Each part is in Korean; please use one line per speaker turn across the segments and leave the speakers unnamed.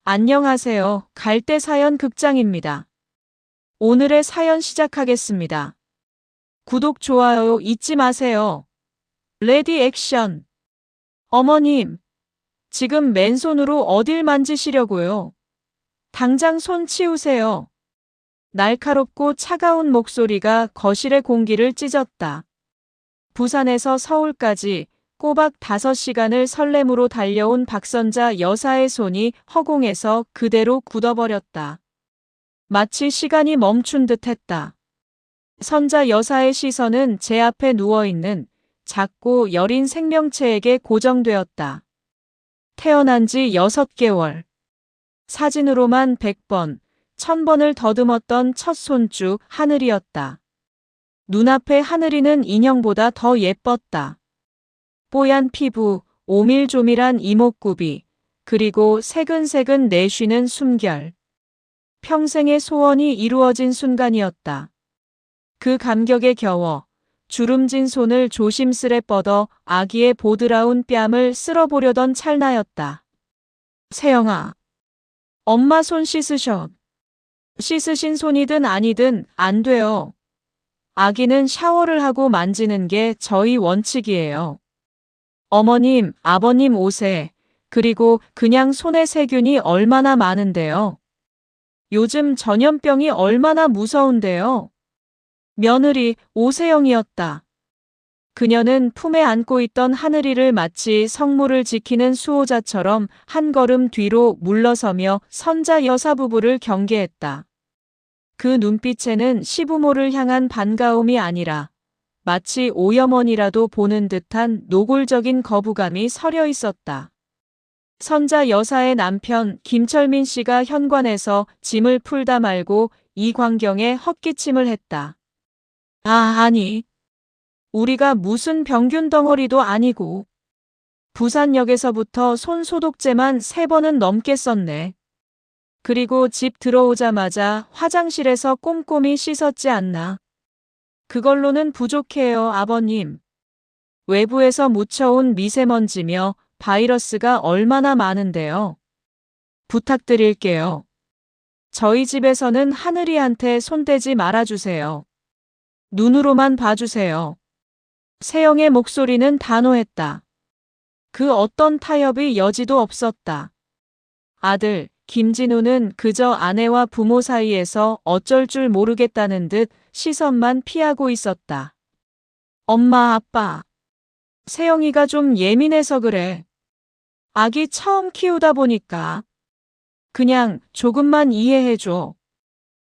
안녕하세요. 갈대사연 극장입니다. 오늘의 사연 시작하겠습니다. 구독, 좋아요 잊지 마세요. 레디 액션. 어머님, 지금 맨손으로 어딜 만지시려고요? 당장 손 치우세요. 날카롭고 차가운 목소리가 거실의 공기를 찢었다. 부산에서 서울까지 꼬박 5시간을 설렘으로 달려온 박선자 여사의 손이 허공에서 그대로 굳어버렸다. 마치 시간이 멈춘 듯 했다. 선자 여사의 시선은 제 앞에 누워있는 작고 여린 생명체에게 고정되었다. 태어난 지 6개월. 사진으로만 100번, 1000번을 더듬었던 첫 손주 하늘이었다. 눈앞의 하늘이는 인형보다 더 예뻤다. 뽀얀 피부, 오밀조밀한 이목구비, 그리고 새근새근 내쉬는 숨결. 평생의 소원이 이루어진 순간이었다. 그 감격에 겨워 주름진 손을 조심스레 뻗어 아기의 보드라운 뺨을 쓸어보려던 찰나였다. 세영아, 엄마 손 씻으셔. 씻으신 손이든 아니든 안 돼요. 아기는 샤워를 하고 만지는 게 저희 원칙이에요. 어머님, 아버님 옷에, 그리고 그냥 손에 세균이 얼마나 많은데요. 요즘 전염병이 얼마나 무서운데요. 며느리 오세영이었다. 그녀는 품에 안고 있던 하늘이를 마치 성물을 지키는 수호자처럼 한 걸음 뒤로 물러서며 선자 여사 부부를 경계했다. 그 눈빛에는 시부모를 향한 반가움이 아니라 마치 오염원이라도 보는 듯한 노골적인 거부감이 서려 있었다. 선자 여사의 남편 김철민 씨가 현관에서 짐을 풀다 말고 이 광경에 헛기침을 했다. 아니. 우리가 무슨 병균 덩어리도 아니고. 부산역에서부터 손 소독제만 3번은 넘게 썼네. 그리고 집 들어오자마자 화장실에서 꼼꼼히 씻었지 않나. 그걸로는 부족해요, 아버님. 외부에서 묻혀온 미세먼지며 바이러스가 얼마나 많은데요. 부탁드릴게요. 저희 집에서는 하늘이한테 손대지 말아주세요. 눈으로만 봐주세요. 세영의 목소리는 단호했다. 그 어떤 타협의 여지도 없었다. 아들, 김진우는 그저 아내와 부모 사이에서 어쩔 줄 모르겠다는 듯 시선만 피하고 있었다. 엄마, 아빠. 세영이가 좀 예민해서 그래. 아기 처음 키우다 보니까. 그냥 조금만 이해해줘.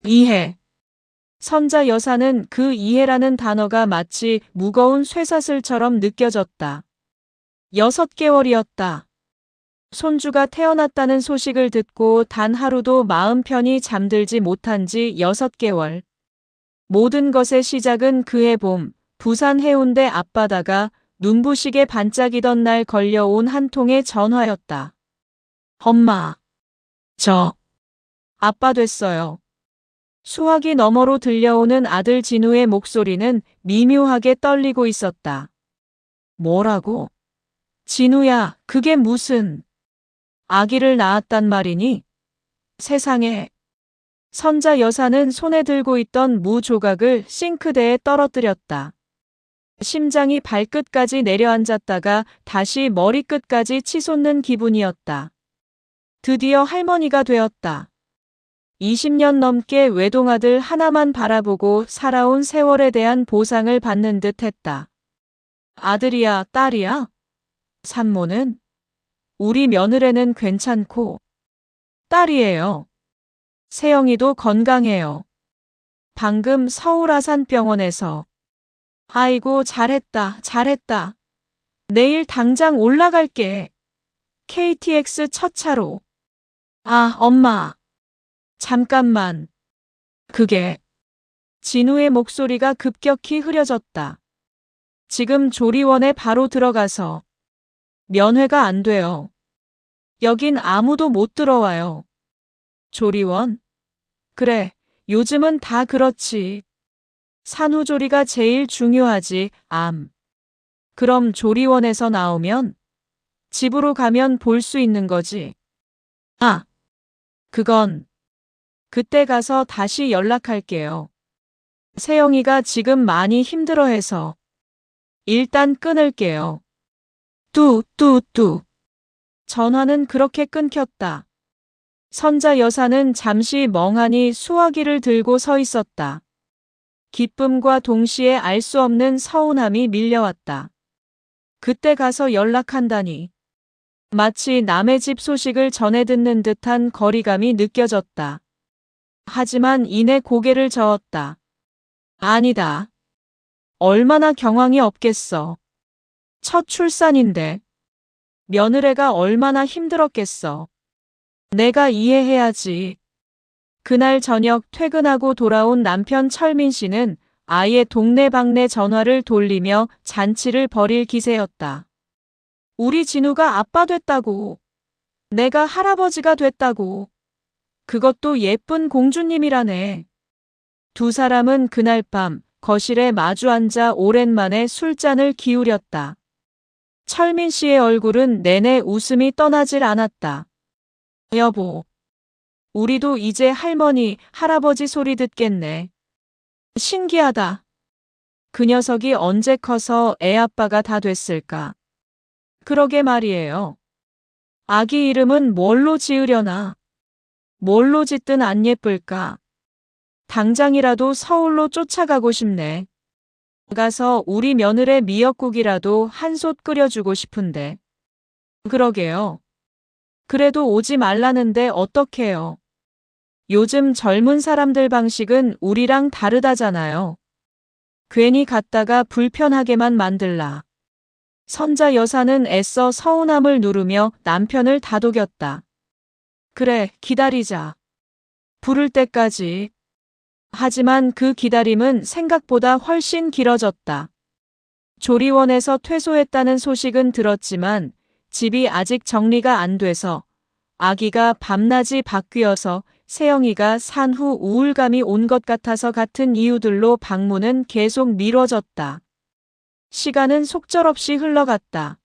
이해. 선자 여사는 그 이해라는 단어가 마치 무거운 쇠사슬처럼 느껴졌다. 6개월이었다. 손주가 태어났다는 소식을 듣고 단 하루도 마음 편히 잠들지 못한 지 6개월. 모든 것의 시작은 그해 봄, 부산 해운대 앞바다가 눈부시게 반짝이던 날 걸려온 한 통의 전화였다. 엄마, 저 아빠 됐어요. 수화기 너머로 들려오는 아들 진우의 목소리는 미묘하게 떨리고 있었다. 뭐라고? 진우야, 그게 무슨... 아기를 낳았단 말이니? 세상에. 선자 여사는 손에 들고 있던 무 조각을 싱크대에 떨어뜨렸다. 심장이 발끝까지 내려앉았다가 다시 머리끝까지 치솟는 기분이었다. 드디어 할머니가 되었다. 20년 넘게 외동아들 하나만 바라보고 살아온 세월에 대한 보상을 받는 듯 했다. 아들이야, 딸이야? 산모는? 우리 며느리는 괜찮고. 딸이에요. 세영이도 건강해요. 방금 서울 아산병원에서. 아이고, 잘했다, 잘했다. 내일 당장 올라갈게. KTX 첫 차로. 아, 엄마. 잠깐만. 그게. 진우의 목소리가 급격히 흐려졌다. 지금 조리원에 바로 들어가서. 면회가 안 돼요. 여긴 아무도 못 들어와요. 조리원? 그래, 요즘은 다 그렇지. 산후조리가 제일 중요하지, 암. 그럼 조리원에서 나오면? 집으로 가면 볼 수 있는 거지. 아, 그건 그때 가서 다시 연락할게요. 세영이가 지금 많이 힘들어해서 일단 끊을게요. 뚜뚜뚜. 전화는 그렇게 끊겼다. 선자 여사는 잠시 멍하니 수화기를 들고 서 있었다. 기쁨과 동시에 알 수 없는 서운함이 밀려왔다. 그때 가서 연락한다니. 마치 남의 집 소식을 전해 듣는 듯한 거리감이 느껴졌다. 하지만 이내 고개를 저었다. 아니다. 얼마나 경황이 없겠어. 첫 출산인데. 며느리가 얼마나 힘들었겠어. 내가 이해해야지. 그날 저녁 퇴근하고 돌아온 남편 철민 씨는 아예 동네방네 전화를 돌리며 잔치를 벌일 기세였다. 우리 진우가 아빠 됐다고. 내가 할아버지가 됐다고. 그것도 예쁜 공주님이라네. 두 사람은 그날 밤 거실에 마주 앉아 오랜만에 술잔을 기울였다. 철민 씨의 얼굴은 내내 웃음이 떠나질 않았다. 여보. 우리도 이제 할머니, 할아버지 소리 듣겠네. 신기하다. 그 녀석이 언제 커서 애 아빠가 다 됐을까? 그러게 말이에요. 아기 이름은 뭘로 지으려나? 뭘로 짓든 안 예쁠까? 당장이라도 서울로 쫓아가고 싶네. 가서 우리 며느리 미역국이라도 한솥 끓여주고 싶은데. 그러게요. 그래도 오지 말라는데 어떡해요. 요즘 젊은 사람들 방식은 우리랑 다르다잖아요. 괜히 갔다가 불편하게만 만들라. 선자 여사는 애써 서운함을 누르며 남편을 다독였다. 그래, 기다리자. 부를 때까지. 하지만 그 기다림은 생각보다 훨씬 길어졌다. 조리원에서 퇴소했다는 소식은 들었지만 집이 아직 정리가 안 돼서 아기가 밤낮이 바뀌어서 세영이가 산 후 우울감이 온 것 같아서 같은 이유들로 방문은 계속 미뤄졌다. 시간은 속절없이 흘러갔다.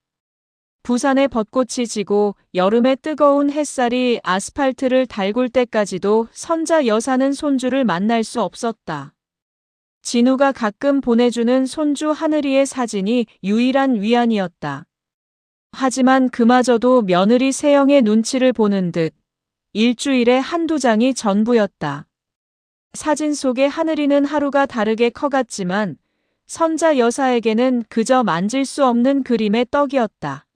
부산의 벚꽃이 지고 여름의 뜨거운 햇살이 아스팔트를 달굴 때까지도 선자 여사는 손주를 만날 수 없었다. 진우가 가끔 보내주는 손주 하늘이의 사진이 유일한 위안이었다. 하지만 그마저도 며느리 세영의 눈치를 보는 듯 일주일에 한두 장이 전부였다. 사진 속의 하늘이는 하루가 다르게 커갔지만 선자 여사에게는 그저 만질 수 없는 그림의 떡이었다.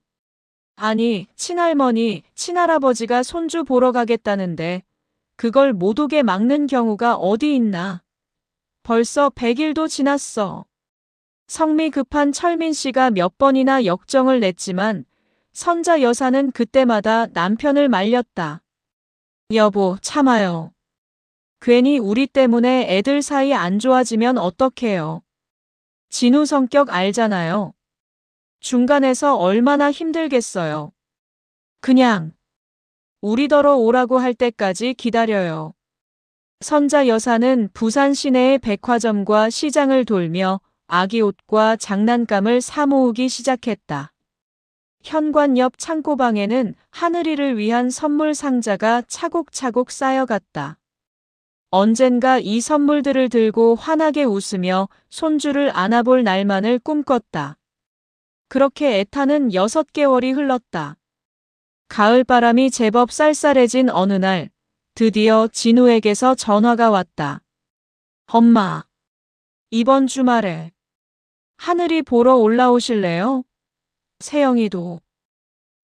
아니, 친할머니, 친할아버지가 손주 보러 가겠다는데 그걸 못 오게 막는 경우가 어디 있나. 벌써 100일도 지났어. 성미 급한 철민 씨가 몇 번이나 역정을 냈지만 선자 여사는 그때마다 남편을 말렸다. 여보, 참아요. 괜히 우리 때문에 애들 사이 안 좋아지면 어떡해요. 진우 성격 알잖아요. 중간에서 얼마나 힘들겠어요. 그냥 우리더러 오라고 할 때까지 기다려요. 선자 여사는 부산 시내의 백화점과 시장을 돌며 아기 옷과 장난감을 사 모으기 시작했다. 현관 옆 창고방에는 하늘이를 위한 선물 상자가 차곡차곡 쌓여갔다. 언젠가 이 선물들을 들고 환하게 웃으며 손주를 안아볼 날만을 꿈꿨다. 그렇게 애타는 6개월이 흘렀다. 가을바람이 제법 쌀쌀해진 어느 날 드디어 진우에게서 전화가 왔다. 엄마, 이번 주말에 하늘이 보러 올라오실래요? 세영이도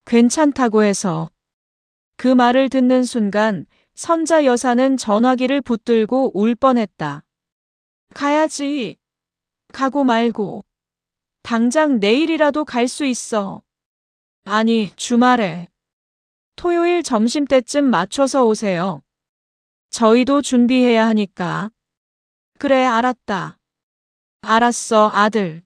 괜찮다고 해서. 그 말을 듣는 순간 선자 여사는 전화기를 붙들고 울 뻔했다. 가야지. 가고 말고. 당장 내일이라도 갈 수 있어. 아니, 주말에. 토요일 점심때쯤 맞춰서 오세요. 저희도 준비해야 하니까. 그래, 알았다. 알았어, 아들.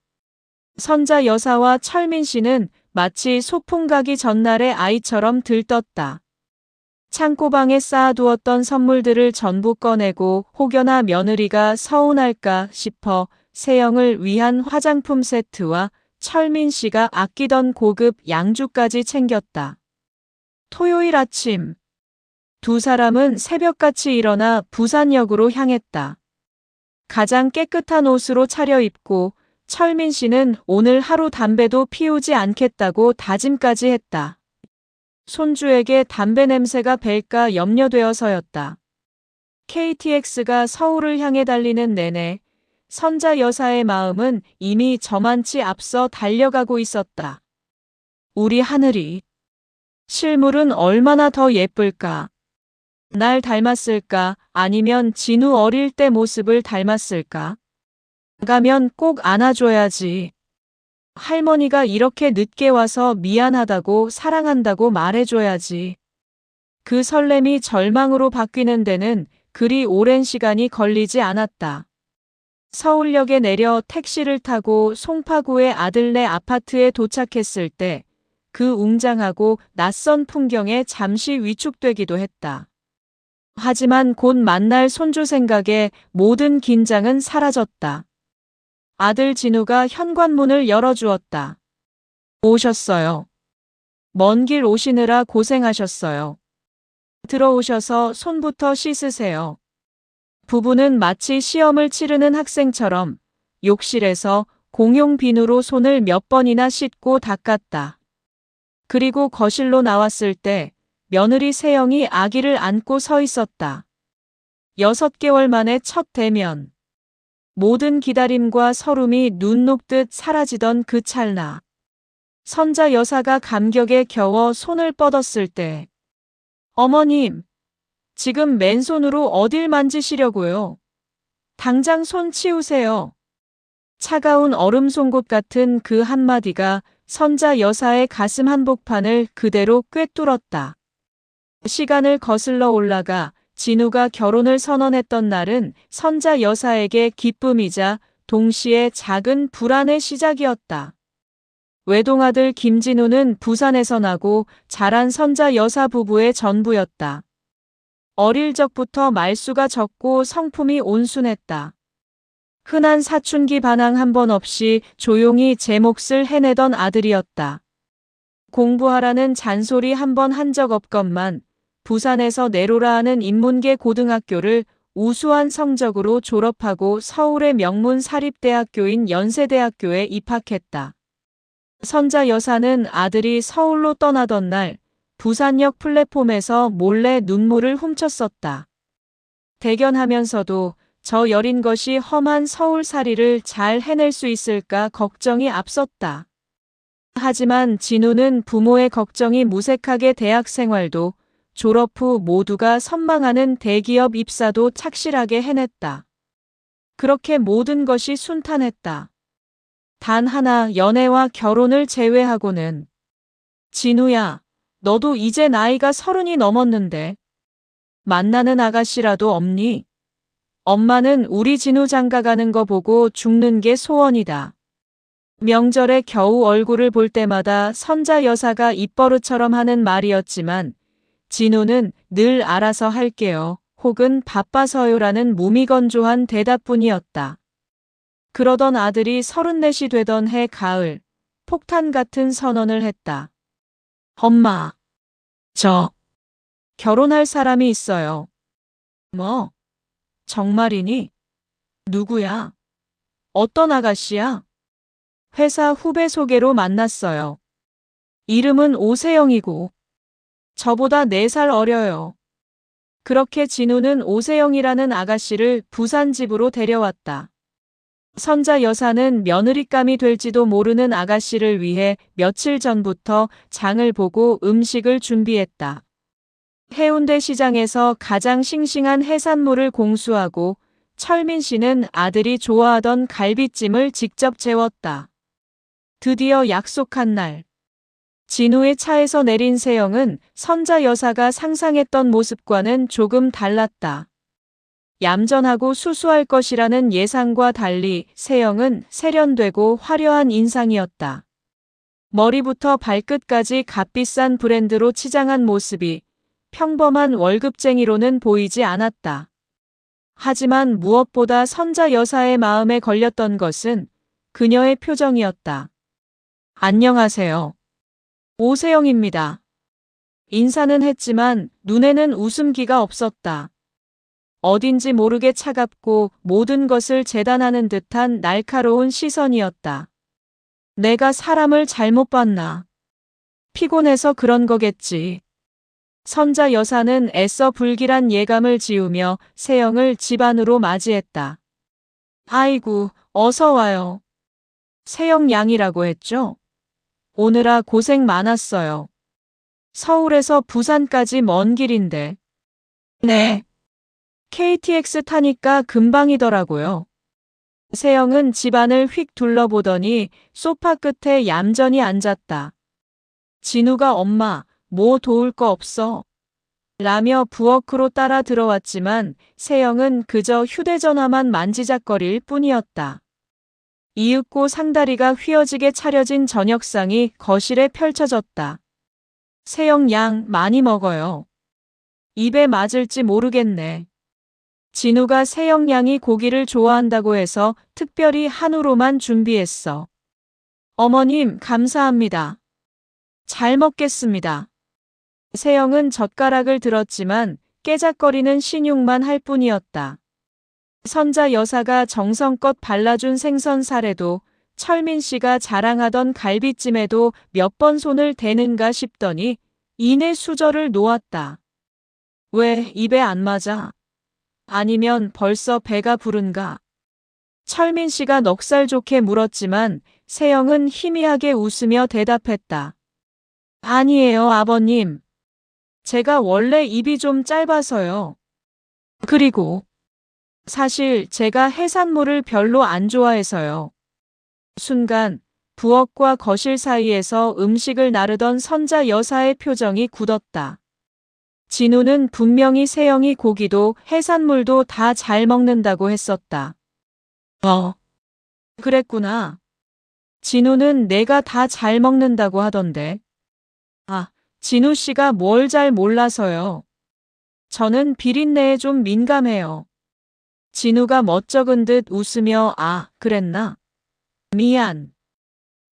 선자 여사와 철민 씨는 마치 소풍 가기 전날의 아이처럼 들떴다. 창고방에 쌓아두었던 선물들을 전부 꺼내고 혹여나 며느리가 서운할까 싶어 세영을 위한 화장품 세트와 철민 씨가 아끼던 고급 양주까지 챙겼다. 토요일 아침 두 사람은 새벽같이 일어나 부산역으로 향했다. 가장 깨끗한 옷으로 차려입고 철민 씨는 오늘 하루 담배도 피우지 않겠다고 다짐까지 했다. 손주에게 담배 냄새가 벨까 염려되어서였다. KTX가 서울을 향해 달리는 내내 선자 여사의 마음은 이미 저만치 앞서 달려가고 있었다. 우리 하늘이, 실물은 얼마나 더 예쁠까? 날 닮았을까? 아니면 진우 어릴 때 모습을 닮았을까? 가면 꼭 안아줘야지. 할머니가 이렇게 늦게 와서 미안하다고 사랑한다고 말해줘야지. 그 설렘이 절망으로 바뀌는 데는 그리 오랜 시간이 걸리지 않았다. 서울역에 내려 택시를 타고 송파구의 아들네 아파트에 도착했을 때 그 웅장하고 낯선 풍경에 잠시 위축되기도 했다. 하지만 곧 만날 손주 생각에 모든 긴장은 사라졌다. 아들 진우가 현관문을 열어주었다. 오셨어요. 먼 길 오시느라 고생하셨어요. 들어오셔서 손부터 씻으세요. 부부는 마치 시험을 치르는 학생처럼 욕실에서 공용 비누로 손을 몇 번이나 씻고 닦았다. 그리고 거실로 나왔을 때 며느리 세영이 아기를 안고 서 있었다. 6개월 만에 첫 대면. 모든 기다림과 서름이 눈 녹듯 사라지던 그 찰나. 선자 여사가 감격에 겨워 손을 뻗었을 때 어머님, 지금 맨손으로 어딜 만지시려고요? 당장 손 치우세요. 차가운 얼음 송곳 같은 그 한마디가 선자 여사의 가슴 한복판을 그대로 꿰뚫었다. 시간을 거슬러 올라가 진우가 결혼을 선언했던 날은 선자 여사에게 기쁨이자 동시에 작은 불안의 시작이었다. 외동아들 김진우는 부산에서 나고 자란 선자 여사 부부의 전부였다. 어릴 적부터 말수가 적고 성품이 온순했다. 흔한 사춘기 반항 한 번 없이 조용히 제 몫을 해내던 아들이었다. 공부하라는 잔소리 한 번 한 적 없건만 부산에서 내로라 하는 인문계 고등학교를 우수한 성적으로 졸업하고 서울의 명문 사립대학교인 연세대학교에 입학했다. 선자 여사는 아들이 서울로 떠나던 날 부산역 플랫폼에서 몰래 눈물을 훔쳤었다. 대견하면서도 저 여린 것이 험한 서울살이를 잘 해낼 수 있을까 걱정이 앞섰다. 하지만 진우는 부모의 걱정이 무색하게 대학 생활도 졸업 후 모두가 선망하는 대기업 입사도 착실하게 해냈다. 그렇게 모든 것이 순탄했다. 단 하나 연애와 결혼을 제외하고는. 진우야, 너도 이제 나이가 30이 넘었는데 만나는 아가씨라도 없니? 엄마는 우리 진우 장가 가는 거 보고 죽는 게 소원이다. 명절에 겨우 얼굴을 볼 때마다 선자 여사가 입버릇처럼 하는 말이었지만 진우는 늘 알아서 할게요. 혹은 바빠서요라는 무미건조한 대답뿐이었다. 그러던 아들이 34이 되던 해 가을, 폭탄 같은 선언을 했다. 엄마, 저 결혼할 사람이 있어요. 뭐? 정말이니? 누구야? 어떤 아가씨야? 회사 후배 소개로 만났어요. 이름은 오세영이고 저보다 4살 어려요. 그렇게 진우는 오세영이라는 아가씨를 부산 집으로 데려왔다. 선자 여사는 며느리감이 될지도 모르는 아가씨를 위해 며칠 전부터 장을 보고 음식을 준비했다. 해운대 시장에서 가장 싱싱한 해산물을 공수하고 철민 씨는 아들이 좋아하던 갈비찜을 직접 재웠다. 드디어 약속한 날. 진우의 차에서 내린 세영은 선자 여사가 상상했던 모습과는 조금 달랐다. 얌전하고 수수할 것이라는 예상과 달리 세영은 세련되고 화려한 인상이었다. 머리부터 발끝까지 값비싼 브랜드로 치장한 모습이 평범한 월급쟁이로는 보이지 않았다. 하지만 무엇보다 선자 여사의 마음에 걸렸던 것은 그녀의 표정이었다. 안녕하세요. 오세영입니다. 인사는 했지만 눈에는 웃음기가 없었다. 어딘지 모르게 차갑고 모든 것을 재단하는 듯한 날카로운 시선이었다. 내가 사람을 잘못 봤나? 피곤해서 그런 거겠지. 선자 여사는 애써 불길한 예감을 지우며 세영을 집 안으로 맞이했다. 아이고, 어서 와요. 세영 양이라고 했죠? 오느라 고생 많았어요. 서울에서 부산까지 먼 길인데. 네. KTX 타니까 금방이더라고요. 세영은 집안을 휙 둘러보더니 소파 끝에 얌전히 앉았다. 진우가 엄마, 뭐 도울 거 없어? 라며 부엌으로 따라 들어왔지만 세영은 그저 휴대전화만 만지작거릴 뿐이었다. 이윽고 상다리가 휘어지게 차려진 저녁상이 거실에 펼쳐졌다. 세영 양 많이 먹어요. 입에 맞을지 모르겠네. 진우가 세영 양이 고기를 좋아한다고 해서 특별히 한우로만 준비했어. 어머님 감사합니다. 잘 먹겠습니다. 세영은 젓가락을 들었지만 깨작거리는 신용만 할 뿐이었다. 선자 여사가 정성껏 발라준 생선살에도 철민 씨가 자랑하던 갈비찜에도 몇 번 손을 대는가 싶더니 이내 수저를 놓았다. 왜 입에 안 맞아? 아니면 벌써 배가 부른가? 철민 씨가 넉살 좋게 물었지만 세영은 희미하게 웃으며 대답했다. 아니에요, 아버님. 제가 원래 입이 좀 짧아서요. 그리고 사실 제가 해산물을 별로 안 좋아해서요. 순간 부엌과 거실 사이에서 음식을 나르던 선자 여사의 표정이 굳었다. 진우는 분명히 세영이 고기도 해산물도 다 잘 먹는다고 했었다. 그랬구나. 진우는 내가 다 잘 먹는다고 하던데. 아, 진우 씨가 뭘 잘 몰라서요. 저는 비린내에 좀 민감해요. 진우가 멋쩍은 듯 웃으며 그랬나? 미안.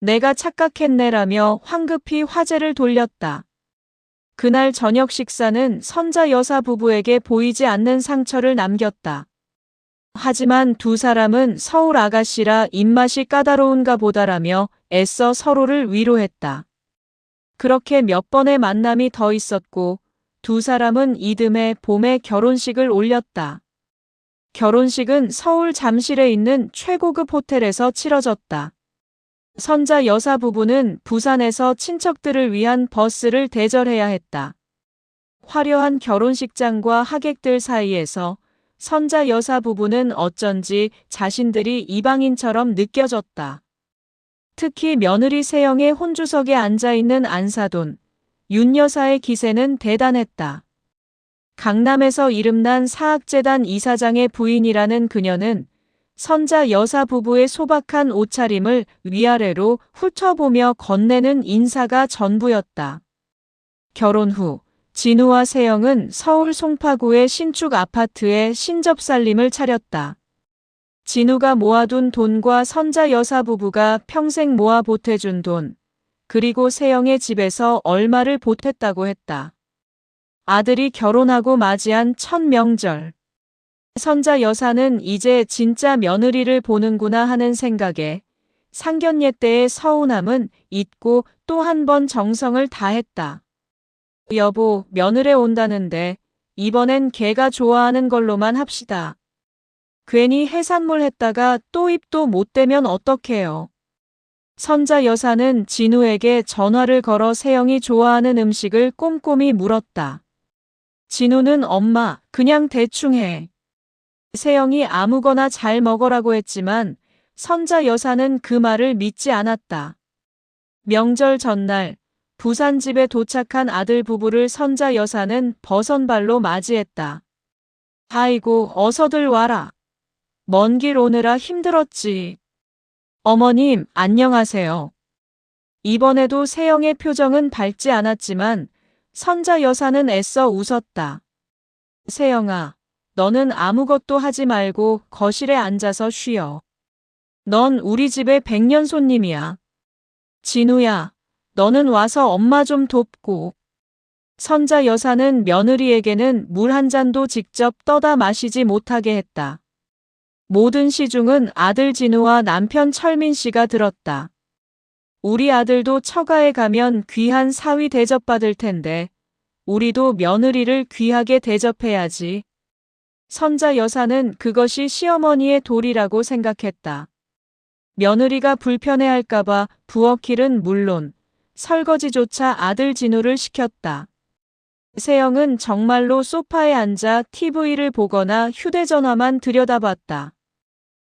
내가 착각했네라며 황급히 화제를 돌렸다. 그날 저녁 식사는 선자 여사 부부에게 보이지 않는 상처를 남겼다. 하지만 두 사람은 서울 아가씨라 입맛이 까다로운가 보다라며 애써 서로를 위로했다. 그렇게 몇 번의 만남이 더 있었고 두 사람은 이듬해 봄에 결혼식을 올렸다. 결혼식은 서울 잠실에 있는 최고급 호텔에서 치러졌다. 선자 여사 부부는 부산에서 친척들을 위한 버스를 대절해야 했다. 화려한 결혼식장과 하객들 사이에서 선자 여사 부부는 어쩐지 자신들이 이방인처럼 느껴졌다. 특히 며느리 세영의 혼주석에 앉아있는 안사돈, 윤 여사의 기세는 대단했다. 강남에서 이름난 사학재단 이사장의 부인이라는 그녀는 선자 여사 부부의 소박한 옷차림을 위아래로 훑어보며 건네는 인사가 전부였다. 결혼 후 진우와 세영은 서울 송파구의 신축 아파트에 신접살림을 차렸다. 진우가 모아둔 돈과 선자 여사 부부가 평생 모아 보태준 돈, 그리고 세영의 집에서 얼마를 보탰다고 했다. 아들이 결혼하고 맞이한 첫 명절. 선자 여사는 이제 진짜 며느리를 보는구나 하는 생각에 상견례 때의 서운함은 잊고 또 한 번 정성을 다했다. 여보, 며느리 온다는데 이번엔 걔가 좋아하는 걸로만 합시다. 괜히 해산물 했다가 또 입도 못 대면 어떡해요. 선자 여사는 진우에게 전화를 걸어 세영이 좋아하는 음식을 꼼꼼히 물었다. 진우는 엄마, 그냥 대충 해. 세영이 아무거나 잘 먹으라고 했지만 선자 여사는 그 말을 믿지 않았다. 명절 전날 부산 집에 도착한 아들 부부를 선자 여사는 버선발로 맞이했다. 아이고, 어서들 와라. 먼 길 오느라 힘들었지. 어머님, 안녕하세요. 이번에도 세영의 표정은 밝지 않았지만 선자 여사는 애써 웃었다. 세영아, 너는 아무것도 하지 말고 거실에 앉아서 쉬어. 넌 우리 집의 백년 손님이야. 진우야, 너는 와서 엄마 좀 돕고. 선자 여사는 며느리에게는 물 한 잔도 직접 떠다 마시지 못하게 했다. 모든 시중은 아들 진우와 남편 철민 씨가 들었다. 우리 아들도 처가에 가면 귀한 사위 대접받을 텐데 우리도 며느리를 귀하게 대접해야지. 선자 여사는 그것이 시어머니의 도리라고 생각했다. 며느리가 불편해할까봐 부엌일은 물론 설거지조차 아들 진우를 시켰다. 세영은 정말로 소파에 앉아 TV를 보거나 휴대전화만 들여다봤다.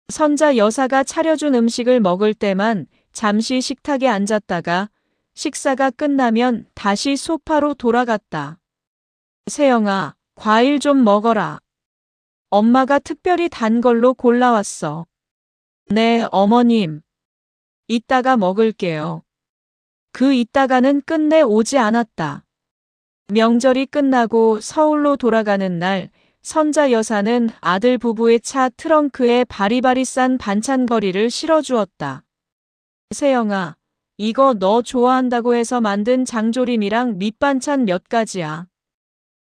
선자 여사가 차려준 음식을 먹을 때만 잠시 식탁에 앉았다가 식사가 끝나면 다시 소파로 돌아갔다. 세영아, 과일 좀 먹어라. 엄마가 특별히 단 걸로 골라왔어. 네, 어머님. 이따가 먹을게요. 그 이따가는 끝내 오지 않았다. 명절이 끝나고 서울로 돌아가는 날, 선자 여사는 아들 부부의 차 트렁크에 바리바리 싼 반찬거리를 실어주었다. 세영아, 이거 너 좋아한다고 해서 만든 장조림이랑 밑반찬 몇 가지야.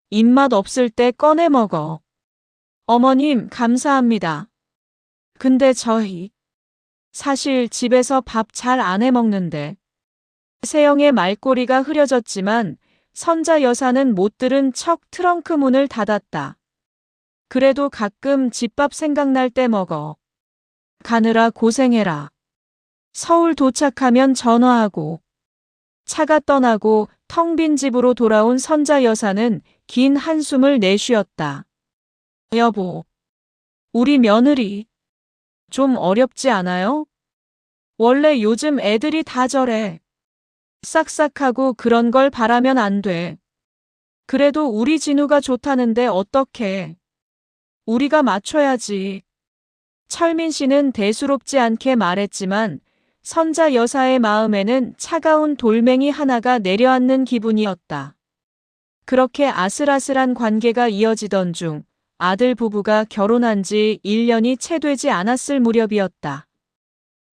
입맛 없을 때 꺼내 먹어. 어머님, 감사합니다. 근데 저희 사실 집에서 밥 잘 안 해 먹는데. 세영의 말꼬리가 흐려졌지만 선자 여사는 못 들은 척 트렁크 문을 닫았다. 그래도 가끔 집밥 생각날 때 먹어. 가느라 고생해라. 서울 도착하면 전화하고. 차가 떠나고 텅 빈 집으로 돌아온 선자 여사는 긴 한숨을 내쉬었다. 여보, 우리 며느리 좀 어렵지 않아요? 원래 요즘 애들이 다 저래. 싹싹하고 그런 걸 바라면 안 돼. 그래도 우리 진우가 좋다는데 어떡해. 우리가 맞춰야지. 철민 씨는 대수롭지 않게 말했지만 선자 여사의 마음에는 차가운 돌멩이 하나가 내려앉는 기분이었다. 그렇게 아슬아슬한 관계가 이어지던 중 아들 부부가 결혼한 지 1년이 채 되지 않았을 무렵이었다.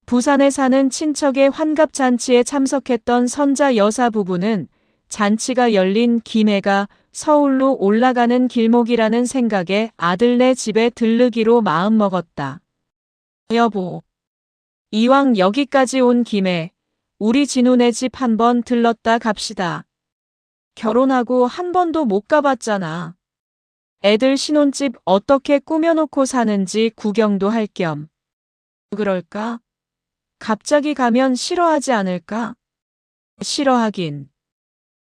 부산에 사는 친척의 환갑잔치에 참석했던 선자 여사 부부는 잔치가 열린 김해가 서울로 올라가는 길목이라는 생각에 아들네 집에 들르기로 마음먹었다. 여보, 이왕 여기까지 온 김에 우리 진우네 집 한번 들렀다 갑시다. 결혼하고 한 번도 못 가봤잖아. 애들 신혼집 어떻게 꾸며놓고 사는지 구경도 할 겸. 그럴까? 갑자기 가면 싫어하지 않을까? 싫어하긴.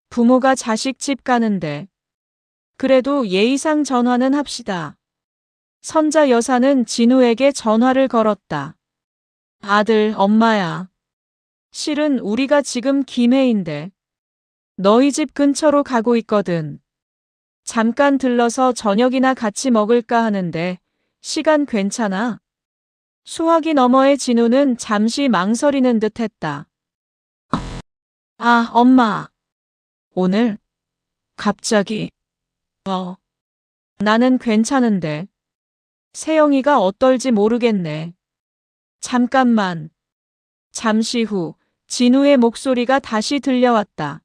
부모가 자식 집 가는데. 그래도 예의상 전화는 합시다. 선자 여사는 진우에게 전화를 걸었다. 아들, 엄마야. 실은 우리가 지금 김해인데 너희 집 근처로 가고 있거든. 잠깐 들러서 저녁이나 같이 먹을까 하는데 시간 괜찮아? 수화기 너머의 진우는 잠시 망설이는 듯 했다. 아, 엄마. 오늘? 갑자기. 나는 괜찮은데. 세영이가 어떨지 모르겠네. 잠깐만. 잠시 후 진우의 목소리가 다시 들려왔다.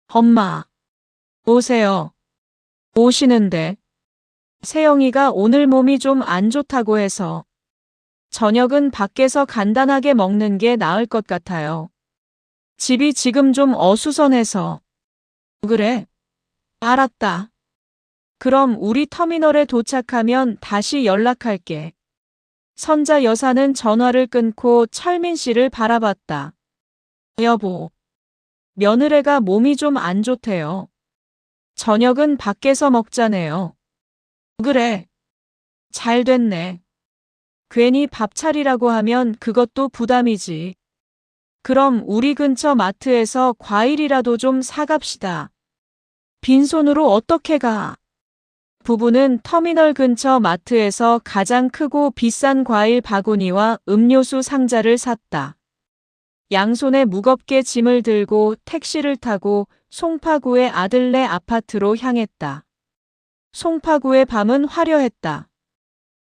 엄마. 오세요. 오시는데. 세영이가 오늘 몸이 좀 안 좋다고 해서. 저녁은 밖에서 간단하게 먹는 게 나을 것 같아요. 집이 지금 좀 어수선해서. 그래? 알았다. 그럼 우리 터미널에 도착하면 다시 연락할게. 선자 여사는 전화를 끊고 철민 씨를 바라봤다. 여보, 며느리가 몸이 좀 안 좋대요. 저녁은 밖에서 먹자네요. 그래. 잘 됐네. 괜히 밥 차리라고 하면 그것도 부담이지. 그럼 우리 근처 마트에서 과일이라도 좀 사갑시다. 빈손으로 어떻게 가? 부부는 터미널 근처 마트에서 가장 크고 비싼 과일 바구니와 음료수 상자를 샀다. 양손에 무겁게 짐을 들고 택시를 타고 송파구의 아들네 아파트로 향했다. 송파구의 밤은 화려했다.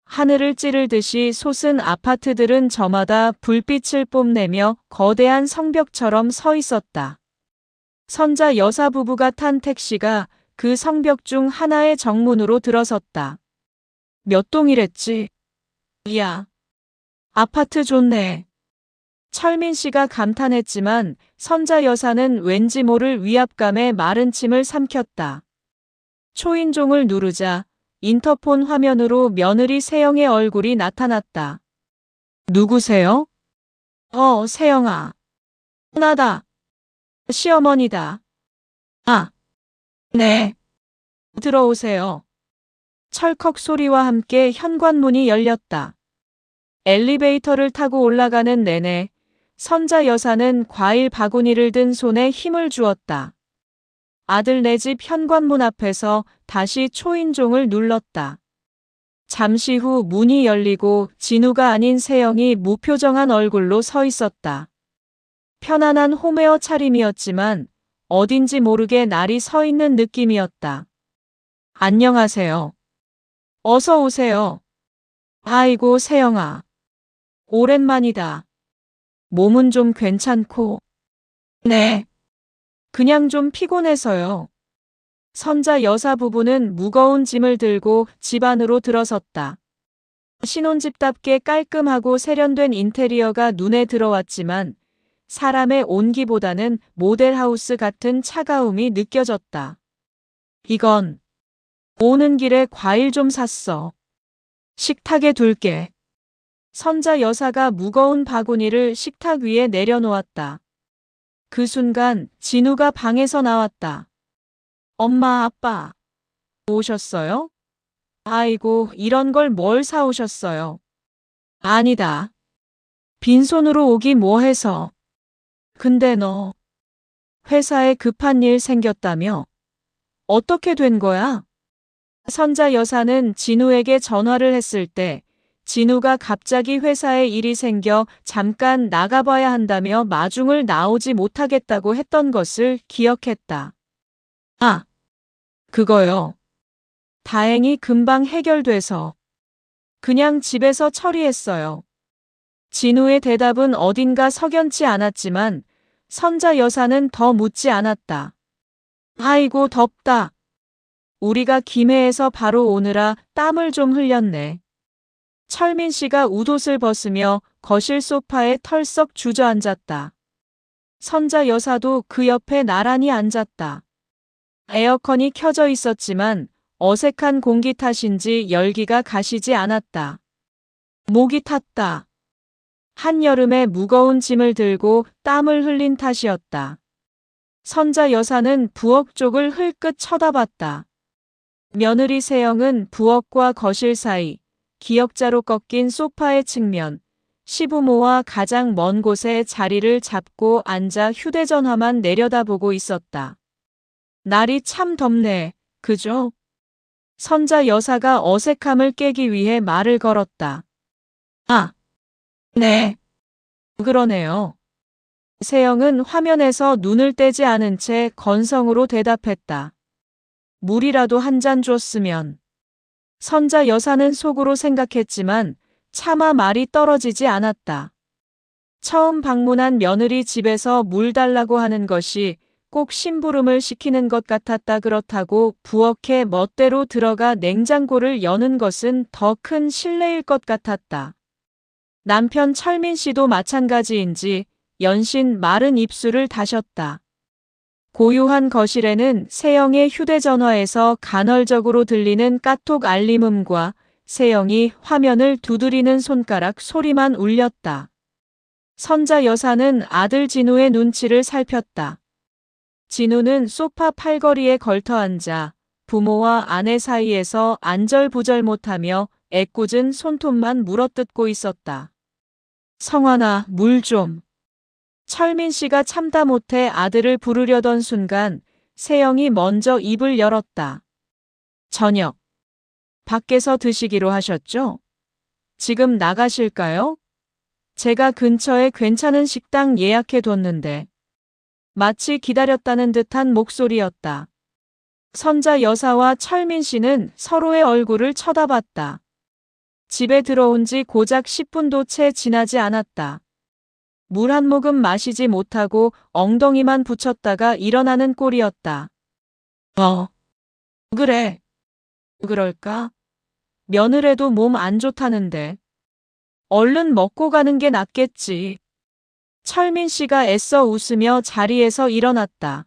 하늘을 찌르듯이 솟은 아파트들은 저마다 불빛을 뽐내며 거대한 성벽처럼 서 있었다. 선자 여사 부부가 탄 택시가 그 성벽 중 하나의 정문으로 들어섰다. 몇 동이랬지? 야, 아파트 좋네. 철민 씨가 감탄했지만 선자 여사는 왠지 모를 위압감에 마른 침을 삼켰다. 초인종을 누르자 인터폰 화면으로 며느리 세영의 얼굴이 나타났다. 누구세요? 세영아. 나다. 시어머니다. 아, 네. 들어오세요. 철컥 소리와 함께 현관문이 열렸다. 엘리베이터를 타고 올라가는 내내 선자 여사는 과일 바구니를 든 손에 힘을 주었다. 아들 네 집 현관문 앞에서 다시 초인종을 눌렀다. 잠시 후 문이 열리고 진우가 아닌 세영이 무표정한 얼굴로 서 있었다. 편안한 홈웨어 차림이었지만 어딘지 모르게 날이 서 있는 느낌이었다. 안녕하세요. 어서 오세요. 아이고 세영아. 오랜만이다. 몸은 좀 괜찮고? 네. 그냥 좀 피곤해서요. 선자 여사 부부는 무거운 짐을 들고 집 안으로 들어섰다. 신혼집답게 깔끔하고 세련된 인테리어가 눈에 들어왔지만 사람의 온기보다는 모델하우스 같은 차가움이 느껴졌다. 이건 오는 길에 과일 좀 샀어. 식탁에 둘게. 선자 여사가 무거운 바구니를 식탁 위에 내려놓았다. 그 순간 진우가 방에서 나왔다. 엄마, 아빠 오셨어요? 아이고, 이런 걸 뭘 사오셨어요? 아니다. 빈손으로 오기 뭐해서. 근데 너 회사에 급한 일 생겼다며? 어떻게 된 거야? 선자 여사는 진우에게 전화를 했을 때 진우가 갑자기 회사에 일이 생겨 잠깐 나가봐야 한다며 마중을 나오지 못하겠다고 했던 것을 기억했다. 아, 그거요. 다행히 금방 해결돼서 그냥 집에서 처리했어요. 진우의 대답은 어딘가 석연치 않았지만 선자 여사는 더 묻지 않았다. 아이고 덥다. 우리가 김해에서 바로 오느라 땀을 좀 흘렸네. 철민 씨가 웃옷을 벗으며 거실 소파에 털썩 주저앉았다. 선자 여사도 그 옆에 나란히 앉았다. 에어컨이 켜져 있었지만 어색한 공기 탓인지 열기가 가시지 않았다. 목이 탔다. 한여름에 무거운 짐을 들고 땀을 흘린 탓이었다. 선자 여사는 부엌 쪽을 흘끗 쳐다봤다. 며느리 세영은 부엌과 거실 사이, 기역자로 꺾인 소파의 측면, 시부모와 가장 먼 곳에 자리를 잡고 앉아 휴대전화만 내려다보고 있었다. 날이 참 덥네, 그죠? 선자 여사가 어색함을 깨기 위해 말을 걸었다. 아, 네. 그러네요. 세영은 화면에서 눈을 떼지 않은 채 건성으로 대답했다. 물이라도 한 잔 줬으면. 선자 여사는 속으로 생각했지만 차마 말이 떨어지지 않았다. 처음 방문한 며느리 집에서 물 달라고 하는 것이 꼭 심부름을 시키는 것 같았다. 그렇다고 부엌에 멋대로 들어가 냉장고를 여는 것은 더 큰 실례일 것 같았다. 남편 철민 씨도 마찬가지인지 연신 마른 입술을 다셨다. 고요한 거실에는 세영의 휴대전화에서 간헐적으로 들리는 카톡 알림음과 세영이 화면을 두드리는 손가락 소리만 울렸다. 선자 여사는 아들 진우의 눈치를 살폈다. 진우는 소파 팔걸이에 걸터앉아 부모와 아내 사이에서 안절부절 못하며 애꿎은 손톱만 물어뜯고 있었다. 성환아, 물 좀. 철민 씨가 참다 못해 아들을 부르려던 순간 세영이 먼저 입을 열었다. 저녁. 밖에서 드시기로 하셨죠? 지금 나가실까요? 제가 근처에 괜찮은 식당 예약해뒀는데. 마치 기다렸다는 듯한 목소리였다. 선자 여사와 철민 씨는 서로의 얼굴을 쳐다봤다. 집에 들어온 지 고작 10분도 채 지나지 않았다. 물 한 모금 마시지 못하고 엉덩이만 붙였다가 일어나는 꼴이었다. 그래. 그럴까? 며느래도 몸 안 좋다는데. 얼른 먹고 가는 게 낫겠지. 철민 씨가 애써 웃으며 자리에서 일어났다.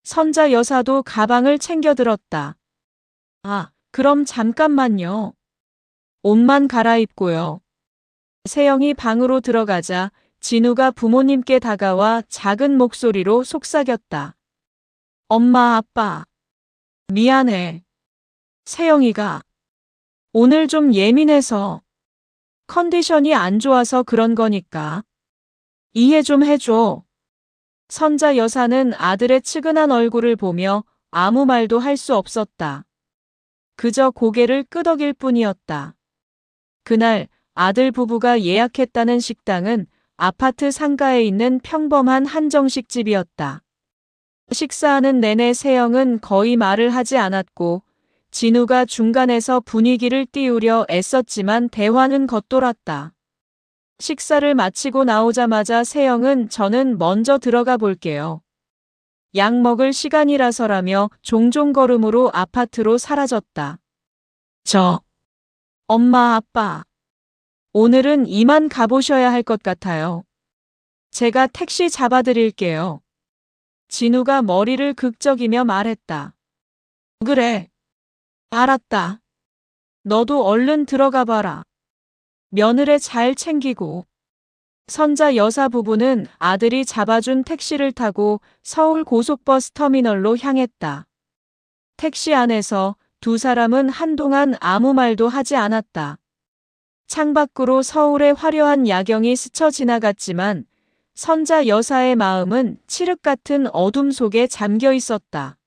선자 여사도 가방을 챙겨 들었다. 그럼 잠깐만요. 옷만 갈아입고요. 세영이 방으로 들어가자 진우가 부모님께 다가와 작은 목소리로 속삭였다. 엄마, 아빠. 미안해. 세영이가 오늘 좀 예민해서 컨디션이 안 좋아서 그런 거니까 이해 좀 해줘. 선자 여사는 아들의 측은한 얼굴을 보며 아무 말도 할 수 없었다. 그저 고개를 끄덕일 뿐이었다. 그날 아들 부부가 예약했다는 식당은 아파트 상가에 있는 평범한 한정식집이었다. 식사하는 내내 세영은 거의 말을 하지 않았고 진우가 중간에서 분위기를 띄우려 애썼지만 대화는 겉돌았다. 식사를 마치고 나오자마자 세영은 저는 먼저 들어가 볼게요. 약 먹을 시간이라서라며 종종 걸음으로 아파트로 사라졌다. 엄마, 아빠. 오늘은 이만 가보셔야 할 것 같아요. 제가 택시 잡아드릴게요. 진우가 머리를 극적이며 말했다. 그래. 알았다. 너도 얼른 들어가 봐라. 며느리 잘 챙기고. 선자 여사 부부는 아들이 잡아준 택시를 타고 서울 고속버스 터미널로 향했다. 택시 안에서 두 사람은 한동안 아무 말도 하지 않았다. 창밖으로 서울의 화려한 야경이 스쳐 지나갔지만 선자 여사의 마음은 칠흑 같은 어둠 속에 잠겨 있었다.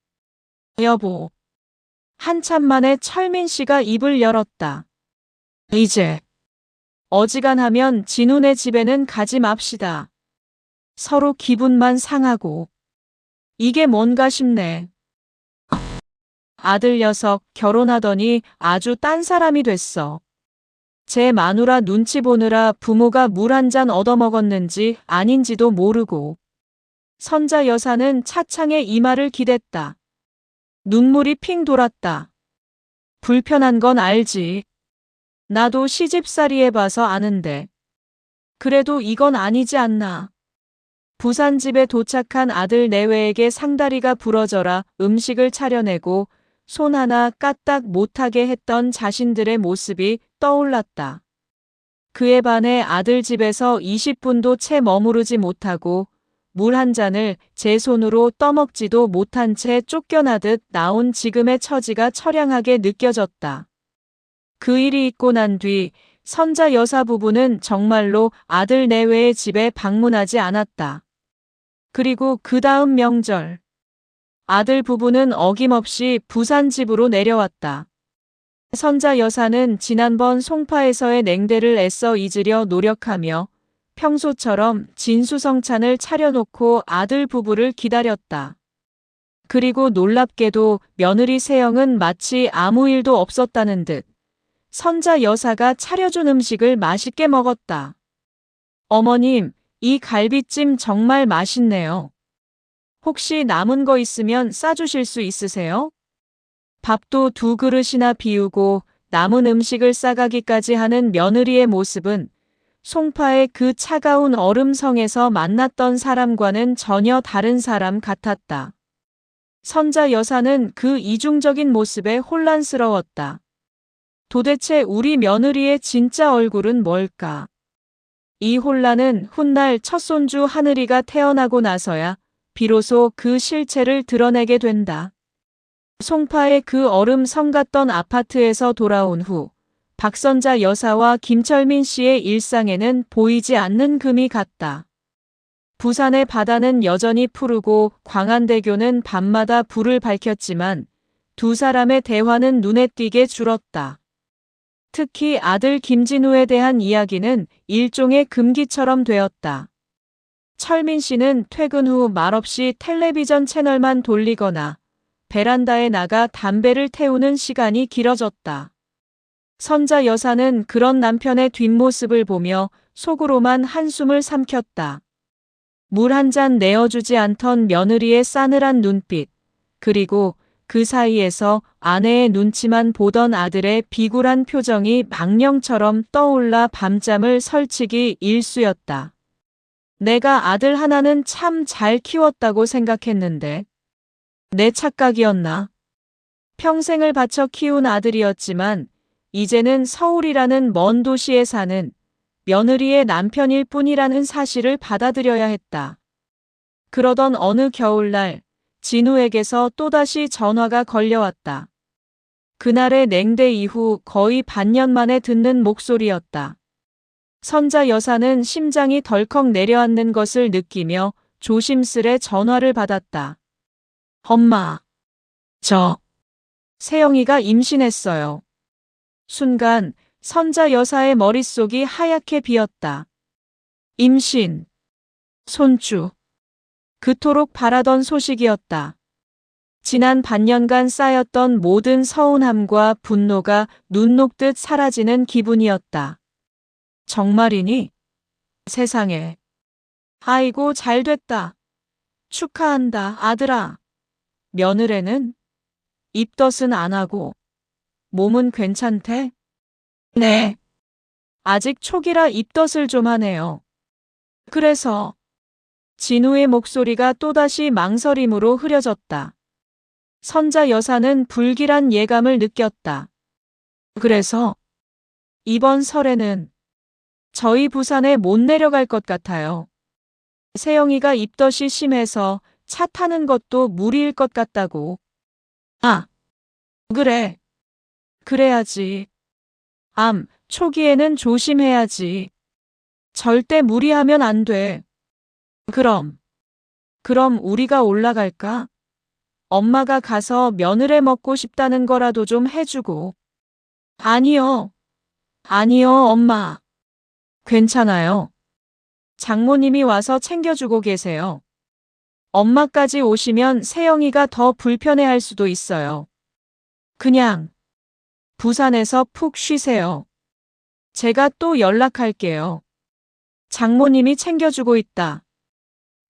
여보. 한참 만에 철민 씨가 입을 열었다. 이제 어지간하면 진우네 집에는 가지 맙시다. 서로 기분만 상하고. 이게 뭔가 싶네. 아들 녀석 결혼하더니 아주 딴 사람이 됐어. 제 마누라 눈치 보느라 부모가 물 한 잔 얻어먹었는지 아닌지도 모르고. 선자 여사는 차창에 이마를 기댔다. 눈물이 핑 돌았다. 불편한 건 알지. 나도 시집살이 해봐서 아는데. 그래도 이건 아니지 않나. 부산집에 도착한 아들 내외에게 상다리가 부러져라 음식을 차려내고 손 하나 까딱 못하게 했던 자신들의 모습이 떠올랐다. 그에 반해 아들 집에서 20분도 채 머무르지 못하고 물 한 잔을 제 손으로 떠먹지도 못한 채 쫓겨나듯 나온 지금의 처지가 처량하게 느껴졌다. 그 일이 있고 난 뒤 선자 여사 부부는 정말로 아들 내외의 집에 방문하지 않았다. 그리고 그 다음 명절. 아들 부부는 어김없이 부산 집으로 내려왔다. 선자 여사는 지난번 송파에서의 냉대를 애써 잊으려 노력하며 평소처럼 진수성찬을 차려놓고 아들 부부를 기다렸다. 그리고 놀랍게도 며느리 세영은 마치 아무 일도 없었다는 듯 선자 여사가 차려준 음식을 맛있게 먹었다. 어머님, 이 갈비찜 정말 맛있네요. 혹시 남은 거 있으면 싸주실 수 있으세요? 밥도 2그릇이나 비우고 남은 음식을 싸가기까지 하는 며느리의 모습은 송파의 그 차가운 얼음성에서 만났던 사람과는 전혀 다른 사람 같았다. 선자 여사는 그 이중적인 모습에 혼란스러웠다. 도대체 우리 며느리의 진짜 얼굴은 뭘까? 이 혼란은 훗날 첫손주 하늘이가 태어나고 나서야 비로소 그 실체를 드러내게 된다. 송파의 그 얼음성 같던 아파트에서 돌아온 후 박선자 여사와 김철민 씨의 일상에는 보이지 않는 금이 갔다. 부산의 바다는 여전히 푸르고 광안대교는 밤마다 불을 밝혔지만 두 사람의 대화는 눈에 띄게 줄었다. 특히 아들 김진우에 대한 이야기는 일종의 금기처럼 되었다. 철민 씨는 퇴근 후 말없이 텔레비전 채널만 돌리거나 베란다에 나가 담배를 태우는 시간이 길어졌다. 선자 여사는 그런 남편의 뒷모습을 보며 속으로만 한숨을 삼켰다. 물 한 잔 내어주지 않던 며느리의 싸늘한 눈빛, 그리고 그 사이에서 아내의 눈치만 보던 아들의 비굴한 표정이 망령처럼 떠올라 밤잠을 설치기 일쑤였다. 내가 아들 하나는 참 잘 키웠다고 생각했는데 내 착각이었나? 평생을 바쳐 키운 아들이었지만 이제는 서울이라는 먼 도시에 사는 며느리의 남편일 뿐이라는 사실을 받아들여야 했다. 그러던 어느 겨울날 진우에게서 또다시 전화가 걸려왔다. 그날의 냉대 이후 거의 반년 만에 듣는 목소리였다. 선자 여사는 심장이 덜컥 내려앉는 것을 느끼며 조심스레 전화를 받았다. 엄마, 세영이가 임신했어요. 순간 선자 여사의 머릿속이 하얗게 비었다. 임신, 손주. 그토록 바라던 소식이었다. 지난 반년간 쌓였던 모든 서운함과 분노가 눈 녹듯 사라지는 기분이었다. 정말이니? 세상에. 아이고, 잘됐다. 축하한다, 아들아. 며느리는? 입덧은 안 하고. 몸은 괜찮대? 네. 아직 초기라 입덧을 좀 하네요. 그래서 진우의 목소리가 또다시 망설임으로 흐려졌다. 선자 여사는 불길한 예감을 느꼈다. 그래서 이번 설에는 저희 부산에 못 내려갈 것 같아요. 세영이가 입덧이 심해서 차 타는 것도 무리일 것 같다고. 아, 그래. 그래야지. 초기에는 조심해야지. 절대 무리하면 안 돼. 그럼 우리가 올라갈까? 엄마가 가서 며느리 먹고 싶다는 거라도 좀 해주고. 아니요, 엄마. 괜찮아요. 장모님이 와서 챙겨주고 계세요. 엄마까지 오시면 세영이가 더 불편해할 수도 있어요. 그냥 부산에서 푹 쉬세요. 제가 또 연락할게요. 장모님이 챙겨주고 있다.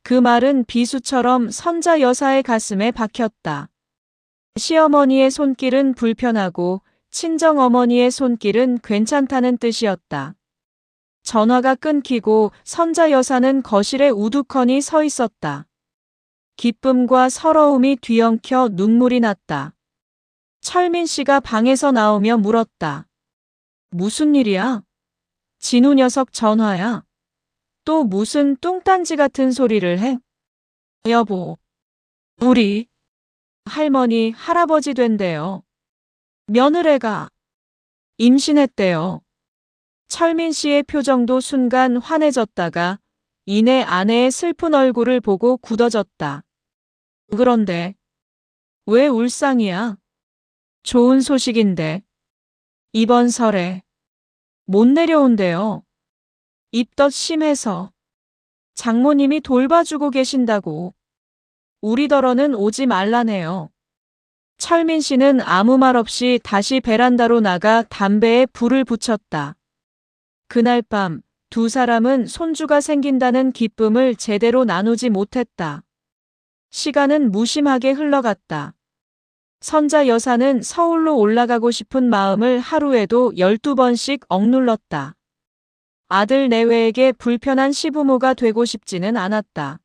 그 말은 비수처럼 선자 여사의 가슴에 박혔다. 시어머니의 손길은 불편하고 친정어머니의 손길은 괜찮다는 뜻이었다. 전화가 끊기고 선자 여사는 거실에 우두커니 서 있었다. 기쁨과 서러움이 뒤엉켜 눈물이 났다. 철민 씨가 방에서 나오며 물었다. 무슨 일이야? 진우 녀석 전화야. 또 무슨 뚱딴지 같은 소리를 해? 여보, 우리 할머니, 할아버지 된대요. 며느리가 임신했대요. 철민 씨의 표정도 순간 환해졌다가 이내 아내의 슬픈 얼굴을 보고 굳어졌다. 그런데 왜 울상이야? 좋은 소식인데. 이번 설에 못 내려온대요. 입덧 심해서. 장모님이 돌봐주고 계신다고. 우리더러는 오지 말라네요. 철민 씨는 아무 말 없이 다시 베란다로 나가 담배에 불을 붙였다. 그날 밤 두 사람은 손주가 생긴다는 기쁨을 제대로 나누지 못했다. 시간은 무심하게 흘러갔다. 선자 여사는 서울로 올라가고 싶은 마음을 하루에도 12번씩 억눌렀다. 아들 내외에게 불편한 시부모가 되고 싶지는 않았다.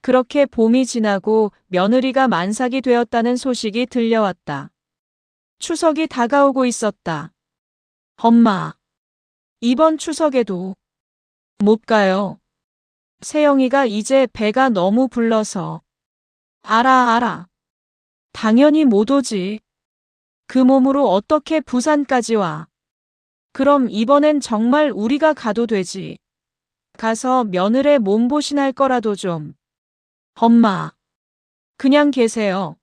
그렇게 봄이 지나고 며느리가 만삭이 되었다는 소식이 들려왔다. 추석이 다가오고 있었다. 엄마, 이번 추석에도 못 가요. 세영이가 이제 배가 너무 불러서. 알아. 당연히 못 오지. 그 몸으로 어떻게 부산까지 와. 그럼 이번엔 정말 우리가 가도 되지. 가서 며느리 몸보신할 거라도 좀. 엄마, 그냥 계세요.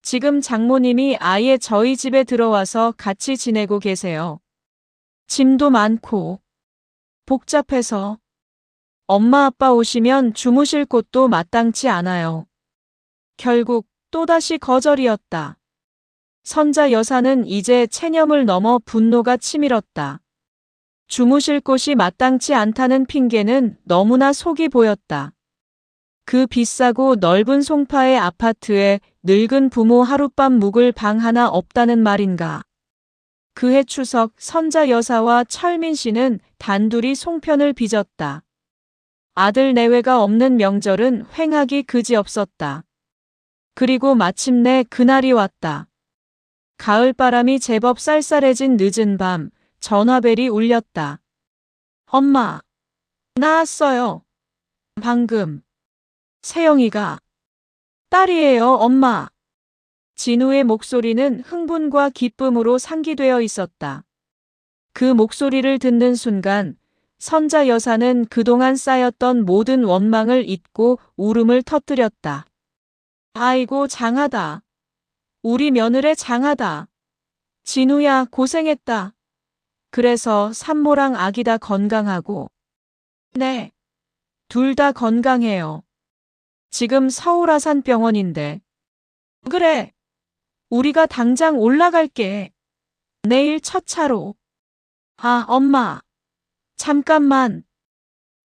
지금 장모님이 아예 저희 집에 들어와서 같이 지내고 계세요. 짐도 많고 복잡해서 엄마 아빠 오시면 주무실 곳도 마땅치 않아요. 결국 또다시 거절이었다. 선자 여사는 이제 체념을 넘어 분노가 치밀었다. 주무실 곳이 마땅치 않다는 핑계는 너무나 속이 보였다. 그 비싸고 넓은 송파의 아파트에 늙은 부모 하룻밤 묵을 방 하나 없다는 말인가. 그해 추석 선자 여사와 철민 씨는 단둘이 송편을 빚었다. 아들 내외가 없는 명절은 횡하기 그지없었다. 그리고 마침내 그날이 왔다. 가을바람이 제법 쌀쌀해진 늦은 밤, 전화벨이 울렸다. 엄마, 나왔어요. 방금. 세영이가. 딸이에요, 엄마. 진우의 목소리는 흥분과 기쁨으로 상기되어 있었다. 그 목소리를 듣는 순간 선자 여사는 그동안 쌓였던 모든 원망을 잊고 울음을 터뜨렸다. 아이고 장하다. 우리 며느리 장하다. 진우야 고생했다. 그래서 산모랑 아기 다 건강하고. 네. 둘 다 건강해요. 지금 서울 아산병원인데. 그래. 우리가 당장 올라갈게. 내일 첫 차로. 아, 엄마. 잠깐만.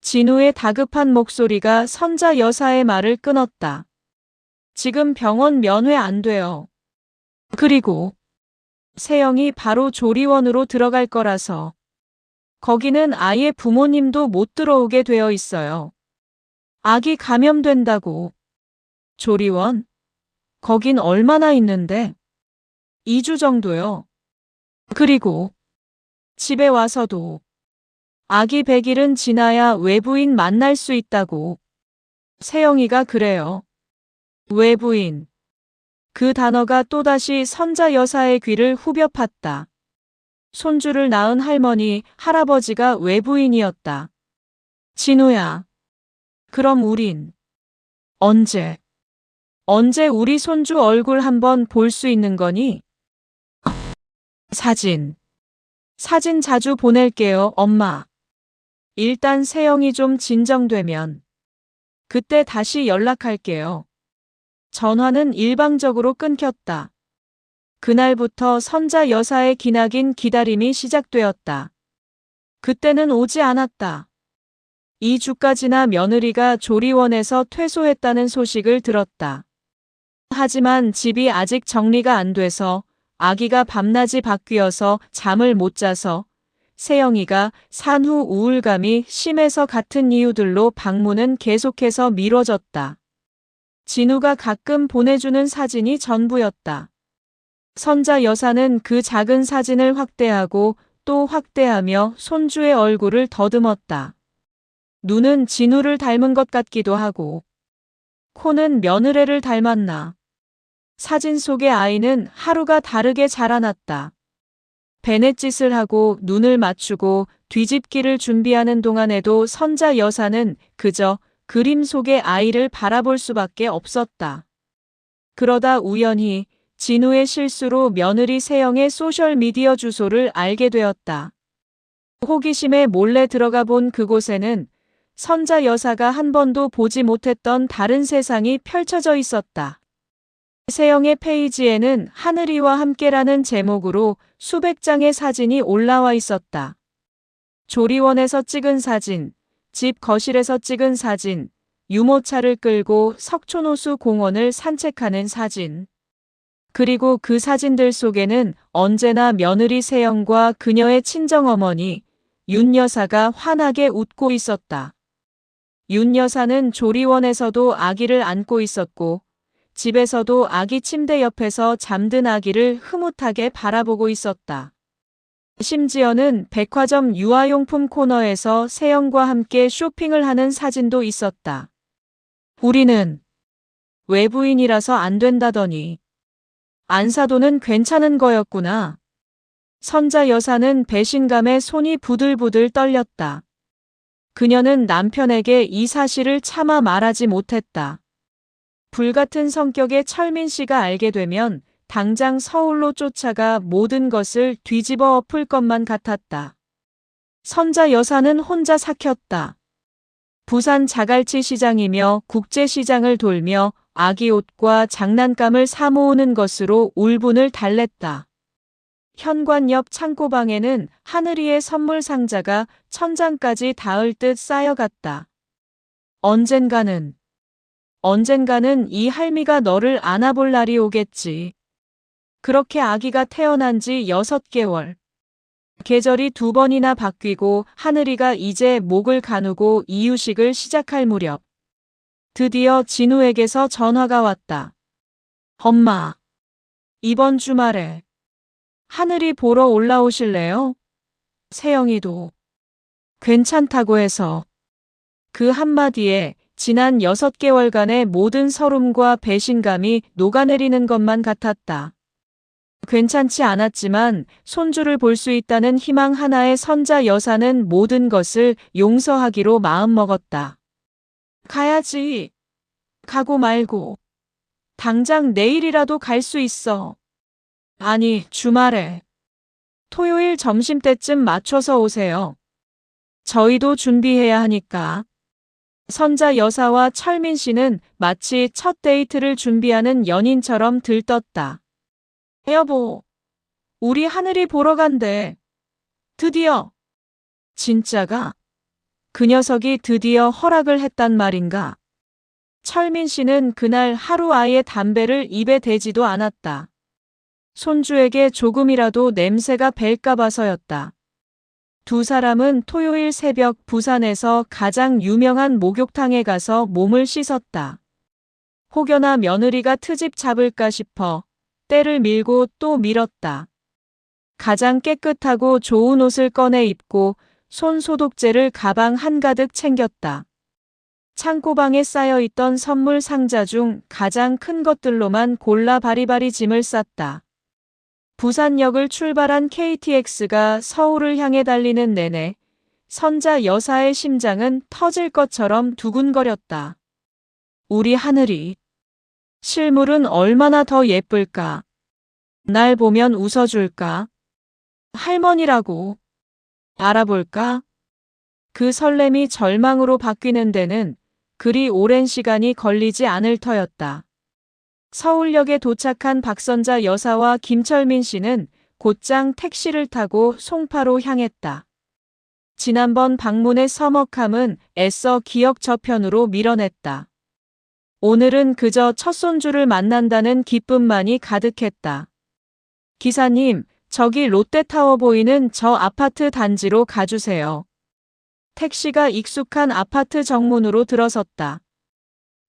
진우의 다급한 목소리가 선자 여사의 말을 끊었다. 지금 병원 면회 안 돼요. 그리고 세영이 바로 조리원으로 들어갈 거라서. 거기는 아예 부모님도 못 들어오게 되어 있어요. 아기 감염된다고. 조리원? 거긴 얼마나 있는데? 2주 정도요. 그리고 집에 와서도 아기 100일은 지나야 외부인 만날 수 있다고. 세영이가 그래요. 외부인. 그 단어가 또다시 선자 여사의 귀를 후벼 팠다. 손주를 낳은 할머니, 할아버지가 외부인이었다. 진우야. 그럼 우린 언제 우리 손주 얼굴 한번 볼 수 있는 거니? 사진 자주 보낼게요, 엄마. 일단 세영이 좀 진정되면 그때 다시 연락할게요. 전화는 일방적으로 끊겼다. 그날부터 선자 여사의 기나긴 기다림이 시작되었다. 그때는 오지 않았다. 2주까지나 며느리가 조리원에서 퇴소했다는 소식을 들었다. 하지만 집이 아직 정리가 안 돼서 아기가 밤낮이 바뀌어서 잠을 못 자서 세영이가 산후 우울감이 심해서 같은 이유들로 방문은 계속해서 미뤄졌다. 진우가 가끔 보내주는 사진이 전부였다. 선자 여사는 그 작은 사진을 확대하고 또 확대하며 손주의 얼굴을 더듬었다. 눈은 진우를 닮은 것 같기도 하고 코는 며느리를 닮았나. 사진 속의 아이는 하루가 다르게 자라났다. 베넷짓을 하고 눈을 맞추고 뒤집기를 준비하는 동안에도 선자 여사는 그저 그림 속의 아이를 바라볼 수밖에 없었다. 그러다 우연히 진우의 실수로 며느리 세영의 소셜미디어 주소를 알게 되었다. 호기심에 몰래 들어가 본 그곳에는 선자 여사가 한 번도 보지 못했던 다른 세상이 펼쳐져 있었다. 세영의 페이지에는 하늘이와 함께라는 제목으로 수백 장의 사진이 올라와 있었다. 조리원에서 찍은 사진, 집 거실에서 찍은 사진, 유모차를 끌고 석촌호수 공원을 산책하는 사진. 그리고 그 사진들 속에는 언제나 며느리 세영과 그녀의 친정어머니 윤 여사가 환하게 웃고 있었다. 윤 여사는 조리원에서도 아기를 안고 있었고 집에서도 아기 침대 옆에서 잠든 아기를 흐뭇하게 바라보고 있었다. 심지어는 백화점 유아용품 코너에서 세영과 함께 쇼핑을 하는 사진도 있었다. 우리는 외부인이라서 안 된다더니 안 사도는 괜찮은 거였구나. 선자 여사는 배신감에 손이 부들부들 떨렸다. 그녀는 남편에게 이 사실을 차마 말하지 못했다. 불같은 성격의 철민 씨가 알게 되면 당장 서울로 쫓아가 모든 것을 뒤집어 엎을 것만 같았다. 선자 여사는 혼자 삭혔다. 부산 자갈치 시장이며 국제시장을 돌며 아기 옷과 장난감을 사 모으는 것으로 울분을 달랬다. 현관 옆 창고방에는 하늘이의 선물 상자가 천장까지 닿을 듯 쌓여갔다. 언젠가는 이 할미가 너를 안아볼 날이 오겠지. 그렇게 아기가 태어난 지 6개월. 계절이 2번이나 바뀌고 하늘이가 이제 목을 가누고 이유식을 시작할 무렵. 드디어 진우에게서 전화가 왔다. 엄마, 이번 주말에 하늘이 보러 올라오실래요? 세영이도 괜찮다고 해서. 그 한마디에 지난 6개월간의 모든 서름과 배신감이 녹아내리는 것만 같았다. 괜찮지 않았지만 손주를 볼 수 있다는 희망 하나에 선자 여사는 모든 것을 용서하기로 마음먹었다. 가야지. 가고 말고. 당장 내일이라도 갈 수 있어. 아니, 주말에. 토요일 점심때쯤 맞춰서 오세요. 저희도 준비해야 하니까. 선자 여사와 철민 씨는 마치 첫 데이트를 준비하는 연인처럼 들떴다. 여보, 우리 하늘이 보러 간대. 드디어. 진짜가? 그 녀석이 드디어 허락을 했단 말인가? 철민 씨는 그날 하루 아예 담배를 입에 대지도 않았다. 손주에게 조금이라도 냄새가 벨까 봐서였다. 두 사람은 토요일 새벽 부산에서 가장 유명한 목욕탕에 가서 몸을 씻었다. 혹여나 며느리가 트집 잡을까 싶어 때를 밀고 또 밀었다. 가장 깨끗하고 좋은 옷을 꺼내 입고 손 소독제를 가방 한가득 챙겼다. 창고방에 쌓여있던 선물 상자 중 가장 큰 것들로만 골라 바리바리 짐을 쌌다. 부산역을 출발한 KTX가 서울을 향해 달리는 내내 선자 여사의 심장은 터질 것처럼 두근거렸다. 우리 하늘이. 실물은 얼마나 더 예쁠까? 날 보면 웃어줄까? 할머니라고 알아볼까? 그 설렘이 절망으로 바뀌는 데는 그리 오랜 시간이 걸리지 않을 터였다. 서울역에 도착한 박선자 여사와 김철민 씨는 곧장 택시를 타고 송파로 향했다. 지난번 방문의 서먹함은 애써 기억 저편으로 밀어냈다. 오늘은 그저 첫 손주를 만난다는 기쁨만이 가득했다. 기사님, 저기 롯데타워 보이는 저 아파트 단지로 가주세요. 택시가 익숙한 아파트 정문으로 들어섰다.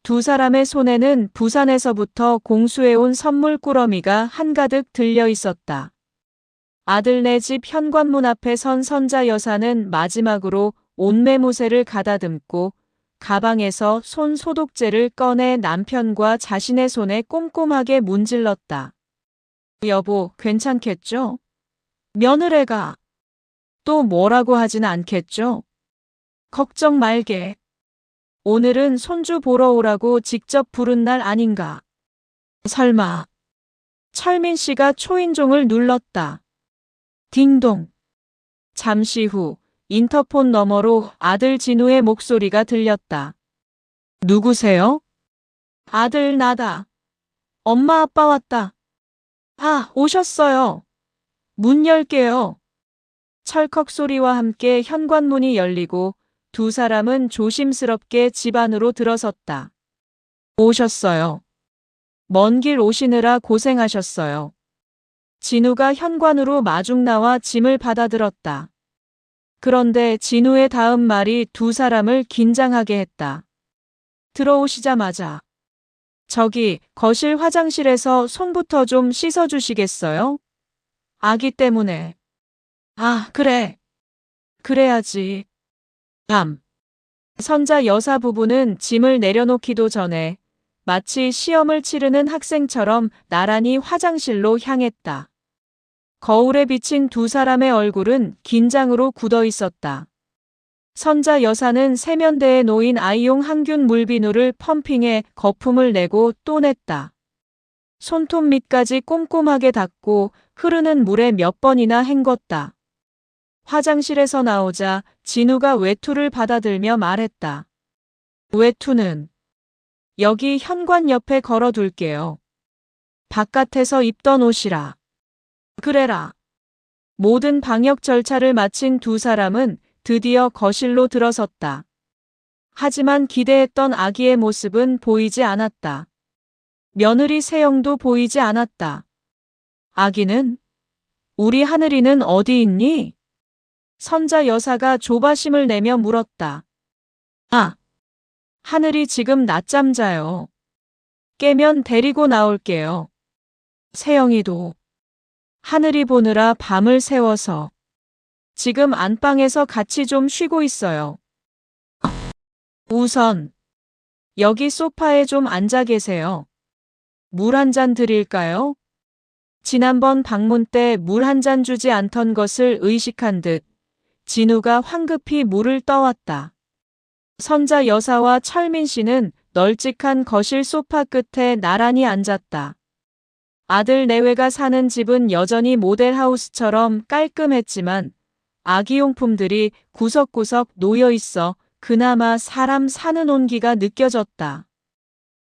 두 사람의 손에는 부산에서부터 공수해온 선물 꾸러미가 한가득 들려 있었다. 아들네 집 현관문 앞에 선 선자 여사는 마지막으로 옷매무새를 가다듬고 가방에서 손 소독제를 꺼내 남편과 자신의 손에 꼼꼼하게 문질렀다. 여보, 괜찮겠죠? 며느리가 또 뭐라고 하진 않겠죠? 걱정 말게. 오늘은 손주 보러 오라고 직접 부른 날 아닌가? 설마. 철민 씨가 초인종을 눌렀다. 딩동. 잠시 후 인터폰 너머로 아들 진우의 목소리가 들렸다. 누구세요? 아들 나다. 엄마 아빠 왔다. 아, 오셨어요. 문 열게요. 철컥 소리와 함께 현관문이 열리고 두 사람은 조심스럽게 집 안으로 들어섰다. 오셨어요. 먼 길 오시느라 고생하셨어요. 진우가 현관으로 마중 나와 짐을 받아들었다. 그런데 진우의 다음 말이 두 사람을 긴장하게 했다. 들어오시자마자 저기 거실 화장실에서 손부터 좀 씻어주시겠어요? 아기 때문에. 아, 그래. 그래야지. 선자 여사 부부는 짐을 내려놓기도 전에 마치 시험을 치르는 학생처럼 나란히 화장실로 향했다. 거울에 비친 두 사람의 얼굴은 긴장으로 굳어 있었다. 선자 여사는 세면대에 놓인 아이용 항균 물비누를 펌핑해 거품을 내고 또 냈다. 손톱 밑까지 꼼꼼하게 닦고 흐르는 물에 몇 번이나 헹궜다. 화장실에서 나오자 진우가 외투를 받아들며 말했다. 외투는 여기 현관 옆에 걸어둘게요. 바깥에서 입던 옷이라. 그래라. 모든 방역 절차를 마친 두 사람은 드디어 거실로 들어섰다. 하지만 기대했던 아기의 모습은 보이지 않았다. 며느리 세영도 보이지 않았다. 아기는? 우리 하늘이는 어디 있니? 선자 여사가 조바심을 내며 물었다. 아, 하늘이 지금 낮잠 자요. 깨면 데리고 나올게요. 세영이도. 하늘이 보느라 밤을 새워서. 지금 안방에서 같이 좀 쉬고 있어요. 우선 여기 소파에 좀 앉아 계세요. 물 한 잔 드릴까요? 지난번 방문 때 물 한 잔 주지 않던 것을 의식한 듯 진우가 황급히 물을 떠왔다. 선자 여사와 철민 씨는 널찍한 거실 소파 끝에 나란히 앉았다. 아들 내외가 사는 집은 여전히 모델하우스처럼 깔끔했지만 아기용품들이 구석구석 놓여 있어 그나마 사람 사는 온기가 느껴졌다.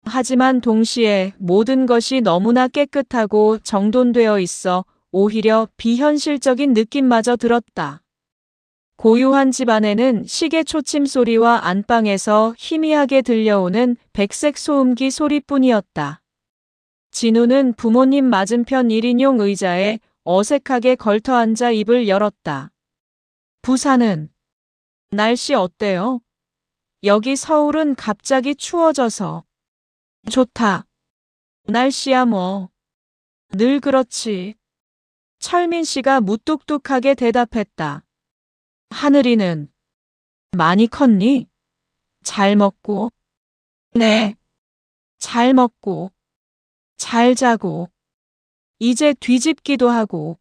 하지만 동시에 모든 것이 너무나 깨끗하고 정돈되어 있어 오히려 비현실적인 느낌마저 들었다. 고요한 집 안에는 시계 초침 소리와 안방에서 희미하게 들려오는 백색 소음기 소리뿐이었다. 진우는 부모님 맞은편 1인용 의자에 어색하게 걸터앉아 입을 열었다. 부산은 날씨 어때요? 여기 서울은 갑자기 추워져서. 좋다. 날씨야 뭐. 늘 그렇지. 철민 씨가 무뚝뚝하게 대답했다. 하늘이는 많이 컸니? 잘 먹고. 네. 잘 먹고. 잘 자고. 이제 뒤집기도 하고.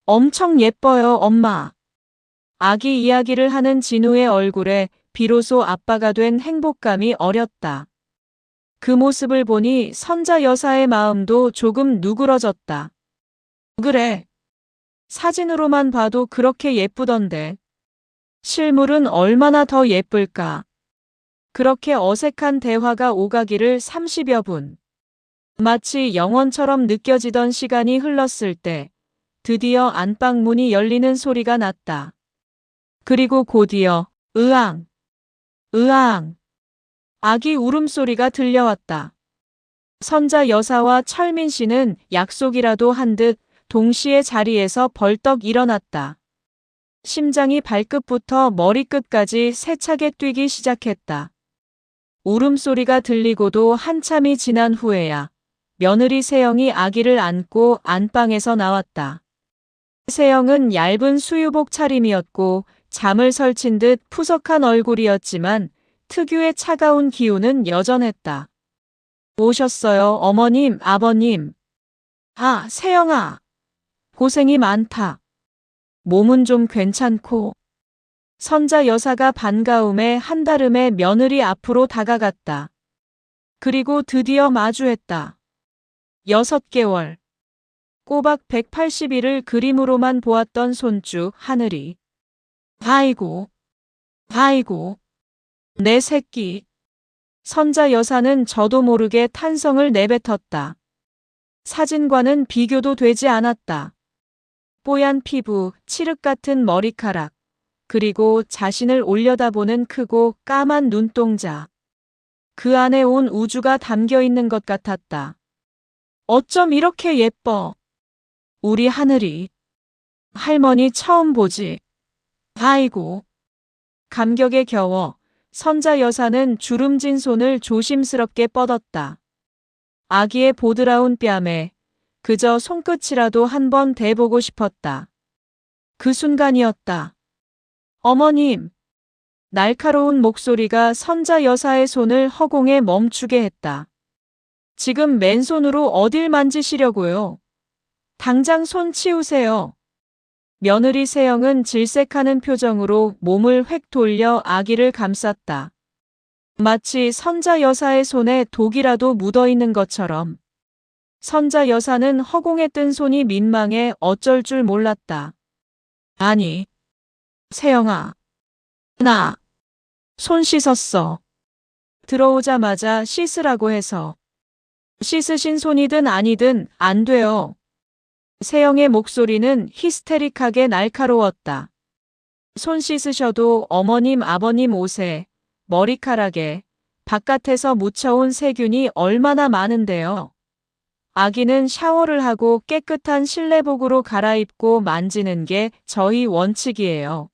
엄청 예뻐요, 엄마. 아기 이야기를 하는 진우의 얼굴에 비로소 아빠가 된 행복감이 어렸다. 그 모습을 보니 선자 여사의 마음도 조금 누그러졌다. 그래. 사진으로만 봐도 그렇게 예쁘던데. 실물은 얼마나 더 예쁠까. 그렇게 어색한 대화가 오가기를 30여 분. 마치 영원처럼 느껴지던 시간이 흘렀을 때 드디어 안방 문이 열리는 소리가 났다. 그리고 곧이어 으앙, 으앙. 아기 울음소리가 들려왔다. 선자 여사와 철민 씨는 약속이라도 한 듯 동시에 자리에서 벌떡 일어났다. 심장이 발끝부터 머리끝까지 세차게 뛰기 시작했다. 울음소리가 들리고도 한참이 지난 후에야 며느리 세영이 아기를 안고 안방에서 나왔다. 세영은 얇은 수유복 차림이었고 잠을 설친 듯 푸석한 얼굴이었지만 특유의 차가운 기운은 여전했다. 오셨어요, 어머님, 아버님. 아, 세영아. 고생이 많다. 몸은 좀 괜찮고. 선자 여사가 반가움에 한달음에 며느리 앞으로 다가갔다. 그리고 드디어 마주했다. 6개월. 꼬박 180일을 그림으로만 보았던 손주 하늘이. 아이고, 아이고, 내 새끼. 선자 여사는 저도 모르게 탄성을 내뱉었다. 사진과는 비교도 되지 않았다. 뽀얀 피부, 칠흑 같은 머리카락, 그리고 자신을 올려다보는 크고 까만 눈동자. 그 안에 온 우주가 담겨 있는 것 같았다. 어쩜 이렇게 예뻐? 우리 하늘이. 할머니 처음 보지. 아이고. 감격에 겨워 선자 여사는 주름진 손을 조심스럽게 뻗었다. 아기의 보드라운 뺨에 그저 손끝이라도 한번 대보고 싶었다. 그 순간이었다. 어머님. 날카로운 목소리가 선자 여사의 손을 허공에 멈추게 했다. 지금 맨손으로 어딜 만지시려고요? 당장 손 치우세요. 며느리 세영은 질색하는 표정으로 몸을 획 돌려 아기를 감쌌다. 마치 선자 여사의 손에 독이라도 묻어있는 것처럼. 선자 여사는 허공에 뜬 손이 민망해 어쩔 줄 몰랐다. 아니, 세영아. 나 손 씻었어. 들어오자마자 씻으라고 해서. 씻으신 손이든 아니든 안 돼요. 세영의 목소리는 히스테릭하게 날카로웠다. 손 씻으셔도 어머님 아버님 옷에, 머리카락에, 바깥에서 묻혀온 세균이 얼마나 많은데요. 아기는 샤워를 하고 깨끗한 실내복으로 갈아입고 만지는 게 저희 원칙이에요.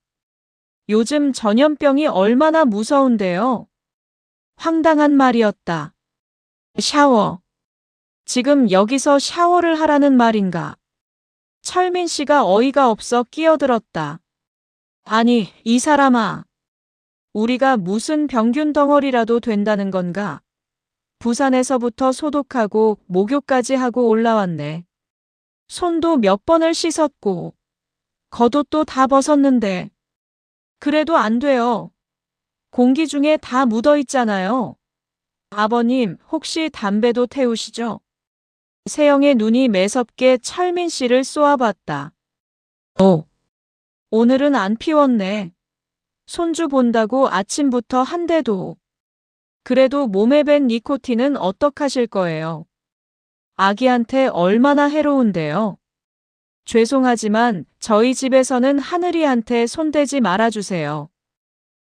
요즘 전염병이 얼마나 무서운데요. 황당한 말이었다. 샤워. 지금 여기서 샤워를 하라는 말인가? 철민 씨가 어이가 없어 끼어들었다. 아니, 이 사람아. 우리가 무슨 병균 덩어리라도 된다는 건가? 부산에서부터 소독하고 목욕까지 하고 올라왔네. 손도 몇 번을 씻었고, 겉옷도 다 벗었는데. 그래도 안 돼요. 공기 중에 다 묻어 있잖아요. 아버님, 혹시 담배도 태우시죠? 세영의 눈이 매섭게 철민 씨를 쏘아봤다. 오늘은 안 피웠네. 손주 본다고 아침부터 한 대도. 그래도 몸에 밴 니코틴은 어떡하실 거예요? 아기한테 얼마나 해로운데요? 죄송하지만 저희 집에서는 하늘이한테 손대지 말아주세요.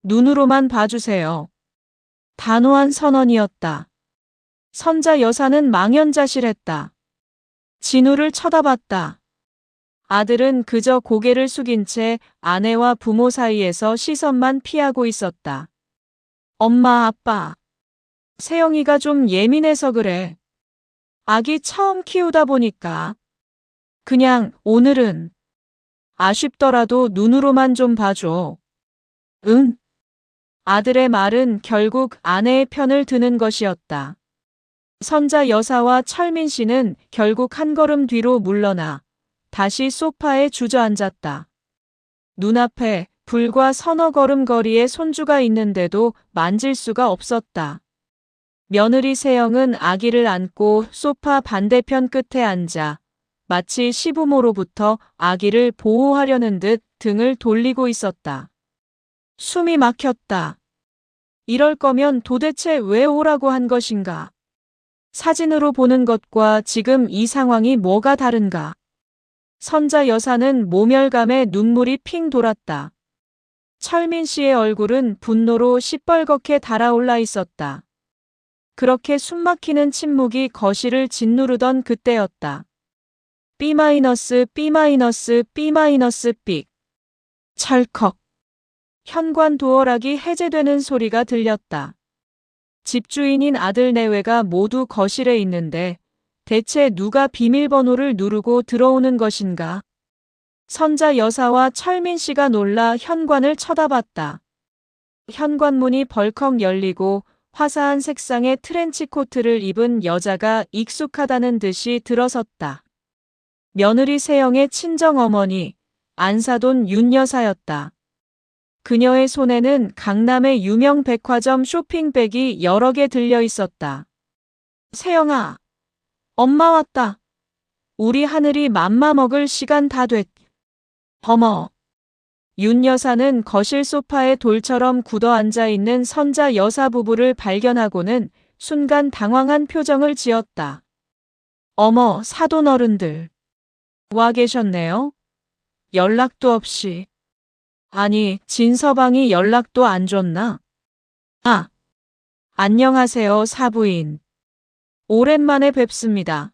눈으로만 봐주세요. 단호한 선언이었다. 선자 여사는 망연자실했다. 진우를 쳐다봤다. 아들은 그저 고개를 숙인 채 아내와 부모 사이에서 시선만 피하고 있었다. 엄마, 아빠. 세영이가 좀 예민해서 그래. 아기 처음 키우다 보니까. 그냥 오늘은 아쉽더라도 눈으로만 좀 봐줘. 응? 아들의 말은 결국 아내의 편을 드는 것이었다. 선자 여사와 철민 씨는 결국 한 걸음 뒤로 물러나 다시 소파에 주저앉았다. 눈앞에 불과 서너 걸음 거리에 손주가 있는데도 만질 수가 없었다. 며느리 세영은 아기를 안고 소파 반대편 끝에 앉아 마치 시부모로부터 아기를 보호하려는 듯 등을 돌리고 있었다. 숨이 막혔다. 이럴 거면 도대체 왜 오라고 한 것인가? 사진으로 보는 것과 지금 이 상황이 뭐가 다른가? 선자 여사는 모멸감에 눈물이 핑 돌았다. 철민 씨의 얼굴은 분노로 시뻘겋게 달아올라 있었다. 그렇게 숨막히는 침묵이 거실을 짓누르던 그때였다. B-, B-, B. 찰컥. 현관 도어락이 해제되는 소리가 들렸다. 집주인인 아들 내외가 모두 거실에 있는데 대체 누가 비밀번호를 누르고 들어오는 것인가? 선자 여사와 철민 씨가 놀라 현관을 쳐다봤다. 현관문이 벌컥 열리고 화사한 색상의 트렌치 코트를 입은 여자가 익숙하다는 듯이 들어섰다. 며느리 세영의 친정어머니, 안사돈 윤 여사였다. 그녀의 손에는 강남의 유명 백화점 쇼핑백이 여러 개 들려 있었다. 세영아, 엄마 왔다. 우리 하늘이 맘마 먹을 시간 다 됐. 어머. 윤 여사는 거실 소파에 돌처럼 굳어 앉아 있는 선자 여사 부부를 발견하고는 순간 당황한 표정을 지었다. 어머, 사돈 어른들. 와 계셨네요. 연락도 없이. 아니, 진서방이 연락도 안 줬나? 아, 안녕하세요, 사부인. 오랜만에 뵙습니다.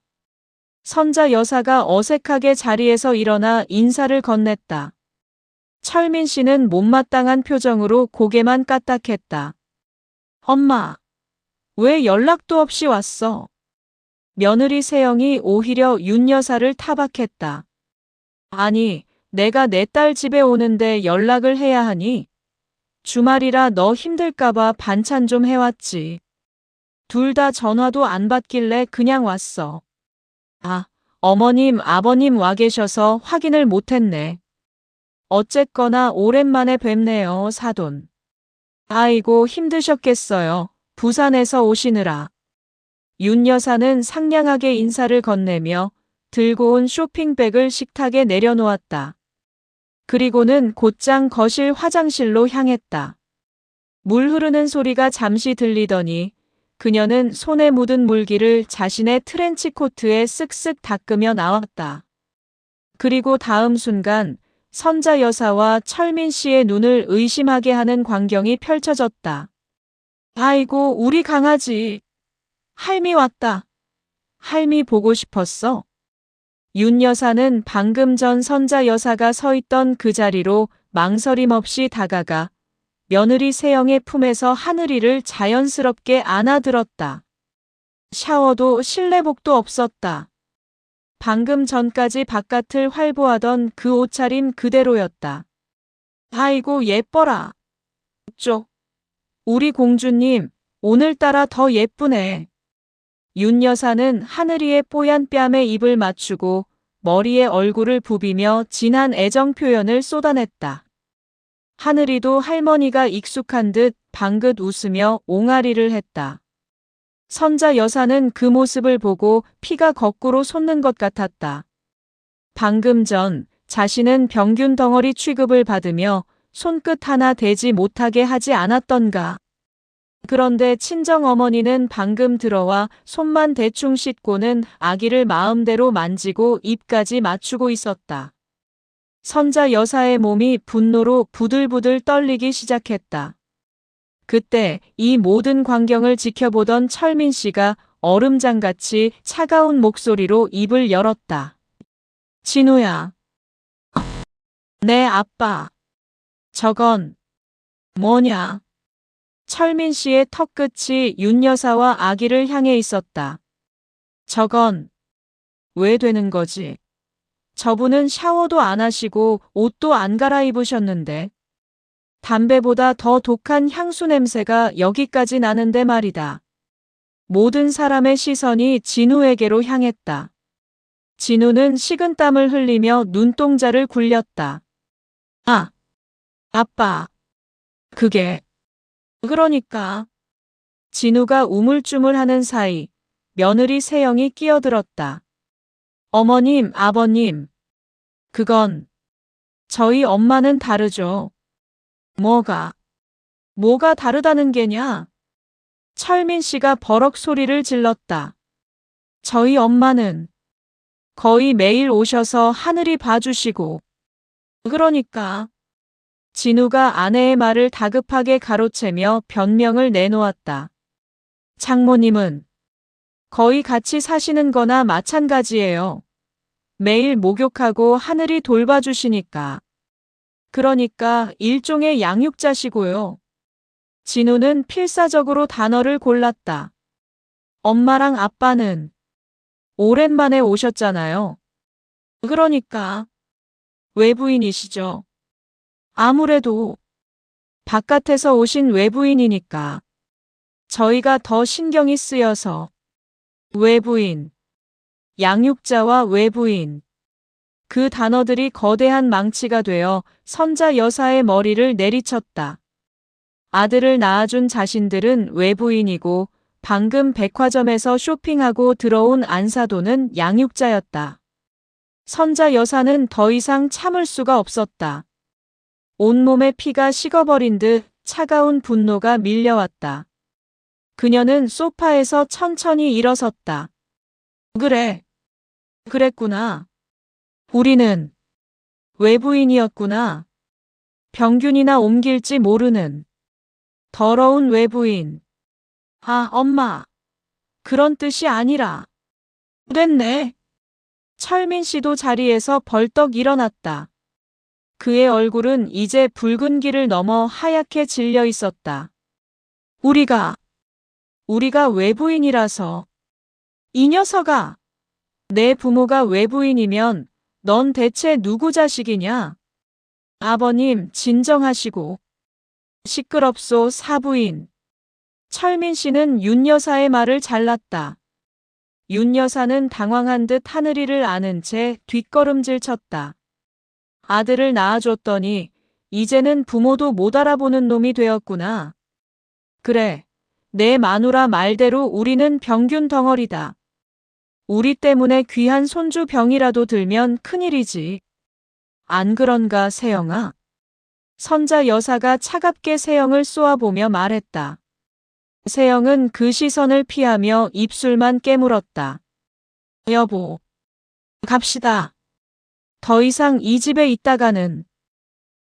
선자 여사가 어색하게 자리에서 일어나 인사를 건넸다. 철민 씨는 못마땅한 표정으로 고개만 까딱했다. 엄마, 왜 연락도 없이 왔어? 며느리 세영이 오히려 윤 여사를 타박했다. 아니, 내가 내 딸 집에 오는데 연락을 해야 하니? 주말이라 너 힘들까봐 반찬 좀 해왔지. 둘 다 전화도 안 받길래 그냥 왔어. 아, 어머님, 아버님 와 계셔서 확인을 못했네. 어쨌거나 오랜만에 뵙네요, 사돈. 아이고, 힘드셨겠어요. 부산에서 오시느라. 윤 여사는 상냥하게 인사를 건네며 들고 온 쇼핑백을 식탁에 내려놓았다. 그리고는 곧장 거실 화장실로 향했다. 물 흐르는 소리가 잠시 들리더니 그녀는 손에 묻은 물기를 자신의 트렌치 코트에 쓱쓱 닦으며 나왔다. 그리고 다음 순간 선자 여사와 철민 씨의 눈을 의심하게 하는 광경이 펼쳐졌다. 아이고, 우리 강아지. 할미 왔다. 할미 보고 싶었어. 윤 여사는 방금 전 선자 여사가 서 있던 그 자리로 망설임 없이 다가가 며느리 세영의 품에서 하늘이를 자연스럽게 안아들었다. 샤워도 실내복도 없었다. 방금 전까지 바깥을 활보하던 그 옷차림 그대로였다. 아이고 예뻐라. 쪽. 우리 공주님, 오늘따라 더 예쁘네. 윤 여사는 하늘이의 뽀얀 뺨에 입을 맞추고 머리에 얼굴을 부비며 진한 애정 표현을 쏟아냈다. 하늘이도 할머니가 익숙한 듯 방긋 웃으며 옹알이를 했다. 선자 여사는 그 모습을 보고 피가 거꾸로 솟는 것 같았다. 방금 전 자신은 병균 덩어리 취급을 받으며 손끝 하나 대지 못하게 하지 않았던가. 그런데 친정어머니는 방금 들어와 손만 대충 씻고는 아기를 마음대로 만지고 입까지 맞추고 있었다. 선자 여사의 몸이 분노로 부들부들 떨리기 시작했다. 그때 이 모든 광경을 지켜보던 철민 씨가 얼음장같이 차가운 목소리로 입을 열었다. 진우야. 내 아빠. 저건 뭐냐? 철민 씨의 턱끝이 윤 여사와 아기를 향해 있었다. 저건 왜 되는 거지? 저분은 샤워도 안 하시고 옷도 안 갈아입으셨는데. 담배보다 더 독한 향수 냄새가 여기까지 나는데 말이다. 모든 사람의 시선이 진우에게로 향했다. 진우는 식은땀을 흘리며 눈동자를 굴렸다. 아, 아빠. 그게. 그러니까. 진우가 우물쭈물하는 사이 며느리 세영이 끼어들었다. 어머님, 아버님. 그건 저희 엄마는 다르죠. 뭐가 다르다는 게냐? 철민 씨가 버럭 소리를 질렀다. 저희 엄마는 거의 매일 오셔서 하늘이 봐주시고. 그러니까. 진우가 아내의 말을 다급하게 가로채며 변명을 내놓았다. 장모님은 거의 같이 사시는 거나 마찬가지예요. 매일 목욕하고 하늘이 돌봐주시니까. 그러니까 일종의 양육자시고요. 진우는 필사적으로 단어를 골랐다. 엄마랑 아빠는 오랜만에 오셨잖아요. 그러니까 외부인이시죠. 아무래도 바깥에서 오신 외부인이니까 저희가 더 신경이 쓰여서. 외부인, 양육자와 외부인. 그 단어들이 거대한 망치가 되어 선자 여사의 머리를 내리쳤다. 아들을 낳아준 자신들은 외부인이고 방금 백화점에서 쇼핑하고 들어온 안사도는 양육자였다. 선자 여사는 더 이상 참을 수가 없었다. 온몸에 피가 식어버린 듯 차가운 분노가 밀려왔다. 그녀는 소파에서 천천히 일어섰다. 그래. 그랬구나. 우리는 외부인이었구나. 병균이나 옮길지 모르는 더러운 외부인. 아, 엄마. 그런 뜻이 아니라. 그랬네. 철민 씨도 자리에서 벌떡 일어났다. 그의 얼굴은 이제 붉은기를 넘어 하얗게 질려 있었다. 우리가 외부인이라서. 이 녀석아. 내 부모가 외부인이면 넌 대체 누구 자식이냐? 아버님, 진정하시고. 시끄럽소, 사부인. 철민 씨는 윤 여사의 말을 잘랐다. 윤 여사는 당황한 듯 하늘이를 안은 채 뒷걸음질 쳤다. 아들을 낳아줬더니 이제는 부모도 못 알아보는 놈이 되었구나. 그래, 내 마누라 말대로 우리는 병균 덩어리다. 우리 때문에 귀한 손주 병이라도 들면 큰일이지. 안 그런가, 세영아? 선자 여사가 차갑게 세영을 쏘아보며 말했다. 세영은 그 시선을 피하며 입술만 깨물었다. 여보, 갑시다. 더 이상 이 집에 있다가는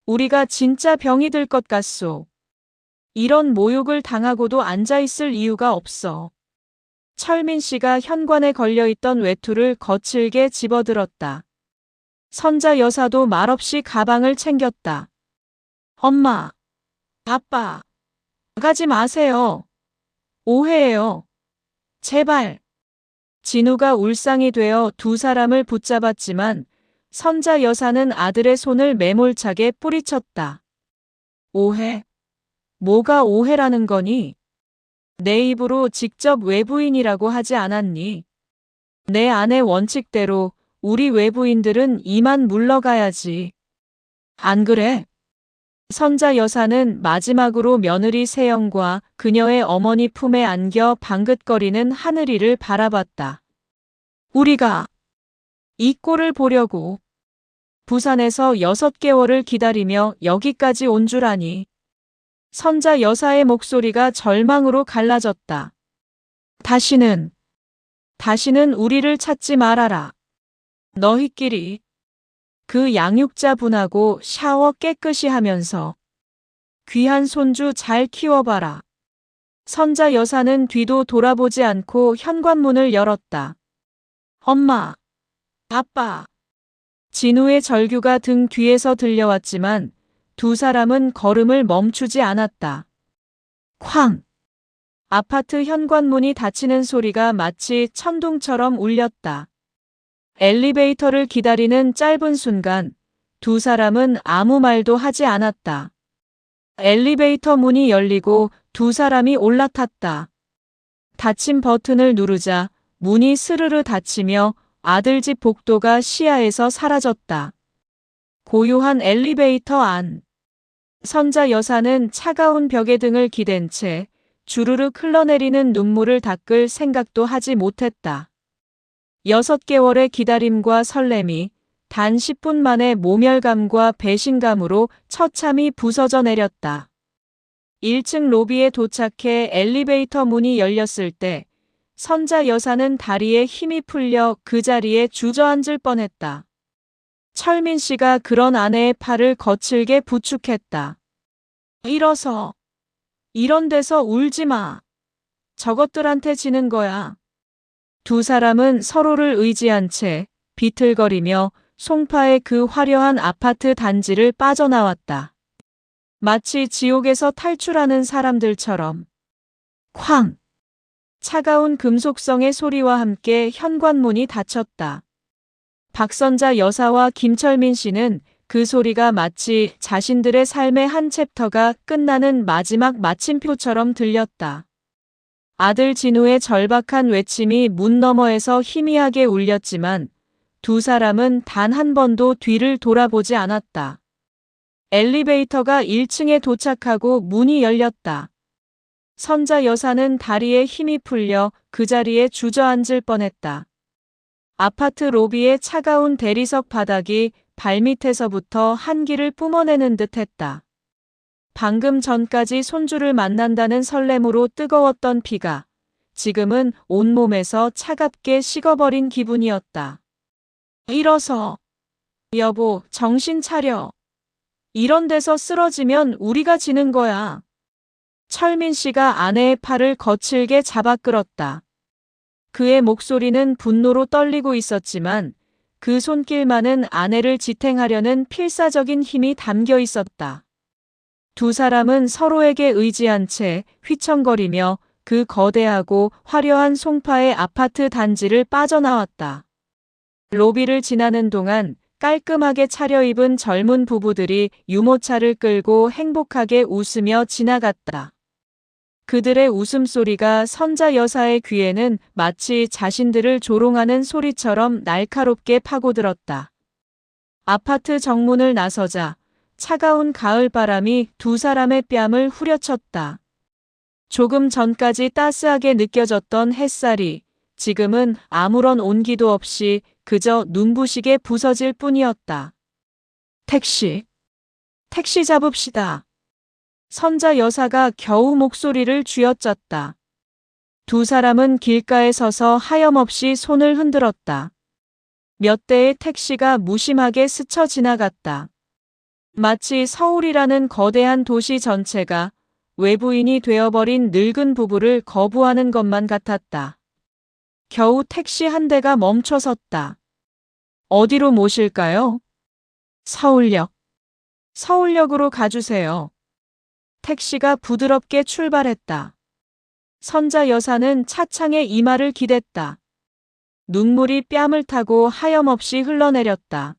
우리가 진짜 병이 들 것 같소. 이런 모욕을 당하고도 앉아있을 이유가 없어. 철민 씨가 현관에 걸려있던 외투를 거칠게 집어들었다. 선자 여사도 말없이 가방을 챙겼다. 엄마, 아빠, 가지 마세요. 오해해요. 제발. 진우가 울상이 되어 두 사람을 붙잡았지만 선자 여사는 아들의 손을 매몰차게 뿌리쳤다. 오해? 뭐가 오해라는 거니? 내 입으로 직접 외부인이라고 하지 않았니? 내 아내 원칙대로 우리 외부인들은 이만 물러가야지. 안 그래? 선자 여사는 마지막으로 며느리 세영과 그녀의 어머니 품에 안겨 방긋거리는 하늘이를 바라봤다. 우리가 이 꼴을 보려고 부산에서 6개월을 기다리며 여기까지 온 줄 아니. 선자 여사의 목소리가 절망으로 갈라졌다. 다시는 우리를 찾지 말아라. 너희끼리 그 양육자분하고 샤워 깨끗이 하면서 귀한 손주 잘 키워봐라. 선자 여사는 뒤도 돌아보지 않고 현관문을 열었다. 엄마, 아빠. 진우의 절규가 등 뒤에서 들려왔지만 두 사람은 걸음을 멈추지 않았다. 쾅! 아파트 현관문이 닫히는 소리가 마치 천둥처럼 울렸다. 엘리베이터를 기다리는 짧은 순간 두 사람은 아무 말도 하지 않았다. 엘리베이터 문이 열리고 두 사람이 올라탔다. 닫힌 버튼을 누르자 문이 스르르 닫히며 아들 집 복도가 시야에서 사라졌다. 고요한 엘리베이터 안. 선자 여사는 차가운 벽에 등을 기댄 채 주르륵 흘러내리는 눈물을 닦을 생각도 하지 못했다. 6개월의 기다림과 설렘이 단 10분 만에 모멸감과 배신감으로 처참히 부서져 내렸다. 1층 로비에 도착해 엘리베이터 문이 열렸을 때 선자 여사는 다리에 힘이 풀려 그 자리에 주저앉을 뻔했다. 철민 씨가 그런 아내의 팔을 거칠게 부축했다. 일어서. 이런 데서 울지 마. 저것들한테 지는 거야. 두 사람은 서로를 의지한 채 비틀거리며 송파의 그 화려한 아파트 단지를 빠져나왔다. 마치 지옥에서 탈출하는 사람들처럼. 쾅! 차가운 금속성의 소리와 함께 현관문이 닫혔다. 박선자 여사와 김철민 씨는 그 소리가 마치 자신들의 삶의 한 챕터가 끝나는 마지막 마침표처럼 들렸다. 아들 진우의 절박한 외침이 문 너머에서 희미하게 울렸지만 두 사람은 단 한 번도 뒤를 돌아보지 않았다. 엘리베이터가 1층에 도착하고 문이 열렸다. 선자 여사는 다리에 힘이 풀려 그 자리에 주저앉을 뻔했다. 아파트 로비의 차가운 대리석 바닥이 발밑에서부터 한기를 뿜어내는 듯했다. 방금 전까지 손주를 만난다는 설렘으로 뜨거웠던 피가 지금은 온몸에서 차갑게 식어버린 기분이었다. 일어서. 여보, 정신 차려. 이런 데서 쓰러지면 우리가 지는 거야. 철민 씨가 아내의 팔을 거칠게 잡아 끌었다. 그의 목소리는 분노로 떨리고 있었지만 그 손길만은 아내를 지탱하려는 필사적인 힘이 담겨 있었다. 두 사람은 서로에게 의지한 채 휘청거리며 그 거대하고 화려한 송파의 아파트 단지를 빠져나왔다. 로비를 지나는 동안 깔끔하게 차려입은 젊은 부부들이 유모차를 끌고 행복하게 웃으며 지나갔다. 그들의 웃음소리가 선자 여사의 귀에는 마치 자신들을 조롱하는 소리처럼 날카롭게 파고들었다. 아파트 정문을 나서자 차가운 가을바람이 두 사람의 뺨을 후려쳤다. 조금 전까지 따스하게 느껴졌던 햇살이 지금은 아무런 온기도 없이 그저 눈부시게 부서질 뿐이었다. 택시 잡읍시다. 선자 여사가 겨우 목소리를 쥐어짰다. 두 사람은 길가에 서서 하염없이 손을 흔들었다. 몇 대의 택시가 무심하게 스쳐 지나갔다. 마치 서울이라는 거대한 도시 전체가 외부인이 되어버린 늙은 부부를 거부하는 것만 같았다. 겨우 택시 한 대가 멈춰섰다. 어디로 모실까요? 서울역. 서울역으로 가주세요. 택시가 부드럽게 출발했다. 선자 여사는 차창에 이마를 기댔다. 눈물이 뺨을 타고 하염없이 흘러내렸다.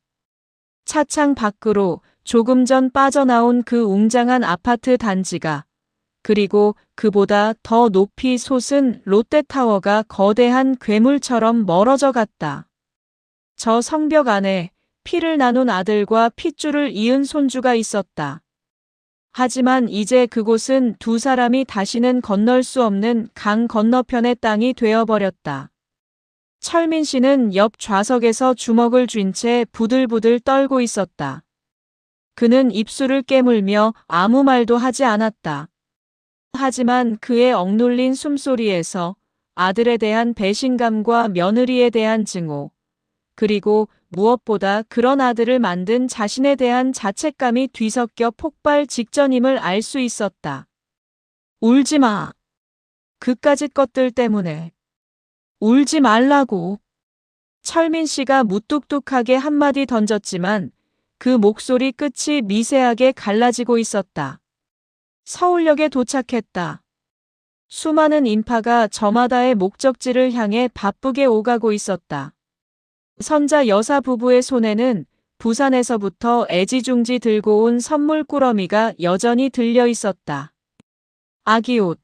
차창 밖으로 조금 전 빠져나온 그 웅장한 아파트 단지가, 그리고 그보다 더 높이 솟은 롯데타워가 거대한 괴물처럼 멀어져 갔다. 저 성벽 안에 피를 나눈 아들과 핏줄을 이은 손주가 있었다. 하지만 이제 그곳은 두 사람이 다시는 건널 수 없는 강 건너편의 땅이 되어버렸다. 철민 씨는 옆 좌석에서 주먹을 쥔 채 부들부들 떨고 있었다. 그는 입술을 깨물며 아무 말도 하지 않았다. 하지만 그의 억눌린 숨소리에서 아들에 대한 배신감과 며느리에 대한 증오, 그리고 무엇보다 그런 아들을 만든 자신에 대한 자책감이 뒤섞여 폭발 직전임을 알 수 있었다. 울지 마. 그까짓 것들 때문에. 울지 말라고. 철민 씨가 무뚝뚝하게 한마디 던졌지만 그 목소리 끝이 미세하게 갈라지고 있었다. 서울역에 도착했다. 수많은 인파가 저마다의 목적지를 향해 바쁘게 오가고 있었다. 선자 여사 부부의 손에는 부산에서부터 애지중지 들고 온 선물 꾸러미가 여전히 들려 있었다. 아기 옷,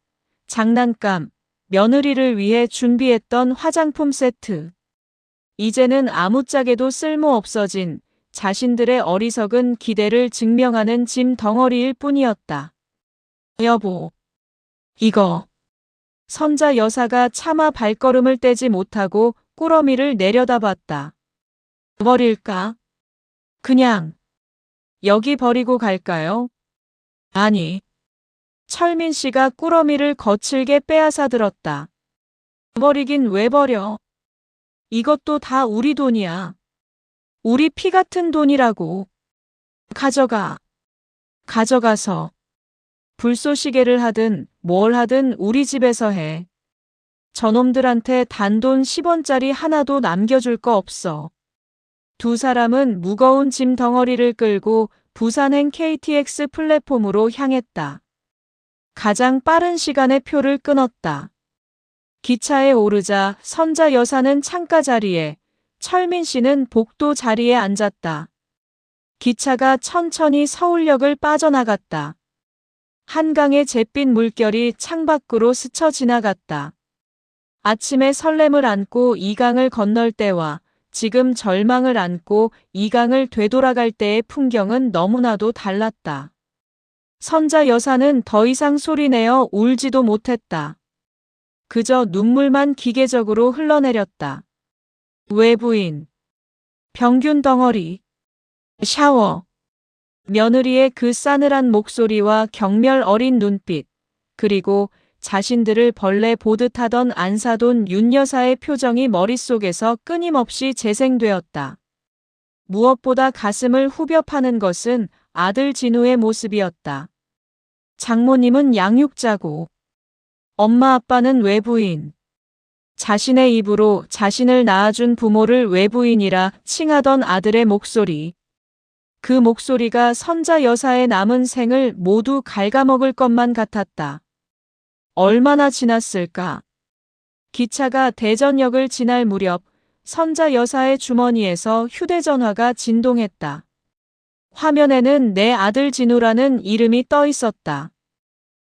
장난감, 며느리를 위해 준비했던 화장품 세트. 이제는 아무짝에도 쓸모 없어진 자신들의 어리석은 기대를 증명하는 짐 덩어리일 뿐이었다. 여보, 이거. 선자 여사가 차마 발걸음을 떼지 못하고 꾸러미를 내려다봤다. 버릴까? 그냥 여기 버리고 갈까요? 아니. 철민 씨가 꾸러미를 거칠게 빼앗아 들었다. 버리긴 왜 버려? 이것도 다 우리 돈이야. 우리 피 같은 돈이라고. 가져가. 가져가서 불쏘시개를 하든 뭘 하든 우리 집에서 해. 저놈들한테 단돈 10원짜리 하나도 남겨줄 거 없어. 두 사람은 무거운 짐 덩어리를 끌고 부산행 KTX 플랫폼으로 향했다. 가장 빠른 시간에 표를 끊었다. 기차에 오르자 선자 여사는 창가 자리에, 철민 씨는 복도 자리에 앉았다. 기차가 천천히 서울역을 빠져나갔다. 한강의 잿빛 물결이 창밖으로 스쳐 지나갔다. 아침의 설렘을 안고 이 강을 건널 때와 지금 절망을 안고 이 강을 되돌아갈 때의 풍경은 너무나도 달랐다. 선자 여사는 더 이상 소리내어 울지도 못했다. 그저 눈물만 기계적으로 흘러내렸다. 외부인, 병균 덩어리, 샤워, 며느리의 그 싸늘한 목소리와 경멸 어린 눈빛, 그리고 자신들을 벌레 보듯 하던 안사돈 윤 여사의 표정이 머릿속에서 끊임없이 재생되었다. 무엇보다 가슴을 후벼 파는 것은 아들 진우의 모습이었다. 장모님은 양육자고, 엄마 아빠는 외부인. 자신의 입으로 자신을 낳아준 부모를 외부인이라 칭하던 아들의 목소리. 그 목소리가 선자 여사의 남은 생을 모두 갉아먹을 것만 같았다. 얼마나 지났을까? 기차가 대전역을 지날 무렵 선자 여사의 주머니에서 휴대전화가 진동했다. 화면에는 내 아들 진우라는 이름이 떠 있었다.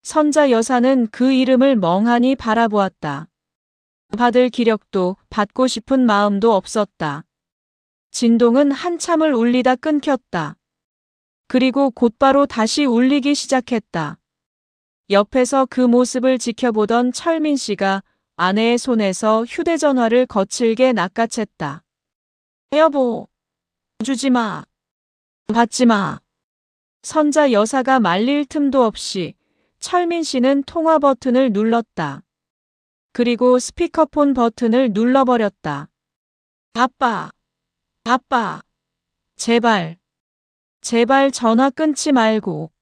선자 여사는 그 이름을 멍하니 바라보았다. 받을 기력도 받고 싶은 마음도 없었다. 진동은 한참을 울리다 끊겼다. 그리고 곧바로 다시 울리기 시작했다. 옆에서 그 모습을 지켜보던 철민 씨가 아내의 손에서 휴대전화를 거칠게 낚아챘다. 여보, 주지 마. 받지 마. 선자 여사가 말릴 틈도 없이 철민 씨는 통화 버튼을 눌렀다. 그리고 스피커폰 버튼을 눌러버렸다. 아빠, 아빠, 제발, 제발 전화 끊지 말고.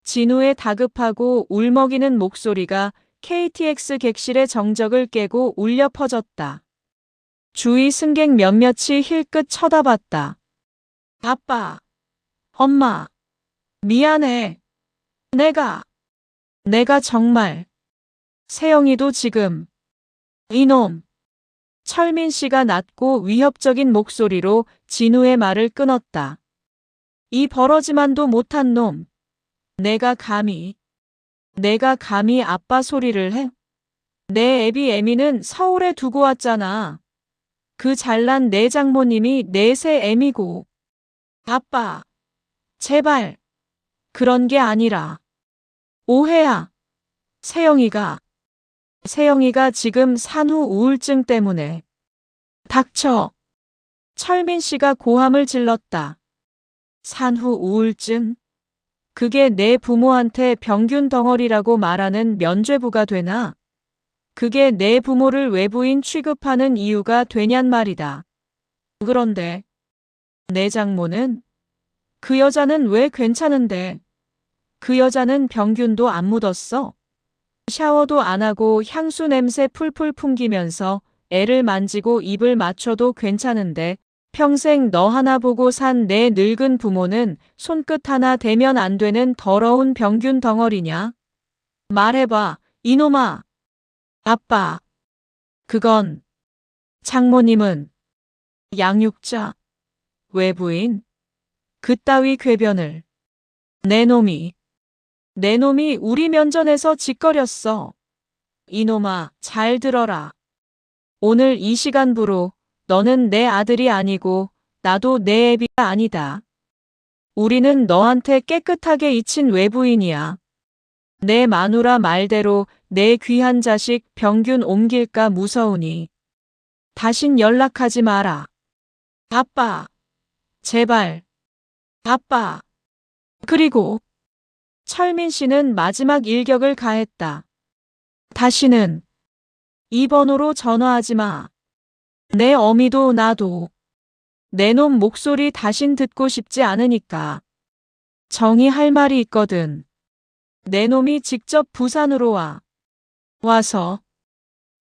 진우의 다급하고 울먹이는 목소리가 KTX 객실의 정적을 깨고 울려 퍼졌다. 주위 승객 몇몇이 힐끗 쳐다봤다. 아빠, 엄마, 미안해. 내가 정말. 세영이도 지금. 이놈. 철민 씨가 낮고 위협적인 목소리로 진우의 말을 끊었다. 이 버러지만도 못한 놈. 내가 감히 아빠 소리를 해? 내 애비 애미는 서울에 두고 왔잖아. 그 잘난 내 장모님이 내 새 애미고. 아빠, 제발. 그런 게 아니라. 오해야. 세영이가 지금 산후 우울증 때문에. 닥쳐. 철민 씨가 고함을 질렀다. 산후 우울증? 그게 내 부모한테 병균 덩어리라고 말하는 면죄부가 되나? 그게 내 부모를 외부인 취급하는 이유가 되냔 말이다. 그런데 내 장모는? 그 여자는 왜 괜찮은데? 그 여자는 병균도 안 묻었어? 샤워도 안 하고 향수 냄새 풀풀 풍기면서 애를 만지고 입을 맞춰도 괜찮은데 평생 너 하나 보고 산 내 늙은 부모는 손끝 하나 대면 안 되는 더러운 병균 덩어리냐? 말해봐, 이놈아. 아빠. 그건. 장모님은. 양육자. 외부인. 그따위 궤변을. 내 놈이 우리 면전에서 짓거렸어. 이놈아, 잘 들어라. 오늘 이 시간부로 너는 내 아들이 아니고 나도 내 애비가 아니다. 우리는 너한테 깨끗하게 잊힌 외부인이야. 내 마누라 말대로 내 귀한 자식 병균 옮길까 무서우니 다신 연락하지 마라. 아빠, 제발. 아빠. 그리고 철민 씨는 마지막 일격을 가했다. 다시는 이 번호로 전화하지 마. 내 어미도 나도. 내 놈 목소리 다신 듣고 싶지 않으니까. 정이 할 말이 있거든. 내 놈이 직접 부산으로 와. 와서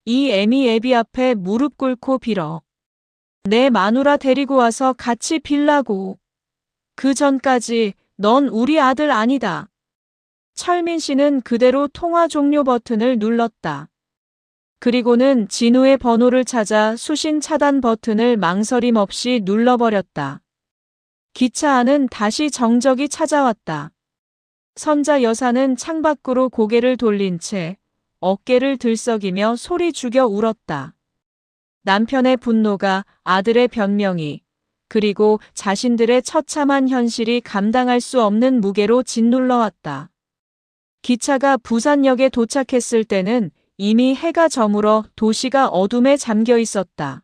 이 애미 애비 앞에 무릎 꿇고 빌어. 내 마누라 데리고 와서 같이 빌라고. 그 전까지 넌 우리 아들 아니다. 철민 씨는 그대로 통화 종료 버튼을 눌렀다. 그리고는 진우의 번호를 찾아 수신 차단 버튼을 망설임 없이 눌러버렸다. 기차 안은 다시 정적이 찾아왔다. 선자 여사는 창밖으로 고개를 돌린 채 어깨를 들썩이며 소리 죽여 울었다. 남편의 분노가, 아들의 변명이, 그리고 자신들의 처참한 현실이 감당할 수 없는 무게로 짓눌러왔다. 기차가 부산역에 도착했을 때는 이미 해가 저물어 도시가 어둠에 잠겨 있었다.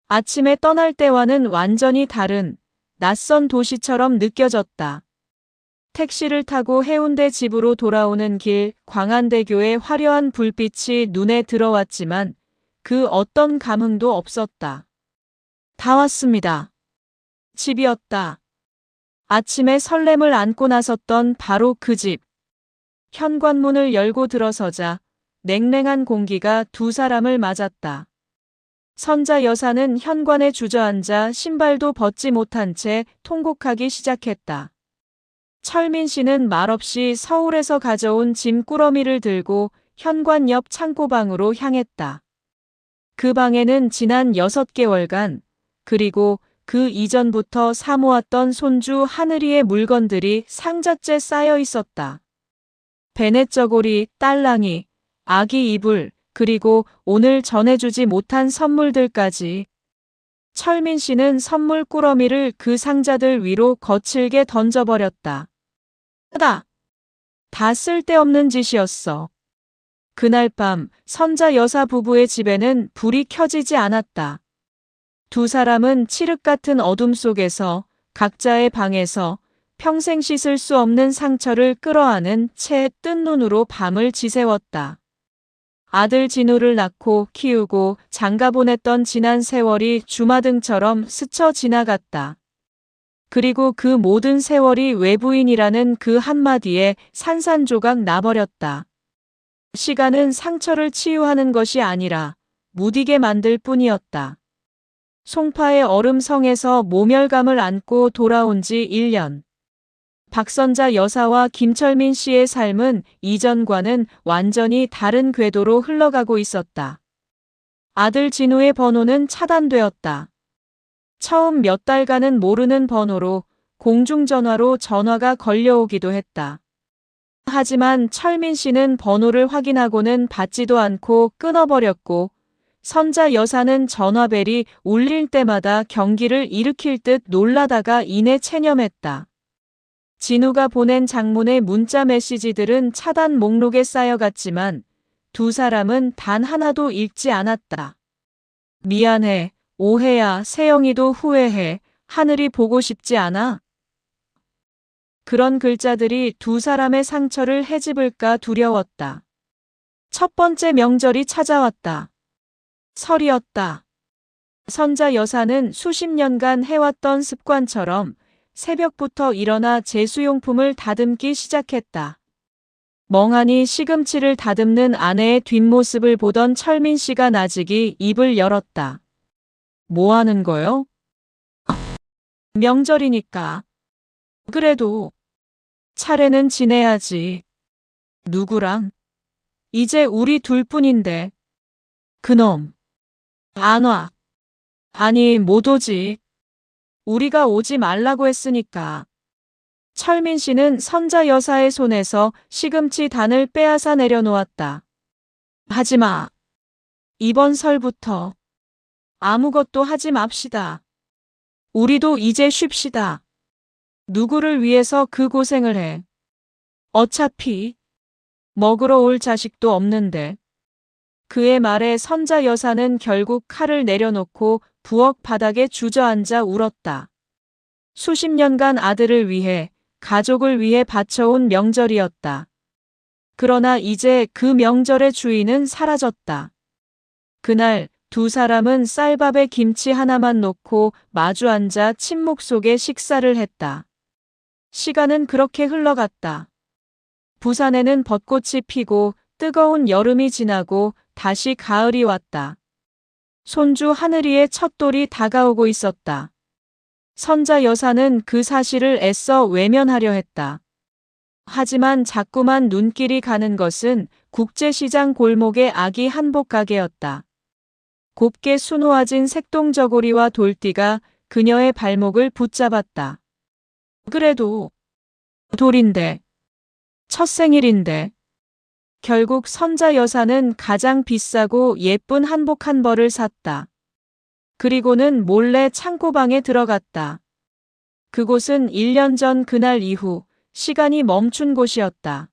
아침에 떠날 때와는 완전히 다른 낯선 도시처럼 느껴졌다. 택시를 타고 해운대 집으로 돌아오는 길, 광안대교의 화려한 불빛이 눈에 들어왔지만 그 어떤 감흥도 없었다. 다 왔습니다. 집이었다. 아침에 설렘을 안고 나섰던 바로 그 집. 현관문을 열고 들어서자 냉랭한 공기가 두 사람을 맞았다. 선자 여사는 현관에 주저앉아 신발도 벗지 못한 채 통곡하기 시작했다. 철민 씨는 말없이 서울에서 가져온 짐 꾸러미를 들고 현관 옆 창고방으로 향했다. 그 방에는 지난 6개월간, 그리고 그 이전부터 사모았던 손주 하늘이의 물건들이 상자째 쌓여 있었다. 베넷 저고리, 딸랑이, 아기 이불, 그리고 오늘 전해주지 못한 선물들까지. 철민 씨는 선물 꾸러미를 그 상자들 위로 거칠게 던져버렸다. 다 쓸데없는 짓이었어. 그날 밤 선자 여사 부부의 집에는 불이 켜지지 않았다. 두 사람은 칠흑 같은 어둠 속에서 각자의 방에서 평생 씻을 수 없는 상처를 끌어안은 채 뜬 눈으로 밤을 지새웠다. 아들 진우를 낳고 키우고 장가 보냈던 지난 세월이 주마등처럼 스쳐 지나갔다. 그리고 그 모든 세월이 외부인이라는 그 한마디에 산산조각 나버렸다. 시간은 상처를 치유하는 것이 아니라 무디게 만들 뿐이었다. 송파의 얼음성에서 모멸감을 안고 돌아온 지 1년. 박선자 여사와 김철민 씨의 삶은 이전과는 완전히 다른 궤도로 흘러가고 있었다. 아들 진우의 번호는 차단되었다. 처음 몇 달간은 모르는 번호로 공중전화로 전화가 걸려오기도 했다. 하지만 철민 씨는 번호를 확인하고는 받지도 않고 끊어버렸고 선자 여사는 전화벨이 울릴 때마다 경기를 일으킬 듯 놀라다가 이내 체념했다. 진우가 보낸 장문의 문자 메시지들은 차단 목록에 쌓여갔지만 두 사람은 단 하나도 읽지 않았다. 미안해, 오해야, 세영이도 후회해, 하늘이 보고 싶지 않아? 그런 글자들이 두 사람의 상처를 헤집을까 두려웠다. 첫 번째 명절이 찾아왔다. 설이었다. 선자 여사는 수십 년간 해왔던 습관처럼 새벽부터 일어나 제수용품을 다듬기 시작했다. 멍하니 시금치를 다듬는 아내의 뒷모습을 보던 철민 씨가 나직이 입을 열었다. 뭐 하는 거요? 명절이니까. 그래도 차례는 지내야지. 누구랑? 이제 우리 둘뿐인데. 그놈. 안 와. 아니, 못 오지. 우리가 오지 말라고 했으니까. 철민 씨는 선자 여사의 손에서 시금치 단을 빼앗아 내려놓았다. 하지마. 이번 설부터 아무것도 하지 맙시다. 우리도 이제 쉽시다. 누구를 위해서 그 고생을 해. 어차피 먹으러 올 자식도 없는데. 그의 말에 선자 여사는 결국 칼을 내려놓고 부엌 바닥에 주저앉아 울었다. 수십 년간 아들을 위해, 가족을 위해 바쳐온 명절이었다. 그러나 이제 그 명절의 주인은 사라졌다. 그날 두 사람은 쌀밥에 김치 하나만 놓고 마주 앉아 침묵 속에 식사를 했다. 시간은 그렇게 흘러갔다. 부산에는 벚꽃이 피고 뜨거운 여름이 지나고 다시 가을이 왔다. 손주 하늘이의 첫 돌이 다가오고 있었다. 선자 여사는 그 사실을 애써 외면하려 했다. 하지만 자꾸만 눈길이 가는 것은 국제시장 골목의 아기 한복 가게였다. 곱게 수놓아진 색동저고리와 돌띠가 그녀의 발목을 붙잡았다. 그래도 돌인데, 첫 생일인데. 결국 선자 여사는 가장 비싸고 예쁜 한복 한 벌을 샀다. 그리고는 몰래 창고방에 들어갔다. 그곳은 1년 전 그날 이후 시간이 멈춘 곳이었다.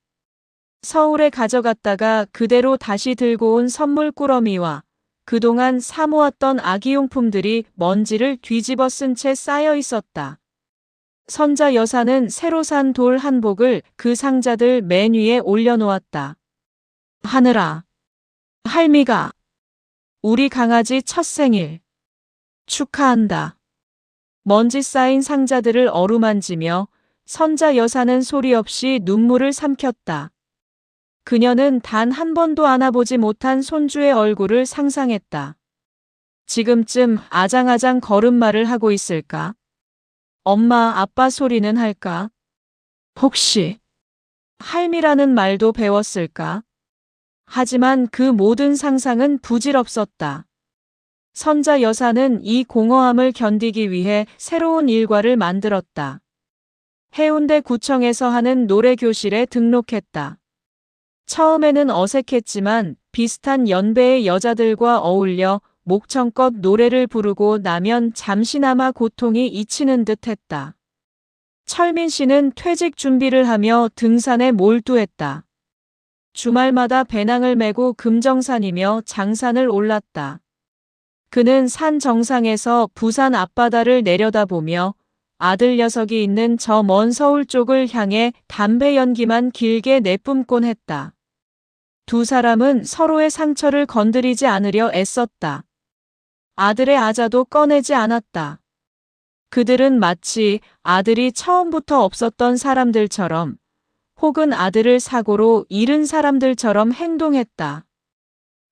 서울에 가져갔다가 그대로 다시 들고 온 선물 꾸러미와 그동안 사모았던 아기용품들이 먼지를 뒤집어 쓴 채 쌓여 있었다. 선자 여사는 새로 산 돌 한복을 그 상자들 맨 위에 올려놓았다. 하늘아, 할미가 우리 강아지 첫 생일 축하한다. 먼지 쌓인 상자들을 어루만지며 선자 여사는 소리 없이 눈물을 삼켰다. 그녀는 단 한 번도 안아보지 못한 손주의 얼굴을 상상했다. 지금쯤 아장아장 걸음마를 하고 있을까? 엄마, 아빠 소리는 할까? 혹시 할미라는 말도 배웠을까? 하지만 그 모든 상상은 부질없었다. 선자 여사는 이 공허함을 견디기 위해 새로운 일과를 만들었다. 해운대 구청에서 하는 노래교실에 등록했다. 처음에는 어색했지만 비슷한 연배의 여자들과 어울려 목청껏 노래를 부르고 나면 잠시나마 고통이 잊히는 듯 했다. 철민 씨는 퇴직 준비를 하며 등산에 몰두했다. 주말마다 배낭을 메고 금정산이며 장산을 올랐다. 그는 산 정상에서 부산 앞바다를 내려다보며 아들 녀석이 있는 저 먼 서울 쪽을 향해 담배 연기만 길게 내뿜곤 했다. 두 사람은 서로의 상처를 건드리지 않으려 애썼다. 아들의 아자도 꺼내지 않았다. 그들은 마치 아들이 처음부터 없었던 사람들처럼 혹은 아들을 사고로 잃은 사람들처럼 행동했다.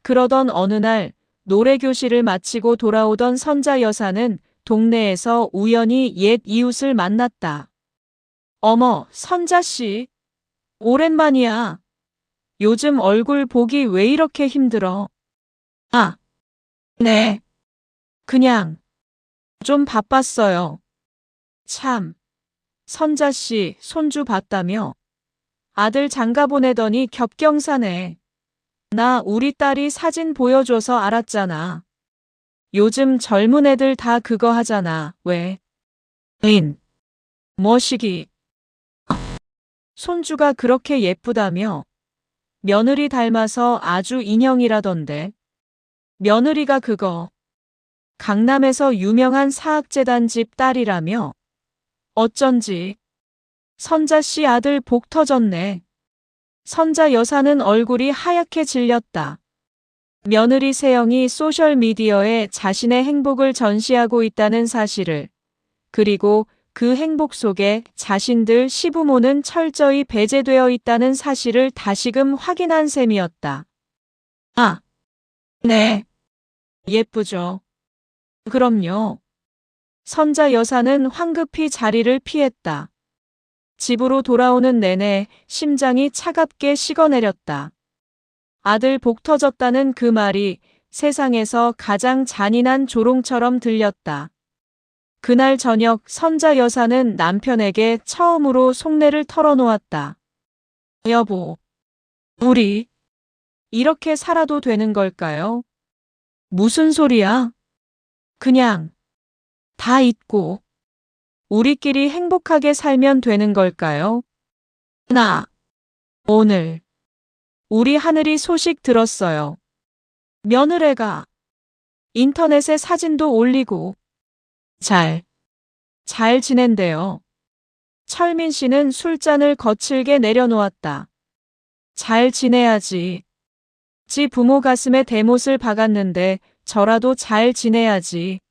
그러던 어느 날 노래교실을 마치고 돌아오던 선자 여사는 동네에서 우연히 옛 이웃을 만났다. 어머, 선자 씨. 오랜만이야. 요즘 얼굴 보기 왜 이렇게 힘들어? 아, 네. 그냥 좀 바빴어요. 참, 선자 씨 손주 봤다며? 아들 장가 보내더니 겹경사네. 나 우리 딸이 사진 보여줘서 알았잖아. 요즘 젊은 애들 다 그거 하잖아. 왜? 뭐시기? 손주가 그렇게 예쁘다며? 며느리 닮아서 아주 인형이라던데. 며느리가 그거 강남에서 유명한 사학재단 집 딸이라며? 어쩐지 선자 씨 아들 복 터졌네. 선자 여사는 얼굴이 하얗게 질렸다. 며느리 세영이 소셜미디어에 자신의 행복을 전시하고 있다는 사실을, 그리고 그 행복 속에 자신들 시부모는 철저히 배제되어 있다는 사실을 다시금 확인한 셈이었다. 아, 네. 예쁘죠. 그럼요. 선자 여사는 황급히 자리를 피했다. 집으로 돌아오는 내내 심장이 차갑게 식어내렸다. 아들 복 터졌다는 그 말이 세상에서 가장 잔인한 조롱처럼 들렸다. 그날 저녁 선자 여사는 남편에게 처음으로 속내를 털어놓았다. 여보, 우리 이렇게 살아도 되는 걸까요? 무슨 소리야? 그냥 다 잊고 우리끼리 행복하게 살면 되는 걸까요? 오늘 우리 하늘이 소식 들었어요. 며느리가 인터넷에 사진도 올리고 잘 지낸대요. 철민 씨는 술잔을 거칠게 내려놓았다. 잘 지내야지. 지 부모 가슴에 대못을 박았는데 저라도 잘 지내야지.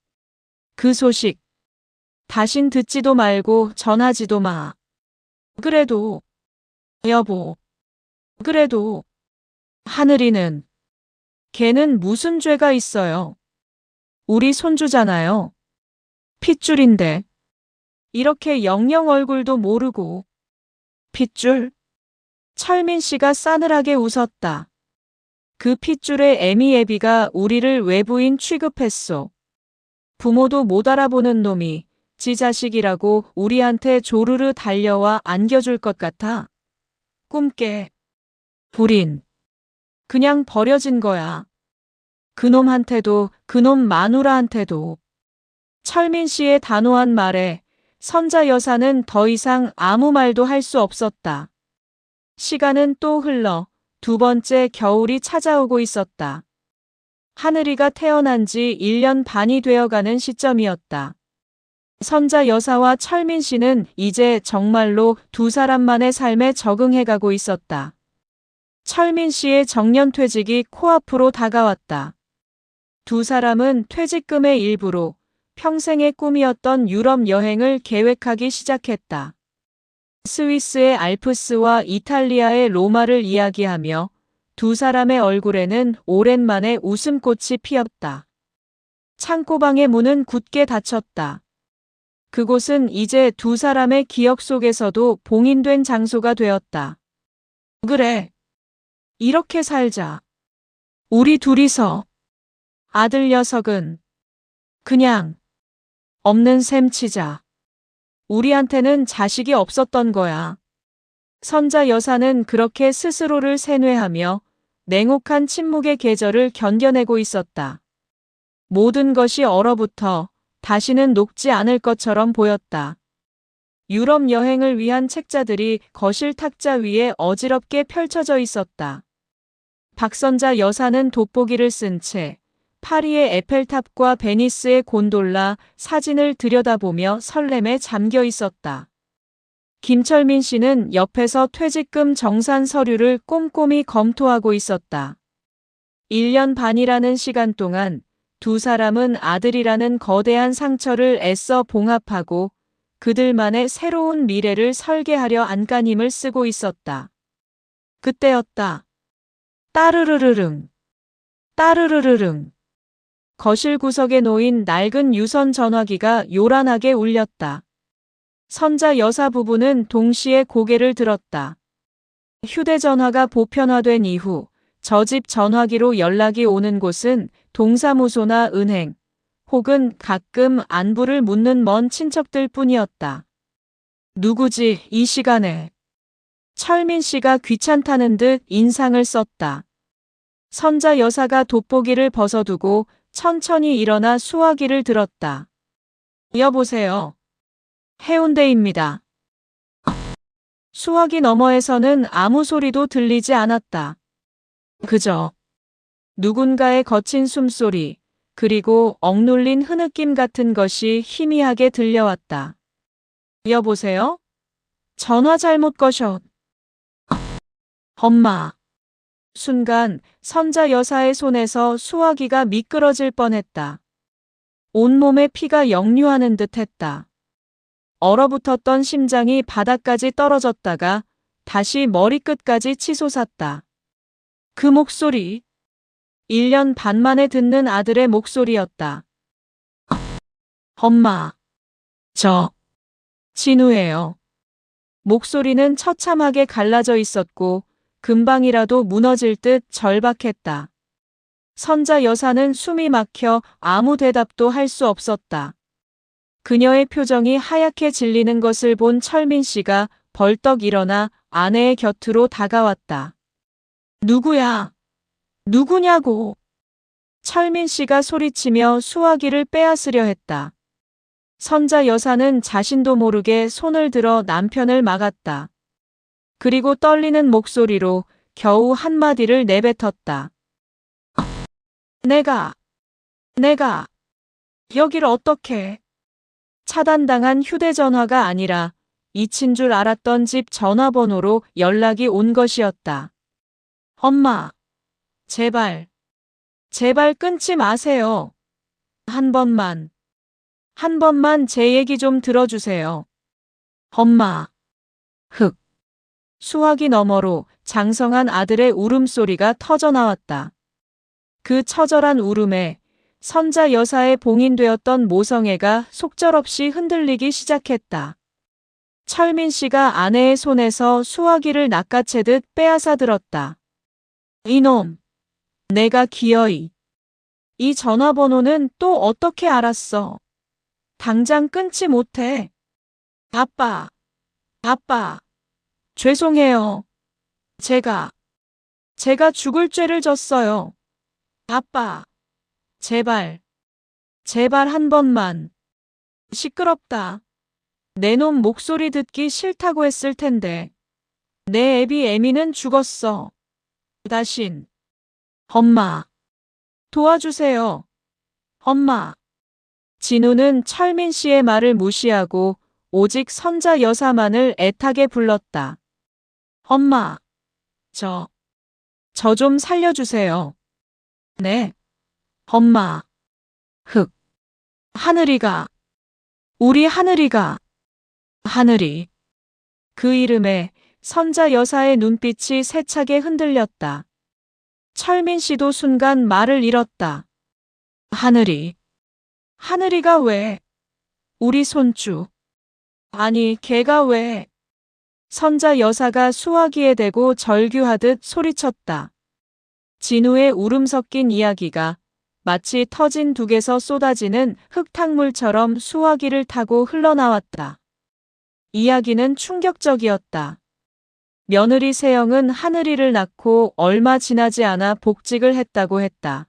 그 소식 다신 듣지도 말고 전하지도 마. 그래도 여보, 그래도 하늘이는 걔는 무슨 죄가 있어요. 우리 손주잖아요. 핏줄인데 이렇게 영영 얼굴도 모르고. 핏줄? 철민 씨가 싸늘하게 웃었다. 그 핏줄의 애미애비가 우리를 외부인 취급했소. 부모도 못 알아보는 놈이 지 자식이라고 우리한테 조르르 달려와 안겨줄 것 같아. 꿈깨. 우린 그냥 버려진 거야. 그놈한테도 그놈 마누라한테도. 철민 씨의 단호한 말에 선자 여사는 더 이상 아무 말도 할 수 없었다. 시간은 또 흘러 두 번째 겨울이 찾아오고 있었다. 하늘이가 태어난 지 1년 반이 되어가는 시점이었다. 선자 여사와 철민 씨는 이제 정말로 두 사람만의 삶에 적응해가고 있었다. 철민 씨의 정년퇴직이 코앞으로 다가왔다. 두 사람은 퇴직금의 일부로 평생의 꿈이었던 유럽 여행을 계획하기 시작했다. 스위스의 알프스와 이탈리아의 로마를 이야기하며 두 사람의 얼굴에는 오랜만에 웃음꽃이 피었다. 창고방의 문은 굳게 닫혔다. 그곳은 이제 두 사람의 기억 속에서도 봉인된 장소가 되었다. 그래. 이렇게 살자. 우리 둘이서. 아들 녀석은 그냥 없는 셈 치자. 우리한테는 자식이 없었던 거야. 선자 여사는 그렇게 스스로를 세뇌하며 냉혹한 침묵의 계절을 견뎌내고 있었다. 모든 것이 얼어붙어 다시는 녹지 않을 것처럼 보였다. 유럽 여행을 위한 책자들이 거실 탁자 위에 어지럽게 펼쳐져 있었다. 박선자 여사는 돋보기를 쓴 채 파리의 에펠탑과 베니스의 곤돌라 사진을 들여다보며 설렘에 잠겨 있었다. 김철민 씨는 옆에서 퇴직금 정산 서류를 꼼꼼히 검토하고 있었다. 1년 반이라는 시간 동안 두 사람은 아들이라는 거대한 상처를 애써 봉합하고 그들만의 새로운 미래를 설계하려 안간힘을 쓰고 있었다. 그때였다. 따르르르릉, 따르르르릉. 거실 구석에 놓인 낡은 유선 전화기가 요란하게 울렸다. 선자 여사 부부는 동시에 고개를 들었다. 휴대전화가 보편화된 이후 저 집 전화기로 연락이 오는 곳은 동사무소나 은행, 혹은 가끔 안부를 묻는 먼 친척들 뿐이었다. 누구지, 이 시간에? 철민 씨가 귀찮다는 듯 인상을 썼다. 선자 여사가 돋보기를 벗어두고 천천히 일어나 수화기를 들었다. 여보세요. 해운대입니다. 수화기 너머에서는 아무 소리도 들리지 않았다. 그저 누군가의 거친 숨소리, 그리고 억눌린 흐느낌 같은 것이 희미하게 들려왔다. 여보세요? 전화 잘못 거셨. 엄마. 순간 선자 여사의 손에서 수화기가 미끄러질 뻔했다. 온몸에 피가 역류하는 듯 했다. 얼어붙었던 심장이 바닥까지 떨어졌다가 다시 머리끝까지 치솟았다. 그 목소리. 1년 반 만에 듣는 아들의 목소리였다. 엄마. 저 진우예요. 목소리는 처참하게 갈라져 있었고 금방이라도 무너질 듯 절박했다. 선자 여사는 숨이 막혀 아무 대답도 할 수 없었다. 그녀의 표정이 하얗게 질리는 것을 본 철민 씨가 벌떡 일어나 아내의 곁으로 다가왔다. 누구야? 누구냐고. 철민 씨가 소리치며 수화기를 빼앗으려 했다. 선자 여사는 자신도 모르게 손을 들어 남편을 막았다. 그리고 떨리는 목소리로 겨우 한마디를 내뱉었다. 내가 여길 어떻게. 차단당한 휴대전화가 아니라 잊힌 줄 알았던 집 전화번호로 연락이 온 것이었다. 엄마, 제발 끊지 마세요. 한 번만 제 얘기 좀 들어주세요. 엄마. 흑. 수화기 너머로 장성한 아들의 울음소리가 터져나왔다. 그 처절한 울음에 선자 여사의 봉인되었던 모성애가 속절없이 흔들리기 시작했다. 철민 씨가 아내의 손에서 수화기를 낚아채듯 빼앗아 들었다. 이놈, 내가 기어이. 이 전화번호는 또 어떻게 알았어? 당장 끊지 못해. 아빠, 죄송해요. 제가 죽을 죄를 졌어요. 아빠, 제발 한 번만. 시끄럽다. 내 놈 목소리 듣기 싫다고 했을 텐데. 내 애비 애미는 죽었어. 다신. 엄마. 도와주세요. 엄마. 진우는 철민 씨의 말을 무시하고 오직 선자 여사만을 애타게 불렀다. 엄마. 저 좀 살려주세요. 네. 엄마. 흑. 하늘이가. 우리 하늘이가. 하늘이. 그 이름에 선자 여사의 눈빛이 세차게 흔들렸다. 철민 씨도 순간 말을 잃었다. 하늘이가 왜? 우리 손주. 아니, 걔가 왜? 선자 여사가 수화기에 대고 절규하듯 소리쳤다. 진우의 울음 섞인 이야기가 마치 터진 둑에서 쏟아지는 흙탕물처럼 수화기를 타고 흘러나왔다. 이야기는 충격적이었다. 며느리 세영은 하늘이를 낳고 얼마 지나지 않아 복직을 했다고 했다.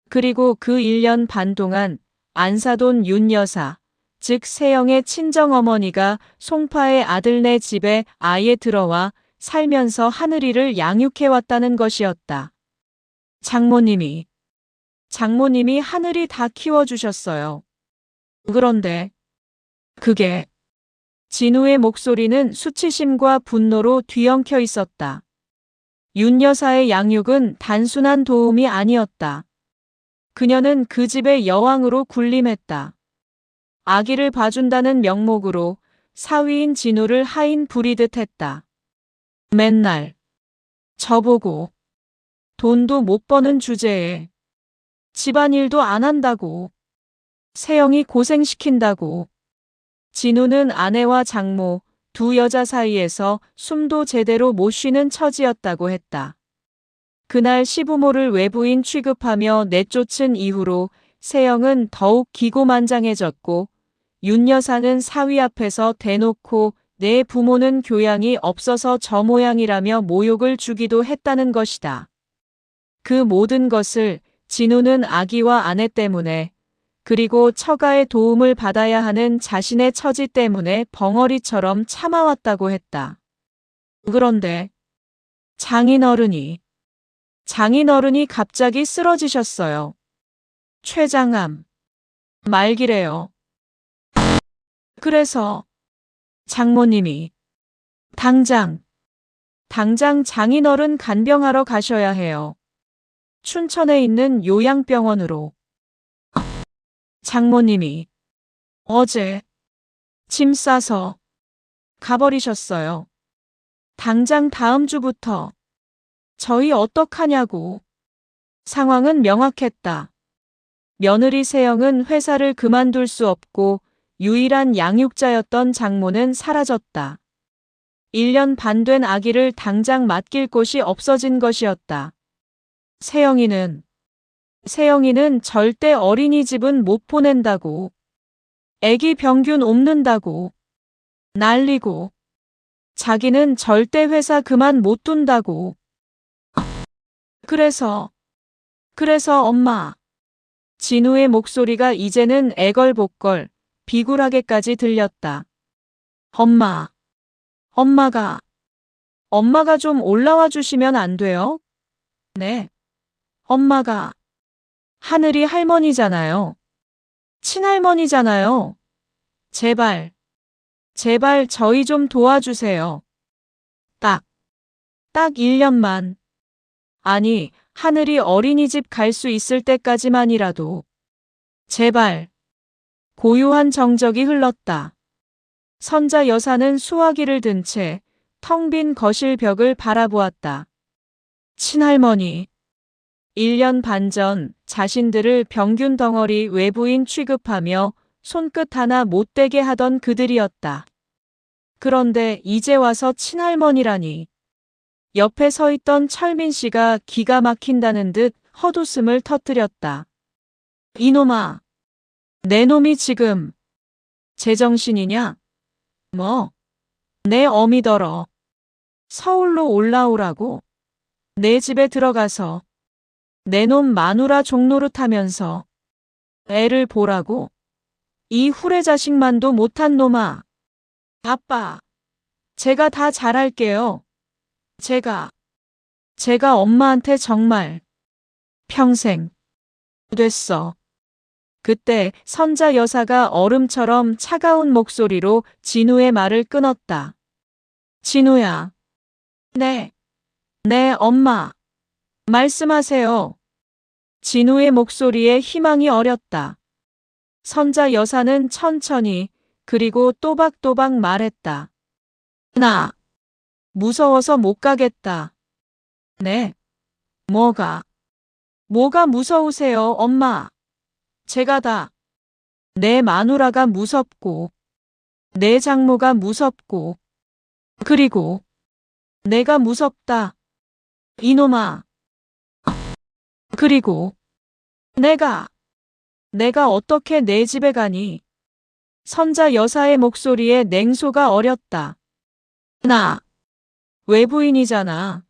그리고 그 1년 반 동안 안사돈 윤 여사, 즉 세영의 친정어머니가 송파의 아들네 집에 아예 들어와 살면서 하늘이를 양육해왔다는 것이었다. 장모님이 하늘이 다 키워주셨어요. 그런데 그게 진우의 목소리는 수치심과 분노로 뒤엉켜 있었다. 윤 여사의 양육은 단순한 도움이 아니었다. 그녀는 그 집의 여왕으로 군림했다. 아기를 봐준다는 명목으로 사위인 진우를 하인 부리듯 했다. 맨날 저보고 돈도 못 버는 주제에 집안일도 안 한다고, 세영이 고생시킨다고. 진우는 아내와 장모, 두 여자 사이에서 숨도 제대로 못 쉬는 처지였다고 했다. 그날 시부모를 외부인 취급하며 내쫓은 이후로 세영은 더욱 기고만장해졌고, 윤 여사는 사위 앞에서 대놓고 내 부모는 교양이 없어서 저 모양이라며 모욕을 주기도 했다는 것이다. 그 모든 것을 진우는 아기와 아내 때문에, 그리고 처가의 도움을 받아야 하는 자신의 처지 때문에 벙어리처럼 참아왔다고 했다. 그런데 장인어른이 갑자기 쓰러지셨어요. 췌장암 말기래요. 그래서 장모님이 당장 장인어른 간병하러 가셔야 해요. 춘천에 있는 요양병원으로. 장모님이 어제 짐 싸서 가버리셨어요. 당장 다음 주부터. 저희 어떡하냐고. 상황은 명확했다. 며느리 세영은 회사를 그만둘 수 없고 유일한 양육자였던 장모는 사라졌다. 1년 반 된 아기를 당장 맡길 곳이 없어진 것이었다. 세영이는 절대 어린이집은 못 보낸다고. 애기 병균 옮는다고. 난리고. 자기는 절대 회사 그만 못 둔다고. 그래서 엄마. 진우의 목소리가 이제는 애걸복걸, 비굴하게까지 들렸다. 엄마가 좀 올라와 주시면 안 돼요? 네. 엄마가 하늘이 할머니잖아요. 친할머니잖아요. 제발 저희 좀 도와주세요. 딱 1년만. 아니, 하늘이 어린이집 갈 수 있을 때까지만이라도. 제발. 고요한 정적이 흘렀다. 선자 여사는 수화기를 든 채 텅 빈 거실 벽을 바라보았다. 친할머니. 1년 반 전 자신들을 병균 덩어리 외부인 취급하며 손끝 하나 못 대게 하던 그들이었다. 그런데 이제 와서 친할머니라니. 옆에 서 있던 철민 씨가 기가 막힌다는 듯 헛웃음을 터뜨렸다. 이놈아, 내 놈이 지금 제정신이냐? 뭐? 내 어미더러. 서울로 올라오라고? 내 집에 들어가서 내 놈 마누라 종노릇하면서 애를 보라고? 이 후레자식만도 못한 놈아. 아빠, 제가 다 잘할게요. 제가 엄마한테 정말 평생 됐어. 그때 선자 여사가 얼음처럼 차가운 목소리로 진우의 말을 끊었다. 진우야. 네, 엄마. 말씀하세요. 진우의 목소리에 희망이 어렸다. 선자 여사는 천천히 그리고 또박또박 말했다. 나 무서워서 못 가겠다. 네. 뭐가 무서우세요, 엄마? 제가 다. 내 마누라가 무섭고, 내 장모가 무섭고, 그리고 내가 무섭다. 이놈아. 그리고 내가 어떻게 내 집에 가니? 선자 여사의 목소리에 냉소가 어렸다. 나 외부인이잖아.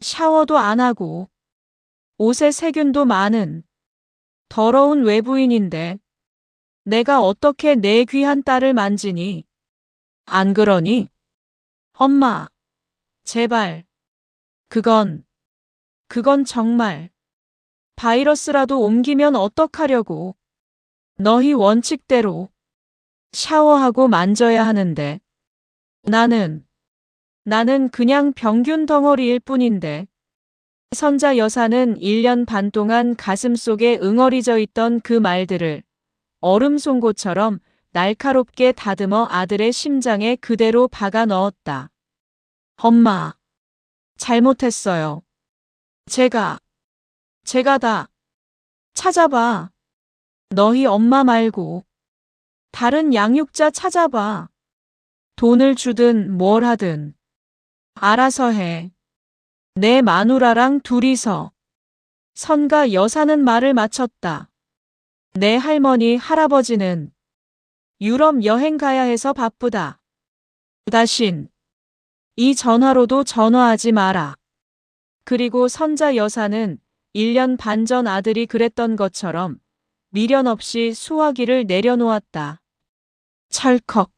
샤워도 안 하고 옷에 세균도 많은 더러운 외부인인데 내가 어떻게 내 귀한 딸을 만지니? 안 그러니? 엄마, 제발. 그건 정말. 바이러스라도 옮기면 어떡하려고. 너희 원칙대로. 샤워하고 만져야 하는데. 나는 그냥 병균 덩어리일 뿐인데. 선자 여사는 1년 반 동안 가슴속에 응어리져 있던 그 말들을 얼음 송곳처럼 날카롭게 다듬어 아들의 심장에 그대로 박아 넣었다. 엄마, 잘못했어요. 제가 다 찾아봐. 너희 엄마 말고 다른 양육자 찾아봐. 돈을 주든 뭘 하든 알아서 해. 내 마누라랑 둘이서. 선가 여사는 말을 마쳤다. 내 할머니, 할아버지는 유럽 여행 가야 해서 바쁘다. 다신 이 전화로도 전화하지 마라. 그리고 선자 여사는 1년 반 전 아들이 그랬던 것처럼 미련 없이 수화기를 내려놓았다. 찰컥.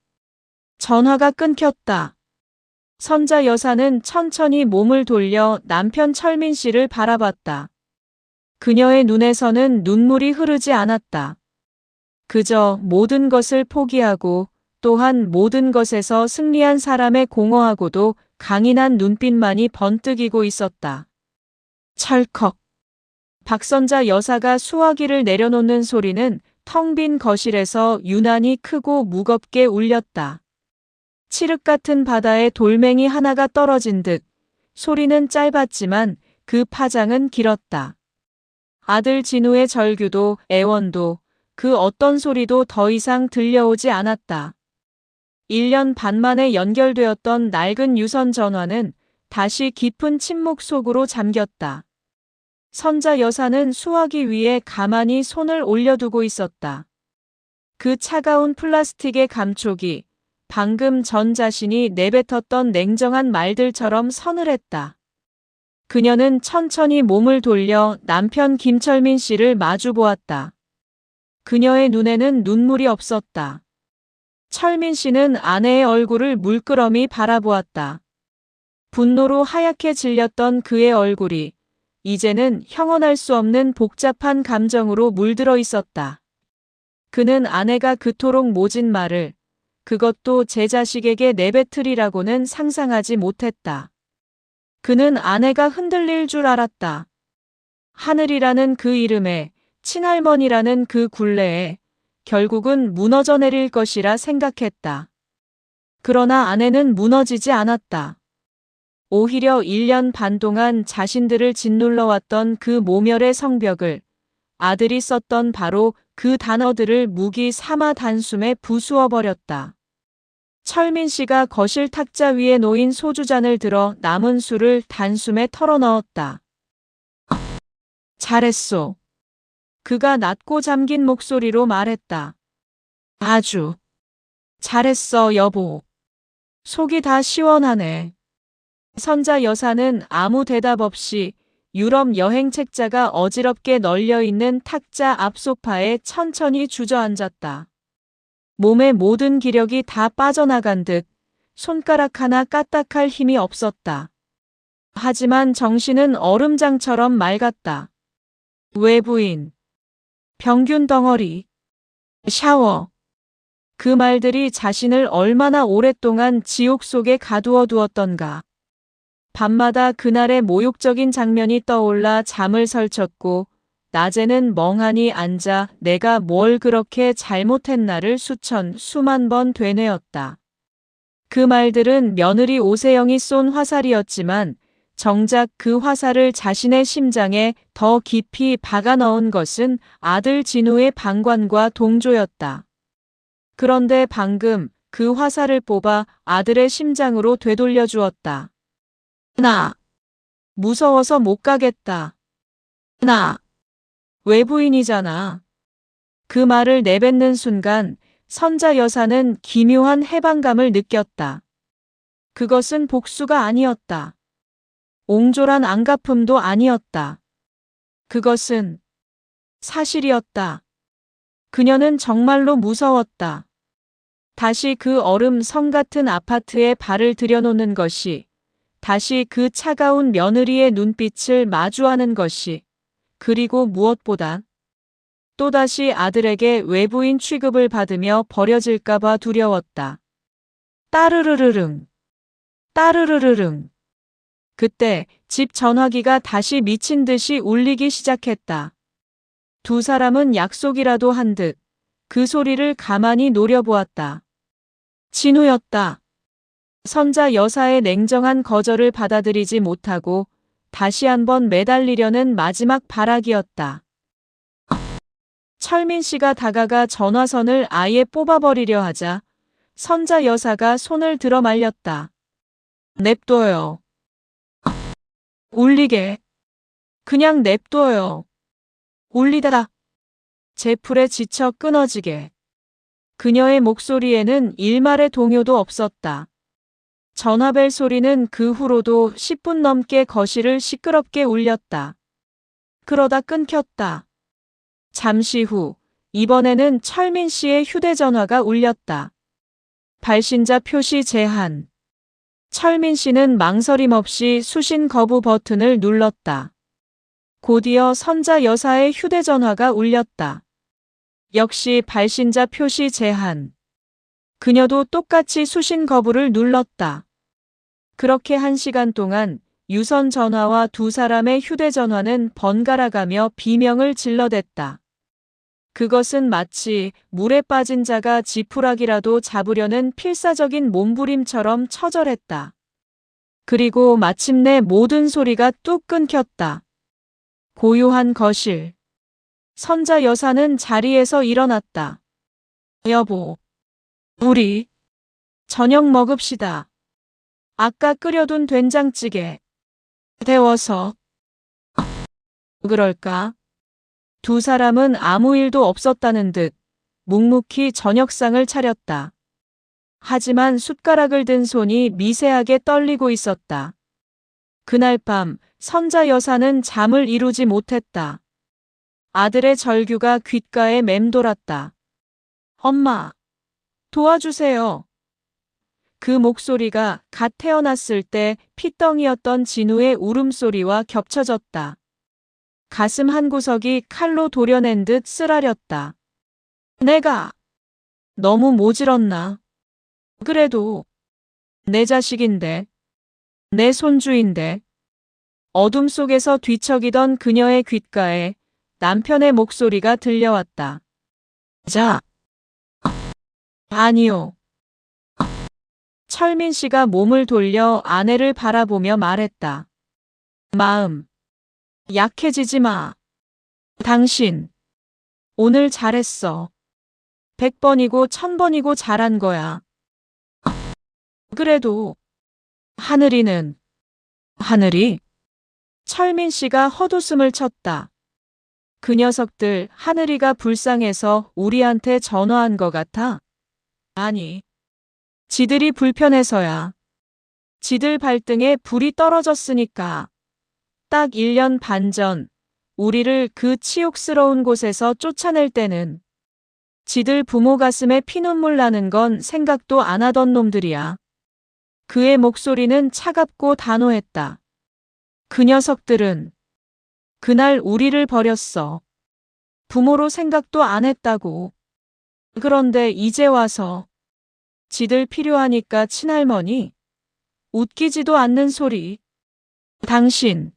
전화가 끊겼다. 선자 여사는 천천히 몸을 돌려 남편 철민 씨를 바라봤다. 그녀의 눈에서는 눈물이 흐르지 않았다. 그저 모든 것을 포기하고 또한 모든 것에서 승리한 사람의 공허하고도 강인한 눈빛만이 번뜩이고 있었다. 찰컥. 박선자 여사가 수화기를 내려놓는 소리는 텅 빈 거실에서 유난히 크고 무겁게 울렸다. 칠흑 같은 바다에 돌멩이 하나가 떨어진 듯 소리는 짧았지만 그 파장은 길었다. 아들 진우의 절규도 애원도 그 어떤 소리도 더 이상 들려오지 않았다. 1년 반 만에 연결되었던 낡은 유선 전화는 다시 깊은 침묵 속으로 잠겼다. 선자 여사는 수화기 위에 가만히 손을 올려두고 있었다. 그 차가운 플라스틱의 감촉이 방금 전 자신이 내뱉었던 냉정한 말들처럼 서늘했다. 그녀는 천천히 몸을 돌려 남편 김철민 씨를 마주 보았다. 그녀의 눈에는 눈물이 없었다. 철민 씨는 아내의 얼굴을 물끄러미 바라보았다. 분노로 하얗게 질렸던 그의 얼굴이 이제는 형언할 수 없는 복잡한 감정으로 물들어 있었다. 그는 아내가 그토록 모진 말을 그것도 제 자식에게 내뱉으리라고는 상상하지 못했다. 그는 아내가 흔들릴 줄 알았다. 하늘이라는 그 이름에, 친할머니라는 그 굴레에 결국은 무너져 내릴 것이라 생각했다. 그러나 아내는 무너지지 않았다. 오히려 1년 반 동안 자신들을 짓눌러왔던 그 모멸의 성벽을 아들이 썼던 바로 그 단어들을 무기 삼아 단숨에 부수어 버렸다. 철민 씨가 거실 탁자 위에 놓인 소주잔을 들어 남은 술을 단숨에 털어넣었다. 잘했소. 그가 낮고 잠긴 목소리로 말했다. 아주 잘했어, 여보. 속이 다 시원하네. 선자 여사는 아무 대답 없이 유럽 여행 책자가 어지럽게 널려있는 탁자 앞 소파에 천천히 주저앉았다. 몸의 모든 기력이 다 빠져나간 듯 손가락 하나 까딱할 힘이 없었다. 하지만 정신은 얼음장처럼 맑았다. 외부인, 병균 덩어리, 샤워. 그 말들이 자신을 얼마나 오랫동안 지옥 속에 가두어 두었던가. 밤마다 그날의 모욕적인 장면이 떠올라 잠을 설쳤고 낮에는 멍하니 앉아 내가 뭘 그렇게 잘못했나를 수만 번 되뇌었다. 그 말들은 며느리 오세영이 쏜 화살이었지만 정작 그 화살을 자신의 심장에 더 깊이 박아 넣은 것은 아들 진우의 방관과 동조였다. 그런데 방금 그 화살을 뽑아 아들의 심장으로 되돌려 주었다. 나 무서워서 못 가겠다. 나 외부인이잖아. 그 말을 내뱉는 순간 선자 여사는 기묘한 해방감을 느꼈다. 그것은 복수가 아니었다. 옹졸한 안갚음도 아니었다. 그것은 사실이었다. 그녀는 정말로 무서웠다. 다시 그 얼음 성 같은 아파트에 발을 들여놓는 것이, 다시 그 차가운 며느리의 눈빛을 마주하는 것이, 그리고 무엇보다 또다시 아들에게 외부인 취급을 받으며 버려질까봐 두려웠다. 따르르르릉. 따르르르릉. 그때 집 전화기가 다시 미친 듯이 울리기 시작했다. 두 사람은 약속이라도 한 듯 그 소리를 가만히 노려보았다. 진우였다. 선자 여사의 냉정한 거절을 받아들이지 못하고 다시 한번 매달리려는 마지막 발악이었다. 철민 씨가 다가가 전화선을 아예 뽑아버리려 하자 선자 여사가 손을 들어 말렸다. 냅둬요. 울리게. 그냥 냅둬요. 울리다라. 제풀에 지쳐 끊어지게. 그녀의 목소리에는 일말의 동요도 없었다. 전화벨 소리는 그 후로도 10분 넘게 거실을 시끄럽게 울렸다. 그러다 끊겼다. 잠시 후 이번에는 철민 씨의 휴대전화가 울렸다. 발신자 표시 제한. 철민 씨는 망설임 없이 수신 거부 버튼을 눌렀다. 곧이어 선자 여사의 휴대전화가 울렸다. 역시 발신자 표시 제한. 그녀도 똑같이 수신 거부를 눌렀다. 그렇게 1시간 동안 유선 전화와 두 사람의 휴대전화는 번갈아가며 비명을 질러댔다. 그것은 마치 물에 빠진 자가 지푸라기라도 잡으려는 필사적인 몸부림처럼 처절했다. 그리고 마침내 모든 소리가 뚝 끊겼다. 고요한 거실. 선자 여사는 자리에서 일어났다. 여보, 우리 저녁 먹읍시다. 아까 끓여둔 된장찌개 데워서. 그럴까? 두 사람은 아무 일도 없었다는 듯 묵묵히 저녁상을 차렸다. 하지만 숟가락을 든 손이 미세하게 떨리고 있었다. 그날 밤 선자 여사는 잠을 이루지 못했다. 아들의 절규가 귓가에 맴돌았다. 엄마, 도와주세요. 그 목소리가 갓 태어났을 때 피덩이였던 진우의 울음소리와 겹쳐졌다. 가슴 한구석이 칼로 도려낸 듯 쓰라렸다. 내가 너무 모질었나? 그래도 내 자식인데, 내 손주인데. 어둠 속에서 뒤척이던 그녀의 귓가에 남편의 목소리가 들려왔다. 자. 아니요. 철민 씨가 몸을 돌려 아내를 바라보며 말했다. 마음 약해지지 마. 당신 오늘 잘했어. 100번이고 1000번이고 잘한 거야. 그래도 하늘이는. 하늘이? 철민 씨가 헛웃음을 쳤다. 그 녀석들 하늘이가 불쌍해서 우리한테 전화한 것 같아? 아니, 지들이 불편해서야. 지들 발등에 불이 떨어졌으니까. 딱 1년 반 전 우리를 그 치욕스러운 곳에서 쫓아낼 때는 지들 부모 가슴에 피눈물 나는 건 생각도 안 하던 놈들이야. 그의 목소리는 차갑고 단호했다. 그 녀석들은 그날 우리를 버렸어. 부모로 생각도 안 했다고. 그런데 이제 와서 지들 필요하니까 친할머니? 웃기지도 않는 소리. 당신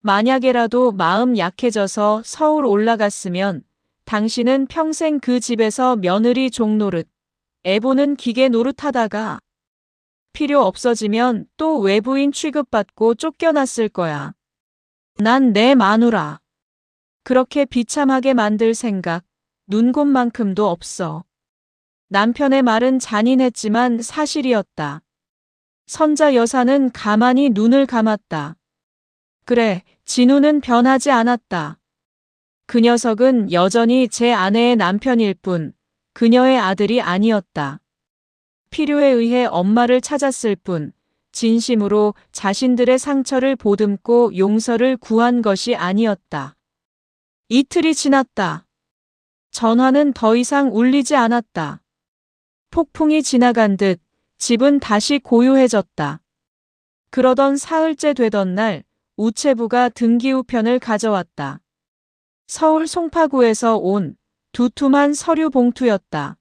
만약에라도 마음 약해져서 서울 올라갔으면 당신은 평생 그 집에서 며느리 종노릇, 애 보는 기계 노릇하다가 필요 없어지면 또 외부인 취급받고 쫓겨났을 거야. 난 내 마누라 그렇게 비참하게 만들 생각 눈곱만큼도 없어. 남편의 말은 잔인했지만 사실이었다. 선자 여사는 가만히 눈을 감았다. 그래, 진우는 변하지 않았다. 그 녀석은 여전히 제 아내의 남편일 뿐 그녀의 아들이 아니었다. 필요에 의해 엄마를 찾았을 뿐 진심으로 자신들의 상처를 보듬고 용서를 구한 것이 아니었다. 이틀이 지났다. 전화는 더 이상 울리지 않았다. 폭풍이 지나간 듯 집은 다시 고요해졌다. 그러던 사흘째 되던 날 우체부가 등기우편을 가져왔다. 서울 송파구에서 온 두툼한 서류 봉투였다.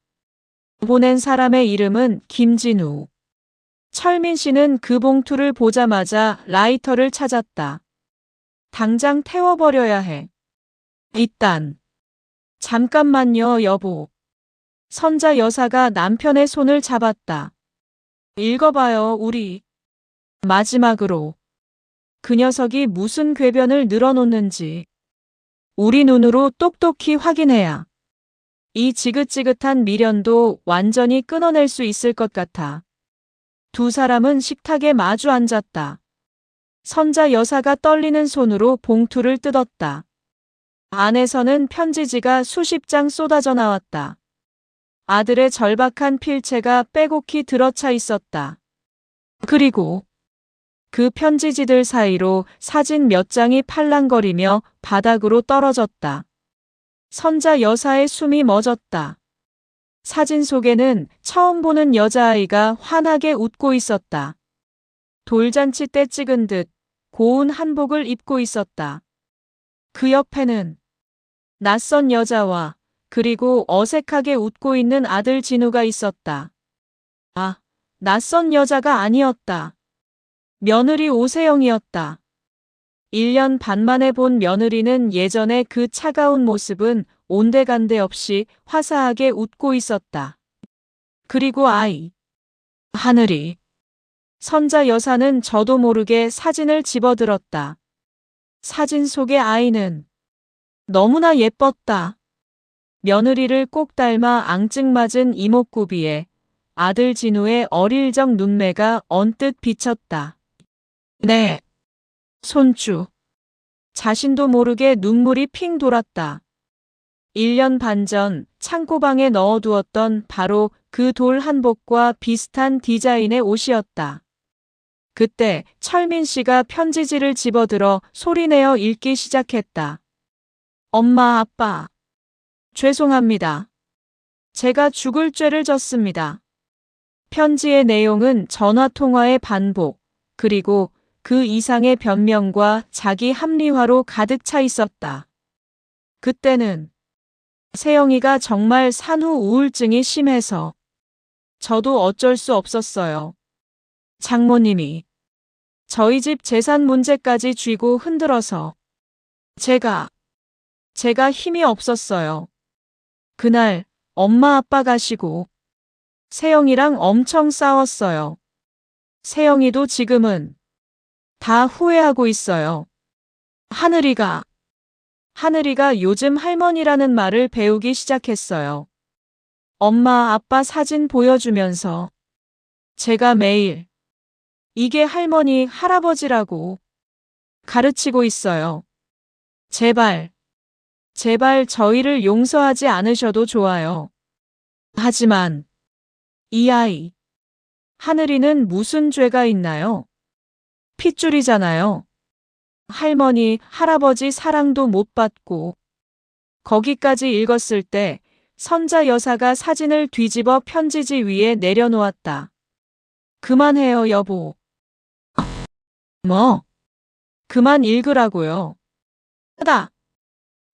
보낸 사람의 이름은 김진우. 철민 씨는 그 봉투를 보자마자 라이터를 찾았다. 당장 태워버려야 해. 일단. 잠깐만요, 여보. 선자 여사가 남편의 손을 잡았다. 읽어봐요, 우리. 마지막으로. 그 녀석이 무슨 궤변을 늘어놓는지 우리 눈으로 똑똑히 확인해야 이 지긋지긋한 미련도 완전히 끊어낼 수 있을 것 같아. 두 사람은 식탁에 마주 앉았다. 선자 여사가 떨리는 손으로 봉투를 뜯었다. 안에서는 편지지가 수십 장 쏟아져 나왔다. 아들의 절박한 필체가 빼곡히 들어차 있었다. 그리고 그 편지지들 사이로 사진 몇 장이 팔랑거리며 바닥으로 떨어졌다. 선자 여사의 숨이 멎었다. 사진 속에는 처음 보는 여자아이가 환하게 웃고 있었다. 돌잔치 때 찍은 듯 고운 한복을 입고 있었다. 그 옆에는 낯선 여자와 그리고 어색하게 웃고 있는 아들 진우가 있었다. 아, 낯선 여자가 아니었다. 며느리 오세영이었다. 1년 반 만에 본 며느리는 예전의 그 차가운 모습은 온데간데 없이 화사하게 웃고 있었다. 그리고 아이. 하늘이. 선자 여사는 저도 모르게 사진을 집어들었다. 사진 속의 아이는 너무나 예뻤다. 며느리를 꼭 닮아 앙증맞은 이목구비에 아들 진우의 어릴 적 눈매가 언뜻 비쳤다. 네. 손주. 자신도 모르게 눈물이 핑 돌았다. 1년 반 전 창고방에 넣어두었던 바로 그 돌 한복과 비슷한 디자인의 옷이었다. 그때 철민 씨가 편지지를 집어들어 소리내어 읽기 시작했다. 엄마, 아빠. 죄송합니다. 제가 죽을 죄를 졌습니다. 편지의 내용은 전화통화의 반복, 그리고 그 이상의 변명과 자기 합리화로 가득 차 있었다. 그때는 세영이가 정말 산후 우울증이 심해서 저도 어쩔 수 없었어요. 장모님이 저희 집 재산 문제까지 쥐고 흔들어서 제가 힘이 없었어요. 그날 엄마 아빠 가시고 세영이랑 엄청 싸웠어요. 세영이도 지금은 다 후회하고 있어요. 하늘이가 요즘 할머니라는 말을 배우기 시작했어요. 엄마 아빠 사진 보여주면서 제가 매일 이게 할머니 할아버지라고 가르치고 있어요. 제발 저희를 용서하지 않으셔도 좋아요. 하지만 이 아이 하늘이는 무슨 죄가 있나요? 핏줄이잖아요. 할머니, 할아버지 사랑도 못 받고 거기까지 읽었을 때 선자 여사가 사진을 뒤집어 편지지 위에 내려놓았다. 그만해요, 여보. 뭐? 그만 읽으라고요. 하다.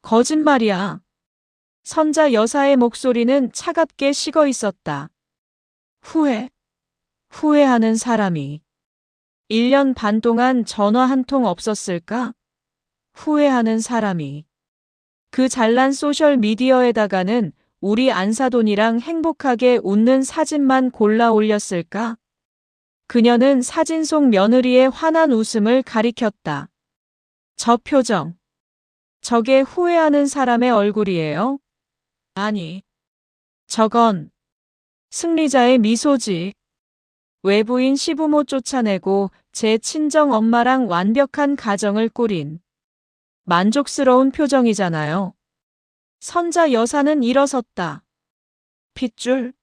거짓말이야. 선자 여사의 목소리는 차갑게 식어 있었다. 후회하는 사람이 1년 반 동안 전화 한 통 없었을까? 후회하는 사람이 그 잘난 소셜 미디어에다가는 우리 안사돈이랑 행복하게 웃는 사진만 골라 올렸을까? 그녀는 사진 속 며느리의 환한 웃음을 가리켰다. 저 표정. 저게 후회하는 사람의 얼굴이에요? 아니. 저건 승리자의 미소지. 외부인 시부모 쫓아내고 제 친정 엄마랑 완벽한 가정을 꾸린 만족스러운 표정이잖아요. 선자 여사는 일어섰다. 핏줄?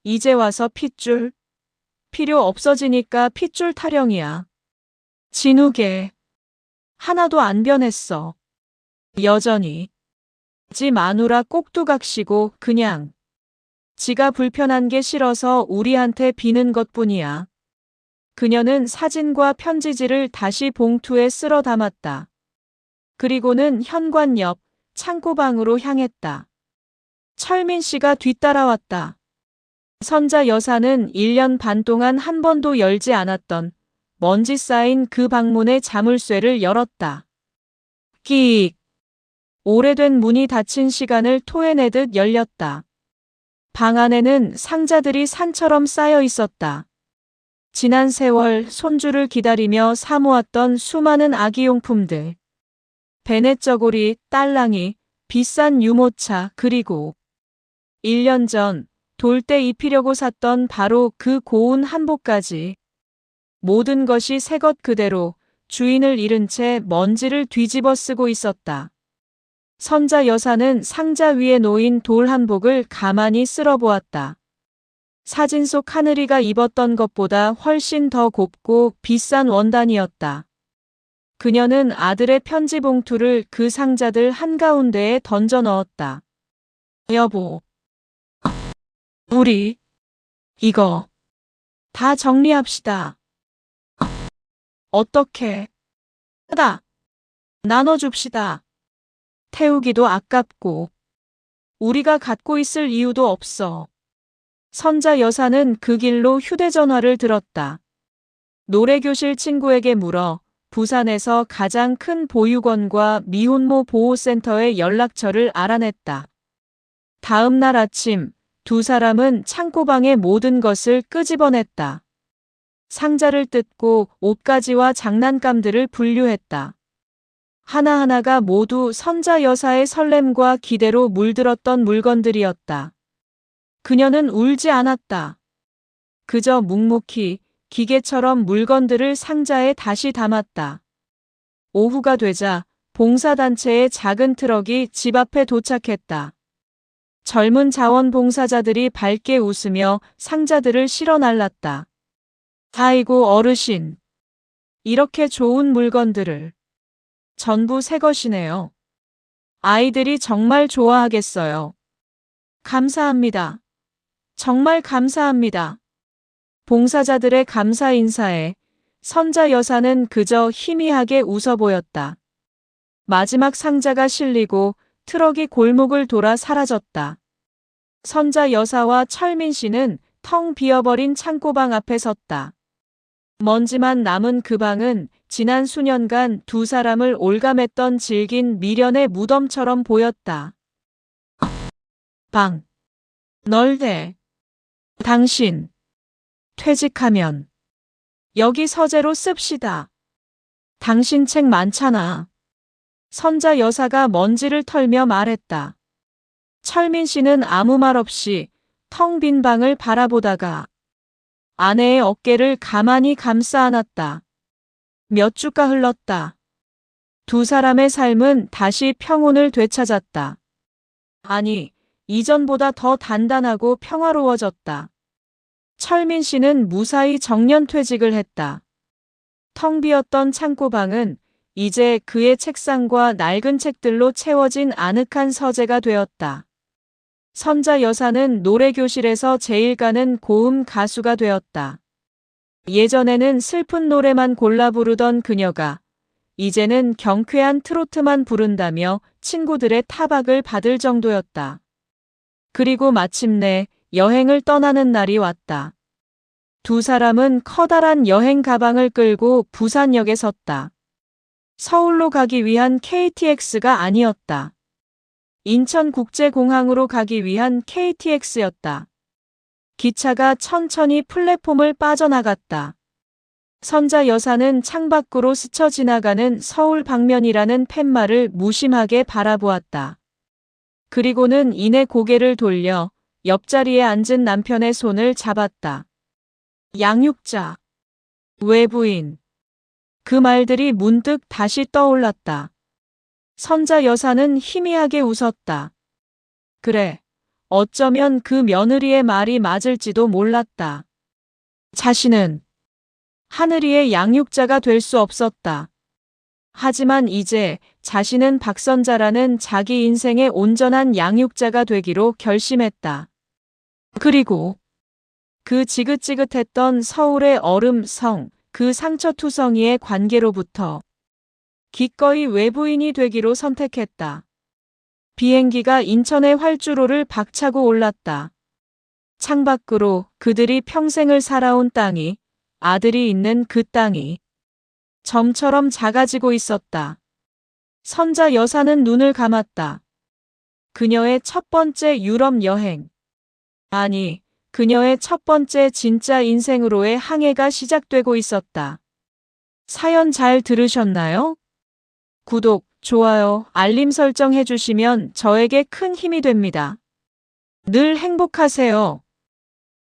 이제 와서 핏줄? 필요 없어지니까 핏줄 타령이야. 진욱에 하나도 안 변했어. 여전히 지 마누라 꼭두각시고 그냥 지가 불편한 게 싫어서 우리한테 비는 것뿐이야. 그녀는 사진과 편지지를 다시 봉투에 쓸어 담았다. 그리고는 현관 옆 창고방으로 향했다. 철민 씨가 뒤따라왔다. 선자 여사는 1년 반 동안 한 번도 열지 않았던 먼지 쌓인 그 방문의 자물쇠를 열었다. 끼익. 오래된 문이 닫힌 시간을 토해내듯 열렸다. 방 안에는 상자들이 산처럼 쌓여 있었다. 지난 세월 손주를 기다리며 사모았던 수많은 아기용품들. 베넷저고리, 딸랑이, 비싼 유모차, 그리고 1년 전 돌 때 입히려고 샀던 바로 그 고운 한복까지. 모든 것이 새 것 그대로 주인을 잃은 채 먼지를 뒤집어 쓰고 있었다. 선자 여사는 상자 위에 놓인 돌 한복을 가만히 쓸어보았다. 사진 속 하늘이가 입었던 것보다 훨씬 더 곱고 비싼 원단이었다. 그녀는 아들의 편지 봉투를 그 상자들 한가운데에 던져 넣었다. 여보, 우리 이거 다 정리합시다. 어떻게? 다 나눠줍시다. 태우기도 아깝고 우리가 갖고 있을 이유도 없어. 선자 여사는 그 길로 휴대전화를 들었다. 노래교실 친구에게 물어 부산에서 가장 큰 보육원과 미혼모 보호센터의 연락처를 알아냈다. 다음 날 아침 두 사람은 창고방의 모든 것을 끄집어냈다. 상자를 뜯고 옷가지와 장난감들을 분류했다. 하나하나가 모두 선자 여사의 설렘과 기대로 물들었던 물건들이었다. 그녀는 울지 않았다. 그저 묵묵히 기계처럼 물건들을 상자에 다시 담았다. 오후가 되자 봉사단체의 작은 트럭이 집 앞에 도착했다. 젊은 자원봉사자들이 밝게 웃으며 상자들을 실어 날랐다. 아이고 어르신, 이렇게 좋은 물건들을. 전부 새 것이네요. 아이들이 정말 좋아하겠어요. 감사합니다. 정말 감사합니다. 봉사자들의 감사 인사에 선자 여사는 그저 희미하게 웃어 보였다. 마지막 상자가 실리고 트럭이 골목을 돌아 사라졌다. 선자 여사와 철민 씨는 텅 비어버린 창고방 앞에 섰다. 먼지만 남은 그 방은 지난 수년간 두 사람을 올감했던 질긴 미련의 무덤처럼 보였다. 방. 널대. 당신. 퇴직하면 여기 서재로 씁시다. 당신 책 많잖아. 선자 여사가 먼지를 털며 말했다. 철민 씨는 아무 말 없이 텅 빈 방을 바라보다가 아내의 어깨를 가만히 감싸 안았다. 몇 주가 흘렀다. 두 사람의 삶은 다시 평온을 되찾았다. 아니, 이전보다 더 단단하고 평화로워졌다. 철민 씨는 무사히 정년퇴직을 했다. 텅 비었던 창고방은 이제 그의 책상과 낡은 책들로 채워진 아늑한 서재가 되었다. 선자 여사는 노래교실에서 제일 가는 고음 가수가 되었다. 예전에는 슬픈 노래만 골라 부르던 그녀가 이제는 경쾌한 트로트만 부른다며 친구들의 타박을 받을 정도였다. 그리고 마침내 여행을 떠나는 날이 왔다. 두 사람은 커다란 여행 가방을 끌고 부산역에 섰다. 서울로 가기 위한 KTX가 아니었다. 인천국제공항으로 가기 위한 KTX였다. 기차가 천천히 플랫폼을 빠져나갔다. 선자 여사는 창밖으로 스쳐 지나가는 서울 방면이라는 팻말을 무심하게 바라보았다. 그리고는 이내 고개를 돌려 옆자리에 앉은 남편의 손을 잡았다. 양육자, 외부인. 그 말들이 문득 다시 떠올랐다. 선자 여사는 희미하게 웃었다. 그래, 어쩌면 그 며느리의 말이 맞을지도 몰랐다. 자신은 하늘이의 양육자가 될 수 없었다. 하지만 이제 자신은 박선자라는 자기 인생의 온전한 양육자가 되기로 결심했다. 그리고 그 지긋지긋했던 서울의 얼음성, 그 상처투성이의 관계로부터 기꺼이 외부인이 되기로 선택했다. 비행기가 인천의 활주로를 박차고 올랐다. 창밖으로 그들이 평생을 살아온 땅이, 아들이 있는 그 땅이 점처럼 작아지고 있었다. 선자 여사는 눈을 감았다. 그녀의 첫 번째 유럽 여행. 아니, 그녀의 첫 번째 진짜 인생으로의 항해가 시작되고 있었다. 사연 잘 들으셨나요? 구독, 좋아요, 알림 설정 해주시면 저에게 큰 힘이 됩니다. 늘 행복하세요.